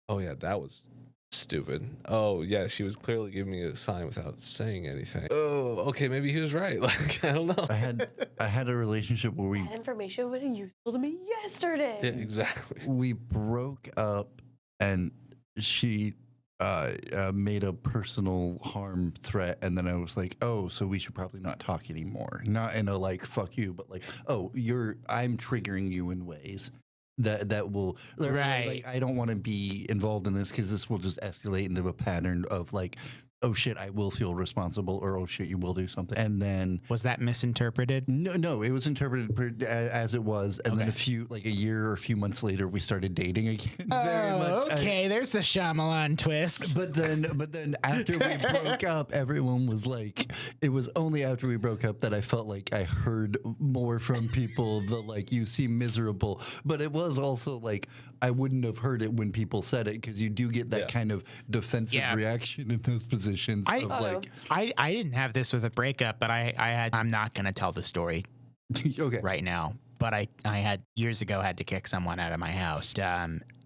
oh yeah, that was stupid. Oh yeah, she was clearly giving me a sign without saying anything. Oh, okay, maybe he was right. Like I don't know. I had a relationship where That information would have useful to me yesterday. Yeah, exactly. we broke up, and she made a personal harm threat, and then I was like, oh, so we should probably not talk anymore. Not in a like fuck you, but like, oh, I'm triggering you in ways that will Right. like, I don't want to be involved in this, because this will just escalate into a pattern of like, oh shit, I will feel responsible, or oh shit, you will do something. And then Was that misinterpreted? no, it was interpreted as it was, and then Okay. a year or a few months later, we started dating again. Very much. Okay, there's the Shyamalan twist. But then after we broke up, everyone was like, it was only after we broke up that I felt like I heard more from people, the like, you seem miserable. But it was also like, I wouldn't have heard it when people said it, because you do get that Yeah. kind of defensive Yeah. reaction in those positions of like, I didn't have this with a breakup, but I'm not gonna tell the story okay. right now. But I had years ago had to kick someone out of my house.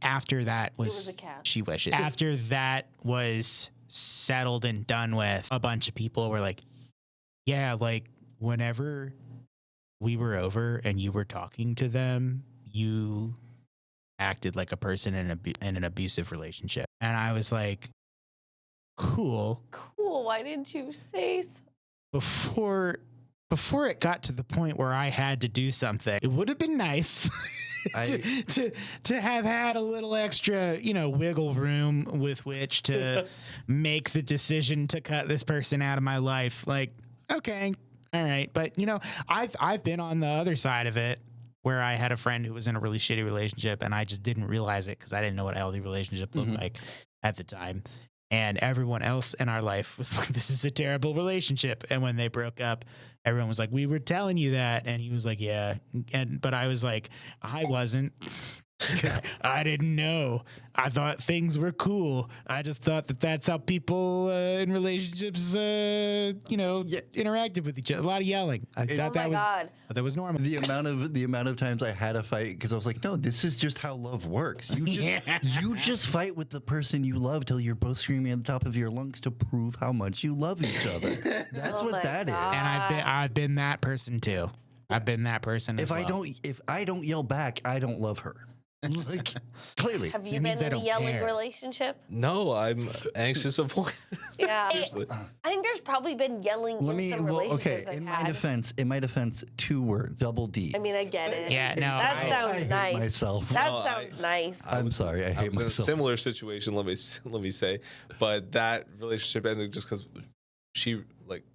After that was a cat. she wishes. After that was settled and done with, a bunch of people were like, yeah, like whenever we were over and you were talking to them, you acted like a person in an abusive relationship. And I was like, cool. Cool. Why didn't you say so? Before it got to the point where I had to do something, it would have been nice to have had a little extra, wiggle room with which to make the decision to cut this person out of my life. Like, okay, all right, but I've been on the other side of it, where I had a friend who was in a really shitty relationship, and I just didn't realize it because I didn't know what a healthy relationship looked like at the time. And everyone else in our life was like, this is a terrible relationship. And when they broke up, everyone was like, we were telling you that. And he was like, yeah. But I was like, I wasn't. I didn't know. I thought things were cool. I just thought that that's how people in relationships, interacted with each other. A lot of yelling. I thought Oh my God. that was normal. The amount of times I had a fight because I was like, no, this is just how love works. You just fight with the person you love till you're both screaming at the top of your lungs to prove how much you love each other. That's what that is. And I've been that person too. I've been that person. If I don't yell back, I don't love her. Like, clearly. Have you It means been I in a don't yelling care. relationship? No, I'm anxious avoid. Yeah. Seriously. I think there's probably been yelling in some relationships I've In had. my defense, 2 words, double D. I mean, I get it. Yeah, no. That I sounds hate nice. myself. That No, sounds nice. I'm sorry, I hate was in a myself. similar situation. Let me say, but that relationship ended just because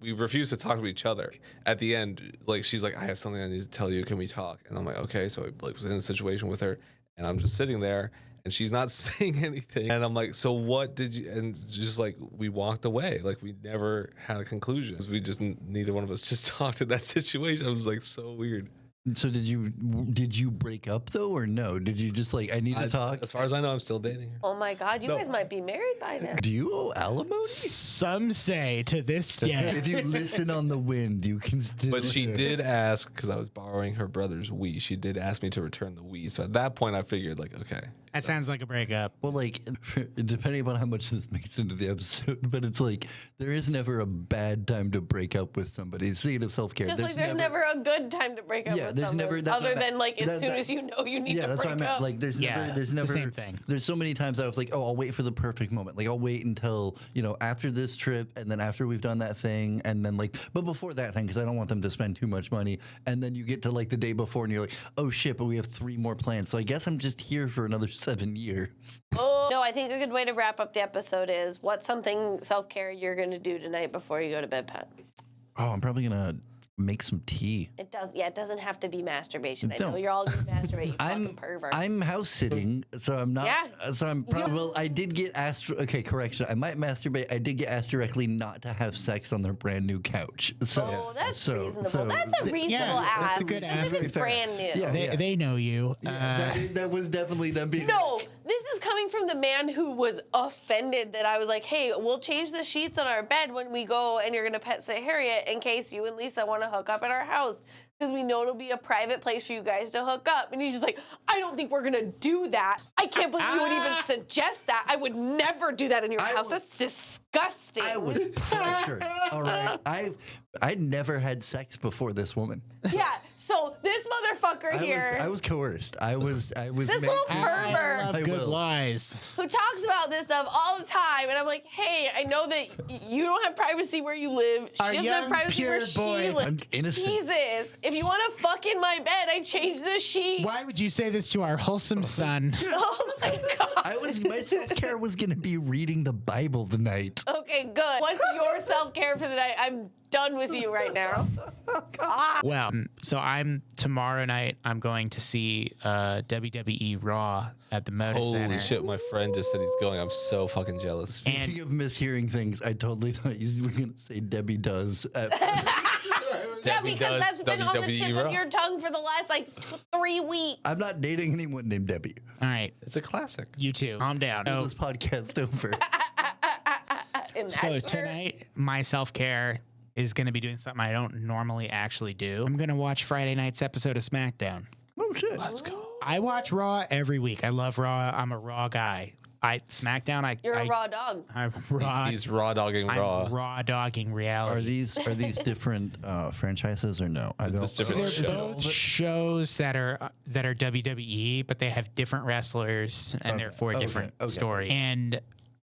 we refused to talk to each other. At the end, she's like, I have something I need to tell you. Can we talk? And I'm like, okay. So I was in a situation with her, and I'm just sitting there, and she's not saying anything. And I'm like, so what did you? And just we walked away. We never had a conclusion. We just neither one of us just talked in that situation. It was so weird. So did you break up though, or no? Did you just I need to talk? As far as I know, I'm still dating her. Oh my God, you guys might be married by now. Do you owe alimony? Some say to this day. If you listen on the wind, you can still. But she did ask, because I was borrowing her brother's Wii. She did ask me to return the Wii. So at that point, I figured okay. That sounds like a breakup. Well, depending upon how much this makes into the episode, but it's there is never a bad time to break up with somebody. Speaking of self-care, Just there's never a good time to break up with there's someone, never that's other what I than meant. as soon as you know you need to that's break what I up. meant. There's Yeah, never, there's the never same thing. There's so many times I was like, oh, I'll wait for the perfect moment. I'll wait until after this trip, and then after we've done that thing, and then but before that thing, because I don't want them to spend too much money. And then you get to the day before, and you're like, oh shit, but we have 3 more plans. So I guess I'm just here for another 7 years. Oh, no, I think a good way to wrap up the episode is what's something self-care you're going to do tonight before you go to bed, Pat? Oh, I'm probably gonna make some tea. It doesn't have to be masturbation. I know Don't. you're all going to masturbate, you fucking pervert. I'm house sitting, so I'm not. Yeah. So I'm probably. Well, I did get asked. Okay, correction. I might masturbate. I did get asked directly not to have sex on their brand new couch. So that's reasonable. so That's a reasonable yeah, ask. that's a good Even ask. if it's brand new. Yeah. They know you. that was definitely them being. No, this is coming from the man who was offended that I was like, hey, we'll change the sheets on our bed when we go and you're going to pet sit Harriet in case you and Lisa want to hook up at our house because we know it'll be a private place for you guys to hook up. And he's just like, I don't think we're going to do that. I can't believe you would even suggest that. I would never do that in your house. That's disgusting. I was pressured. All right. I'd never had sex before this woman. Yeah, so this motherfucker here. I was coerced. I was. This little pervert. I love good lies. who talks about this stuff all the time, and I'm like, hey, I know that you don't have privacy where you live. She doesn't have privacy where she lives. I'm innocent. Jesus, if you want to fuck in my bed, I changed the sheet. Why would you say this to our wholesome son? Oh my God. My self-care was gonna be reading the Bible tonight. Okay, good. What's your self-care for the night? I'm done with you right now. Well, so tomorrow night, I'm going to see WWE Raw at the Motor Center. Holy shit, my friend just said he's going. I'm so fucking jealous. Speaking of mishearing things, I totally thought you were gonna say Debbie does. Yeah, Debbie because does that's been on the WWE tip Raw. of your tongue for the last 3 weeks. I'm not dating anyone named Debbie. All right, It's a classic. you two, calm down. This podcast over. So tonight, my self-care is going to be doing something I don't normally actually do. I'm going to watch Friday night's episode of SmackDown. Oh shit. Let's go. I watch Raw every week. I love Raw. I'm a Raw guy. SmackDown. You're a raw dog. I'm raw. He's raw dogging I'm raw. raw dogging reality. Are these different franchises or no? I don't. Just different They're shows. both shows that are WWE, but they have different wrestlers and therefore different story. And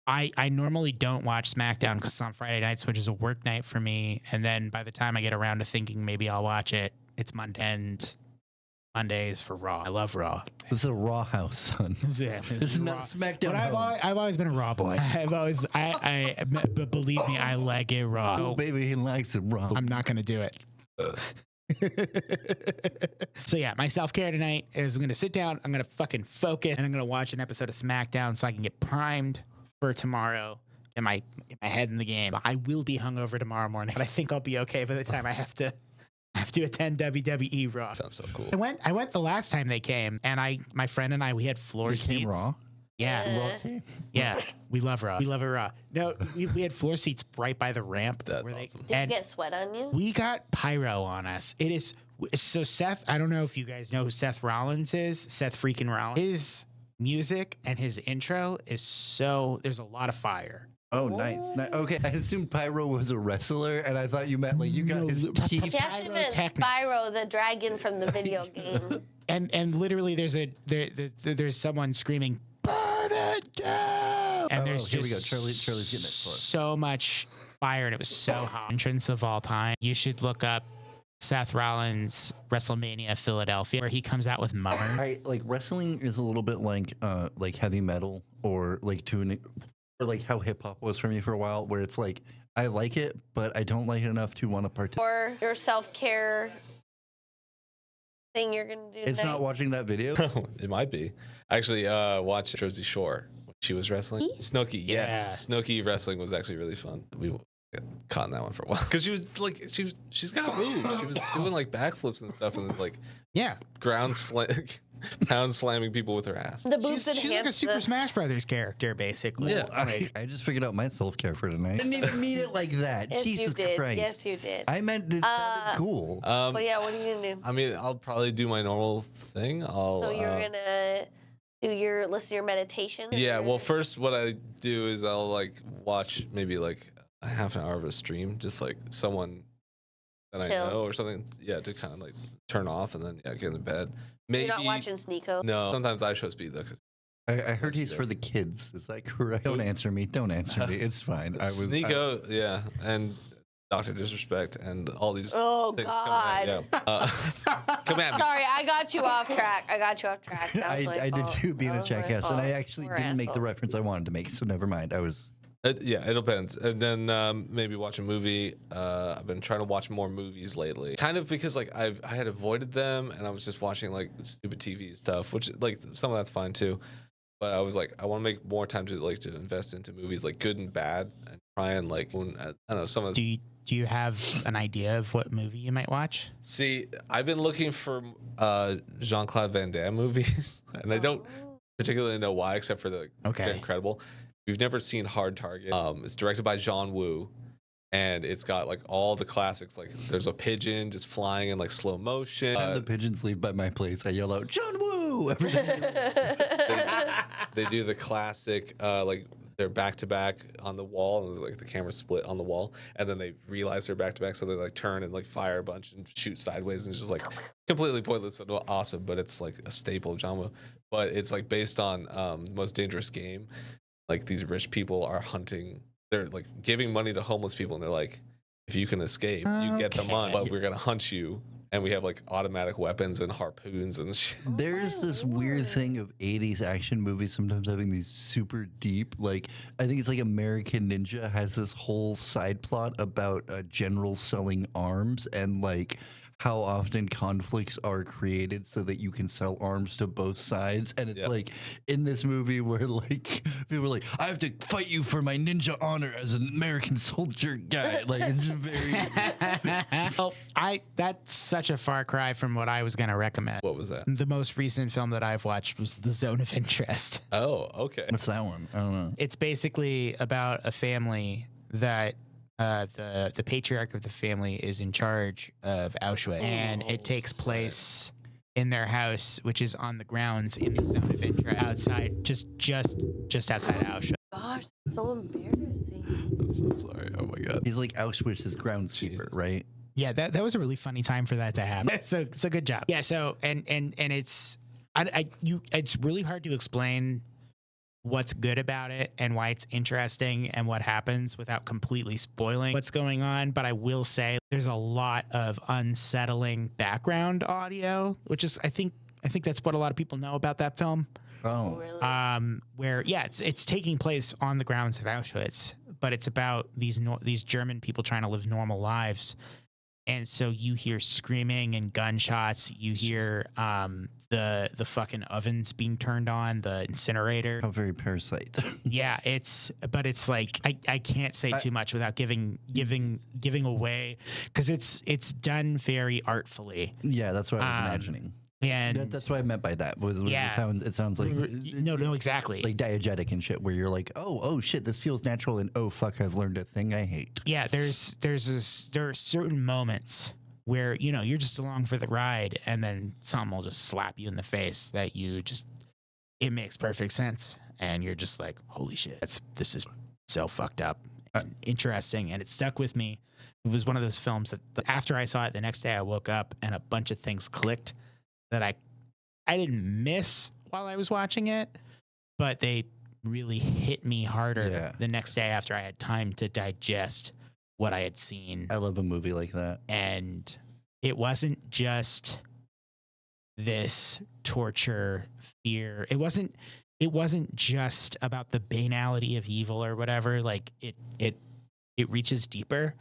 I normally don't watch SmackDown because it's on Friday nights, which is a work night for me. And then by the time I get around to thinking maybe I'll watch it, it's Monday and Mondays for Raw. I love Raw. This is a Raw house, son. Yeah, This is not a SmackDown. But I've always been a Raw boy. But believe me, I like it raw. Oh, baby, he likes it raw. I'm not gonna do it. So yeah, my self-care tonight is I'm gonna sit down, I'm gonna fucking focus, and I'm gonna watch an episode of SmackDown so I can get primed for tomorrow. Get my head in the game. I will be hungover tomorrow morning, but I think I'll be okay by the time I have to have to attend WWE Raw. Sounds so cool. I went the last time they came, and my friend and I, we had floor They seats. came raw. Yeah. Raw came. Yeah, we love Raw. We love it Raw. No, we had floor seats right by the ramp. That's where awesome. Did you get sweat on you? We got pyro on us. It is so Seth. I don't know if you guys know who Seth Rollins is. Seth freaking Rollins. His music and his intro is so. There's a lot of fire. Oh, nice. Okay, I assumed Pyro was a wrestler, and I thought you meant like you got his teeth. He actually meant Pyrotechnics. Spyro, the dragon from the video game. And literally, there's someone screaming, "Burn it down!" And there's here we just go. Charlie's getting it for us. so much fire, and it was so hot. Entrance of all time. You should look up Seth Rollins WrestleMania Philadelphia, where he comes out with Mummer. I like wrestling is a little bit like heavy metal or like or like how hip hop was for me for a while, where it's like I like it, but I don't like it enough to want to participate. Or your self-care thing you're going to do It's tonight. not watching that video. It might be. I actually watched Jersey Shore when she was wrestling. Snooki, Yeah. yes. Snooki wrestling was actually really fun. We got caught in that one for a while because she's got moves. She was doing like backflips and stuff and like Yeah, pound slamming people with her ass. The boobs she's like a enhance Super the... Smash Brothers character, basically. Yeah. I just figured out my self care for tonight. I didn't even mean it like that. Yes, Jesus you did. Christ. Yes, you did. I meant it sounded cool. But yeah, what are you going to do? I mean, I'll probably do my normal thing. So you're going to listen to your meditation? Yeah, well, first what I do is I'll like watch maybe like a half an hour of a stream, just like someone that Chill. I know or something. Yeah, to kind of like turn off and then get into bed. Maybe You're not watching Sneeko? No, sometimes I show speed though. 'Cause I heard he's for the kids. Is that correct? Don't answer me. Don't answer me. It's fine. Nico, yeah, and Dr. Disrespect and all these Oh, things God. coming out. Yeah. Come at me. Sorry, I got you off track. That was my I did fault. too, being That a was my jackass, and I fault. actually We're didn't make the assholes. reference I wanted to make. So never mind. I was. Yeah, it depends. And then maybe watch a movie. I've been trying to watch more movies lately, kind of because like I had avoided them, and I was just watching like stupid TV stuff, which like some of that's fine too. But I was like, I want to make more time to invest into movies like good and bad, and try and like I don't know some of. Do you have an idea of what movie you might watch? See, I've been looking for Jean-Claude Van Damme movies, and I don't particularly know why, except for they're incredible. If you've never seen Hard Target, it's directed by John Woo, and it's got like all the classics. Like there's a pigeon just flying in like slow motion. When the pigeons leave by my place, I yell out, "John Woo!" every time. They do the classic, like they're back to back on the wall, and like the camera split on the wall, and then they realize they're back to back, so they like turn and like fire a bunch and shoot sideways, and it's just like completely pointless and awesome. But it's like a staple of John Woo. But it's like based on The Most Dangerous Game. Like these rich people are hunting. They're like giving money to homeless people, and they're like, if you can escape, you get the money, but we're gonna hunt you. And we have like automatic weapons and harpoons and shit. There's this weird thing of 80s action movies sometimes having these super deep, like, I think it's like American Ninja has this whole side plot about generals selling arms and like how often conflicts are created so that you can sell arms to both sides. And it's like in this movie where like people are like, I have to fight you for my ninja honor as an American soldier guy. Like it's very Well, that's such a far cry from what I was going to recommend. What was that? The most recent film that I've watched was The Zone of Interest. Oh, okay. What's that one? I don't know. It's basically about a family that the patriarch of the family is in charge of Auschwitz, and it takes place in their house, which is on the grounds in the zone of interest, outside, just outside Auschwitz. Gosh, that's so embarrassing. I'm so sorry. Oh my god. He's like Auschwitz's groundskeeper, Jesus. right? Yeah, that was a really funny time for that to happen. So good job. Yeah. So and it's it's really hard to explain what's good about it and why it's interesting and what happens without completely spoiling what's going on. But I will say there's a lot of unsettling background audio, which is I think that's what a lot of people know about that film. Oh, Really? Where it's taking place on the grounds of Auschwitz, but it's about these German people trying to live normal lives. And so you hear screaming and gunshots. You hear the fucking ovens being turned on, the incinerator. How very Parasite. Yeah, but it's like I can't say too much without giving away, because it's done very artfully. Yeah, that's what I was imagining. And That's what I meant by that. Was Yeah. it sounds like no, exactly. like diegetic and shit, where you're like, oh shit, this feels natural, and oh fuck, I've learned a thing I hate. Yeah, there are certain moments where you're just along for the ride, and then something will just slap you in the face that it makes perfect sense, and you're just like, holy shit, this is so fucked up and interesting, and it stuck with me. It was one of those films that after I saw it the next day, I woke up and a bunch of things clicked that I didn't miss while I was watching it, but they really hit me harder the next day after I had time to digest what I had seen. I love a movie like that. And it wasn't just this torture, fear. It wasn't just about the banality of evil or whatever. Like it reaches deeper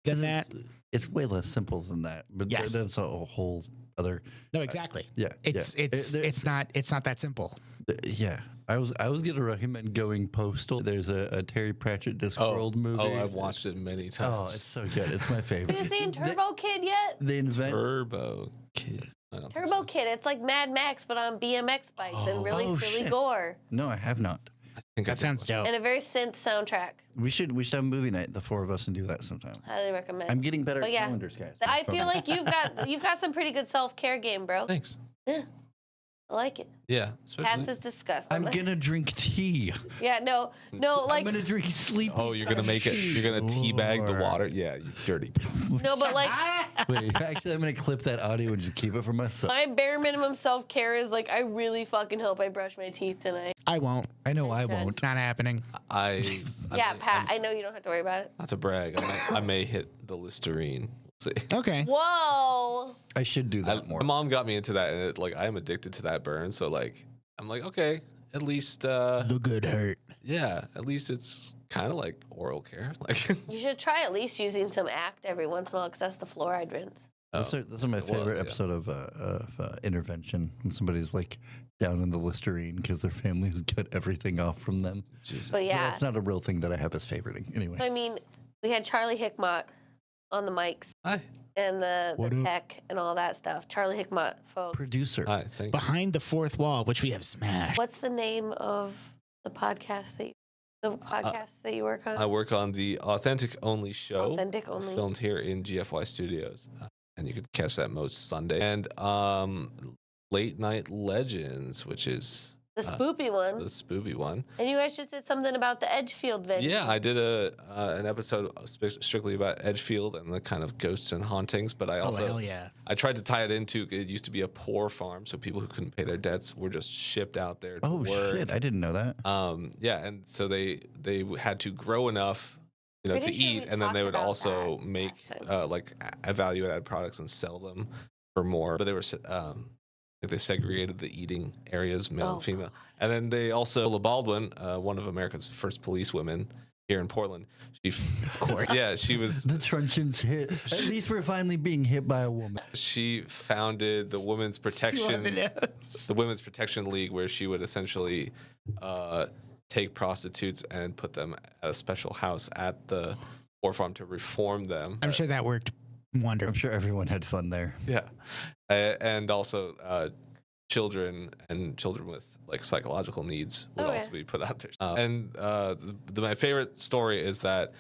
than that. It's way less simple than that. But Yes. that's a whole other. No, exactly. Yeah, It's not that simple. Yeah, I was gonna recommend going Postal. There's a Terry Pratchett Discworld movie. Oh, I've watched it many times. Oh, it's so good. It's my favorite. Have you seen Turbo Kid yet? They invent Turbo Kid. I don't think Turbo so. Kid. It's like Mad Max, but on BMX bikes and really silly shit. gore. No, I have not. I think I That did sounds watch dope. And a very synth soundtrack. We should have a movie night, the four of us, and do that sometime. Highly recommend. I'm getting better But at yeah, calendars, guys. I feel like you've got some pretty good self-care game, bro. it. Thanks. Yeah. I like it. Yeah, especially. Cats is disgusting. I'm gonna drink tea. Yeah, no, like I'm gonna drink sleepy. Oh, you're gonna make it. You're gonna teabag the Lord. water. Yeah, you dirty. no, but like Wait, actually, I'm gonna clip that audio and just keep it for myself. my bare minimum self-care is like I really fucking hope I brush my teeth tonight. I won't. I know I Okay. won't. Not happening. Yeah, Pat, I know you don't have to worry about it. Not to brag, I may hit the Listerine. We'll see. Okay. Whoa. I should do that more. My mom got me into that, and I am addicted to that burn. So I'm like, okay, at least, The good hurt. yeah, at least it's kind of like oral care. Like, You should try at least using some Act every once in a while because that's the fluoride rinse. Those are my Well, favorite yeah. episode of Intervention, when somebody's like down in the Listerine because their family has cut everything off from them. Jesus. But yeah, That's not a real thing that I have as favoriting. Anyway. I mean, we had Charlie Hickmott on the mics Hi. and the What up? tech and all that stuff. Charlie Hickmott, folks. Producer. Hi. Thank you. Behind the fourth wall, which we have smashed. What's the name of the podcast that you work on? I work on the Authentic Only show. Authentic Only. Filmed here in GFY Studios. And you can catch that most Sunday. And Late Night Legends, which is The spoopy one. the spoopy one. And you guys just did something about the Edgefield venue. Yeah, I did an episode strictly about Edgefield and the kind of ghosts and hauntings. But I Oh, also hell yeah. I tried to tie it into, it used to be a poor farm, so people who couldn't pay their debts were just shipped out there to Oh work. shit! I didn't know that. Yeah, and so they had to grow enough, to Pretty sure eat, we and then they talked would about also that make last time. value-added products and sell them for more. But they were they segregated the eating areas, male Oh, and female, and then they also Lola Baldwin, one of America's first police women here in Portland. Of course. Yeah, she was. The truncheons hit. At least we're finally being hit by a woman. She founded the Women's Protection, the Women's Protection League, where she would essentially take prostitutes and put them at a special house at the poor farm to reform them. I'm sure that worked I'm wonderful. sure everyone had fun there. Yeah, and also children with like psychological needs would Okay. also be put out there. My favorite story is that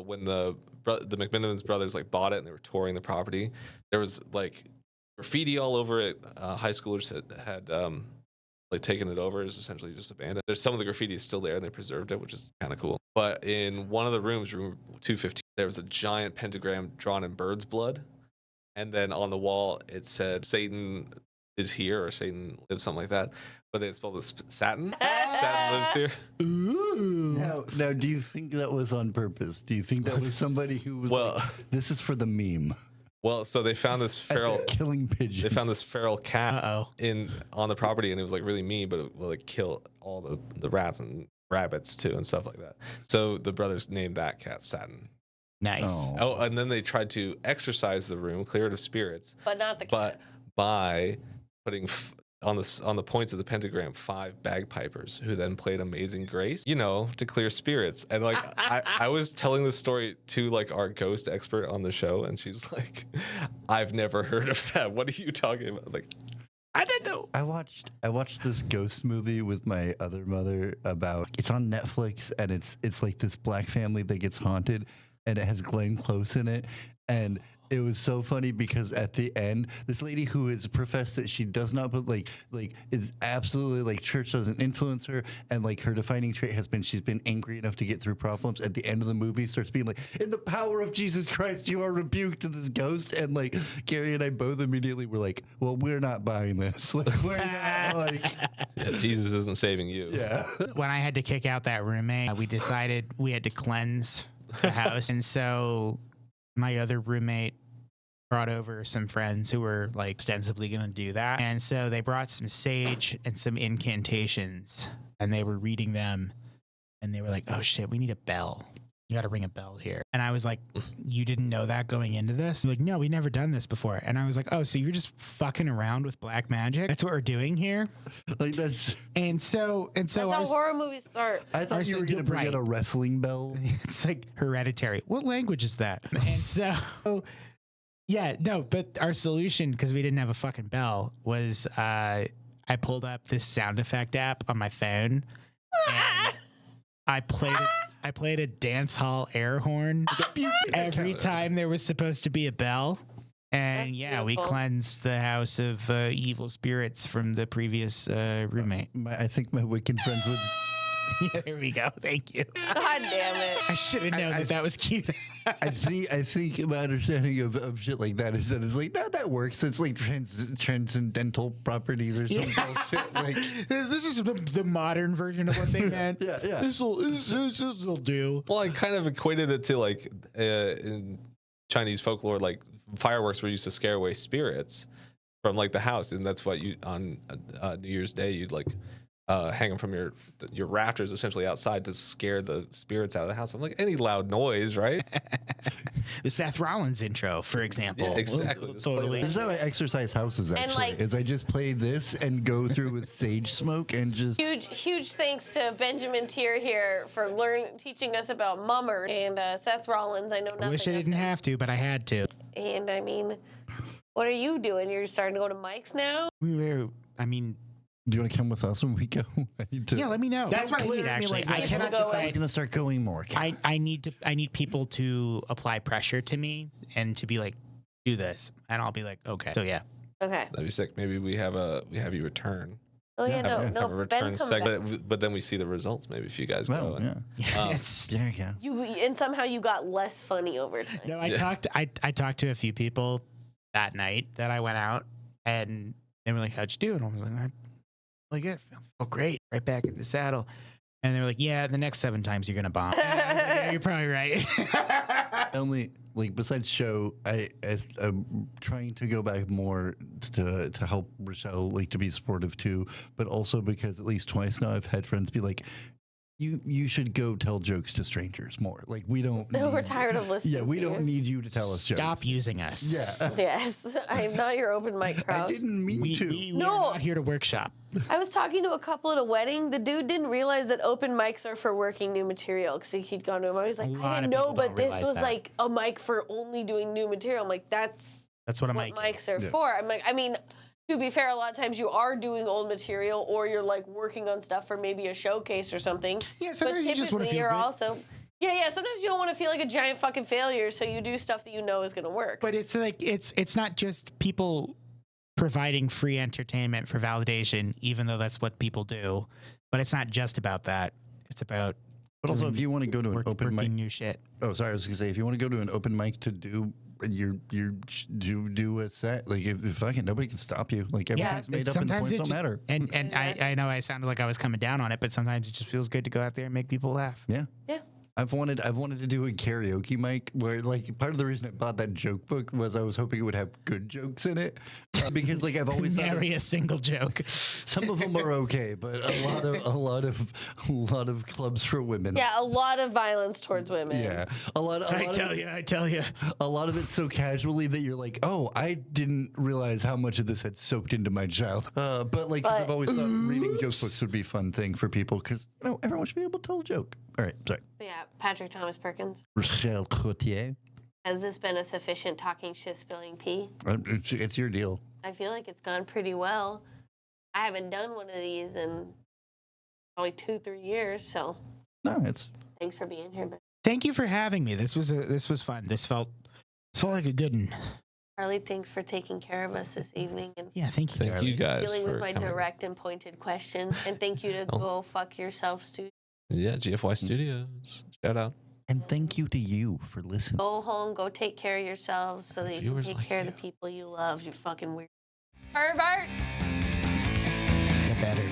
when the McMinimans brothers bought it and they were touring the property, there was graffiti all over it. High schoolers had taken it over, is essentially just abandoned. There's some of the graffiti is still there and they preserved it, which is kind of cool. But in one of the rooms, room 215, there was a giant pentagram drawn in bird's blood. And then on the wall, it said, Satan is here, or Satan lives, something like that. But they had spelled it Satin. Satin lives here. Ooh. Now, do you think that was on purpose? Do you think that was somebody who was Well- like, this is for the meme? Well, so they found this feral, Killing pigeon. they found this feral cat Uh-oh. on the property, and it was really mean, but it would kill all the rats and rabbits too and stuff like that. So the brothers named that cat Satin. Nice. Oh. Oh, and then they tried to exorcise the room, clear it of spirits, But not the cat. but by putting on the points of the pentagram 5 bagpipers who then played Amazing Grace, to clear spirits. And like I was telling this story to like our ghost expert on the show, and she's like, I've never heard of that. What are you talking about? Like, I don't know. I watched this ghost movie with my other mother it's on Netflix, and it's like this black family that gets haunted, and it has Glenn Close in it, and it was so funny because at the end, this lady who has professed that she does not put like is absolutely like church doesn't influence her, and like her defining trait has been she's been angry enough to get through problems. At the end of the movie, starts being like, "In the power of Jesus Christ, you are rebuked," to this ghost, and like Gary and I both immediately were like, "Well, we're not buying this. Like, we're not like, Yeah, Jesus isn't saving you. yeah." When I had to kick out that roommate, we decided we had to cleanse the house. And so my other roommate brought over some friends who were like ostensibly going to do that. And so they brought some sage and some incantations, and they were reading them, and they were like, "Oh shit, we need a bell. You got to ring a bell here." And I was like, "You didn't know that going into this?" They're like, "No, we never done this before." And I was like, "Oh, so you're just fucking around with black magic? That's what we're doing here?" Like that's. And so That's how horror movies start. I thought you were gonna bring in a wrestling bell. It's like Hereditary. What language is that? And so, yeah, no, but our solution, because we didn't have a fucking bell, was I pulled up this sound effect app on my phone, and I played a dance hall air horn every time there was supposed to be a bell. And That's yeah, we beautiful. cleansed the house of evil spirits from the previous roommate. I think my wicked friends would. Yeah, there we go. Thank you. God damn it. I should have known that was cute. I think my understanding of shit like that is that it's like that works. It's like transcendental properties or some bullshit. Like, This is the modern version of what they meant. yeah. This'll do. Well, I kind of equated it to like in Chinese folklore, like fireworks were used to scare away spirits from like the house, and that's what you on New Year's Day you'd like hang them from your rafters essentially outside to scare the spirits out of the house. I'm like, any loud noise, right? The Seth Rollins intro, for example. Yeah, exactly. Just play Totally. this is how I exercise houses. Actually, like- is I just play this and go through with sage smoke and just. Huge thanks to Benjamin Tier here for teaching us about mummers and Seth Rollins. I know nothing. I wish I of didn't him. have to, but I had to. And I mean, what are you doing? You're starting to go to Mike's now? I mean, Do you want to come with us when we go? I need to. yeah, let me know. That's what I Clear need, me actually. like I that. cannot Go away. I'm decide. gonna start going more. I need people to apply pressure to me and to be like, do this. And I'll be like, okay. So yeah. Okay. That'd be sick. Maybe we have you return. Oh yeah, Yeah, no, Have a return Ben's coming back. segment, but then we see the results. Maybe if you guys Well, go. And, yeah, It's, yeah. And somehow you got less funny over time. no, I talked to a few people that night that I went out, and they were like, "How'd you do?" And I was like, "I really good. Oh, great. Right back in the saddle." And they were like, "Yeah, the next 7 times you're gonna bomb." And I was like, "Yeah, you're probably right." Only like besides show, I'm trying to go back more to help Rochelle like to be supportive too, but also because at least twice now I've had friends be like, you should go tell jokes to strangers more. Like we don't. No, we're need- tired of listening. Yeah, we to don't you. need you to tell us Stop jokes. using us. Yeah, Yes, I am not your open mic I crowd. didn't mean We to. are No. not here to workshop. I was talking to a couple at a wedding. The dude didn't realize that open mics are for working new material because he'd gone to him. I was like, A lot I of didn't know, people but don't this realize was that. like a mic for only doing new material. I'm like, that's That's what a what mic mics is. are Yeah. for. I'm like, I mean, to be fair, a lot of times you are doing old material or you're like working on stuff for maybe a showcase or something. Yeah, But sometimes you just want to typically feel you're good. also, yeah. Sometimes you don't want to feel like a giant fucking failure, so you do stuff that you know is going to work. But it's like it's not just people providing free entertainment for validation, even though that's what people do. But it's not just about that. It's about But also, if you want to go to an open working mic, new shit. oh, sorry, I was gonna say, if you want to go to an open mic to do do a set, like if fucking nobody can stop you. Like everything's made up and the sometimes points it don't ju- matter. And I know I sounded like I was coming down on it, but sometimes it just feels good to go out there and make people laugh. Yeah. Yeah. I've wanted to do a karaoke mic where like part of the reason I bought that joke book was I was hoping it would have good jokes in it because like I've always thought Nary a single joke. some of them are okay, but a lot of clubs for women. Yeah, a lot of violence towards women. Yeah, I tell you. a lot of it so casually that you're like, oh, I didn't realize how much of this had soaked into my child. But like, 'cause I've always thought reading joke books would be a fun thing for people because everyone should be able to tell a joke. All right, sorry. Yeah, Patrick Thomas Perkins. Rochelle Cote. Has this been a sufficient talking shit spilling pee? It's your deal. I feel like it's gone pretty well. I haven't done one of these in probably 2-3 years, so No, it's thanks for being here. But Thank you for having me. This was fun. This felt like a good one. Charlie, thanks for taking care of us this evening and Yeah, thank you. Thank Charlie. you guys dealing for with my coming. direct and pointed questions. And thank you to go fuck yourself, Stu. Yeah, GFY Studios. Shout out. and thank you to you for listening. Go home, go take care of yourselves so that you can Viewers take like care of you. the people you love. You fucking weird pervert. Get better.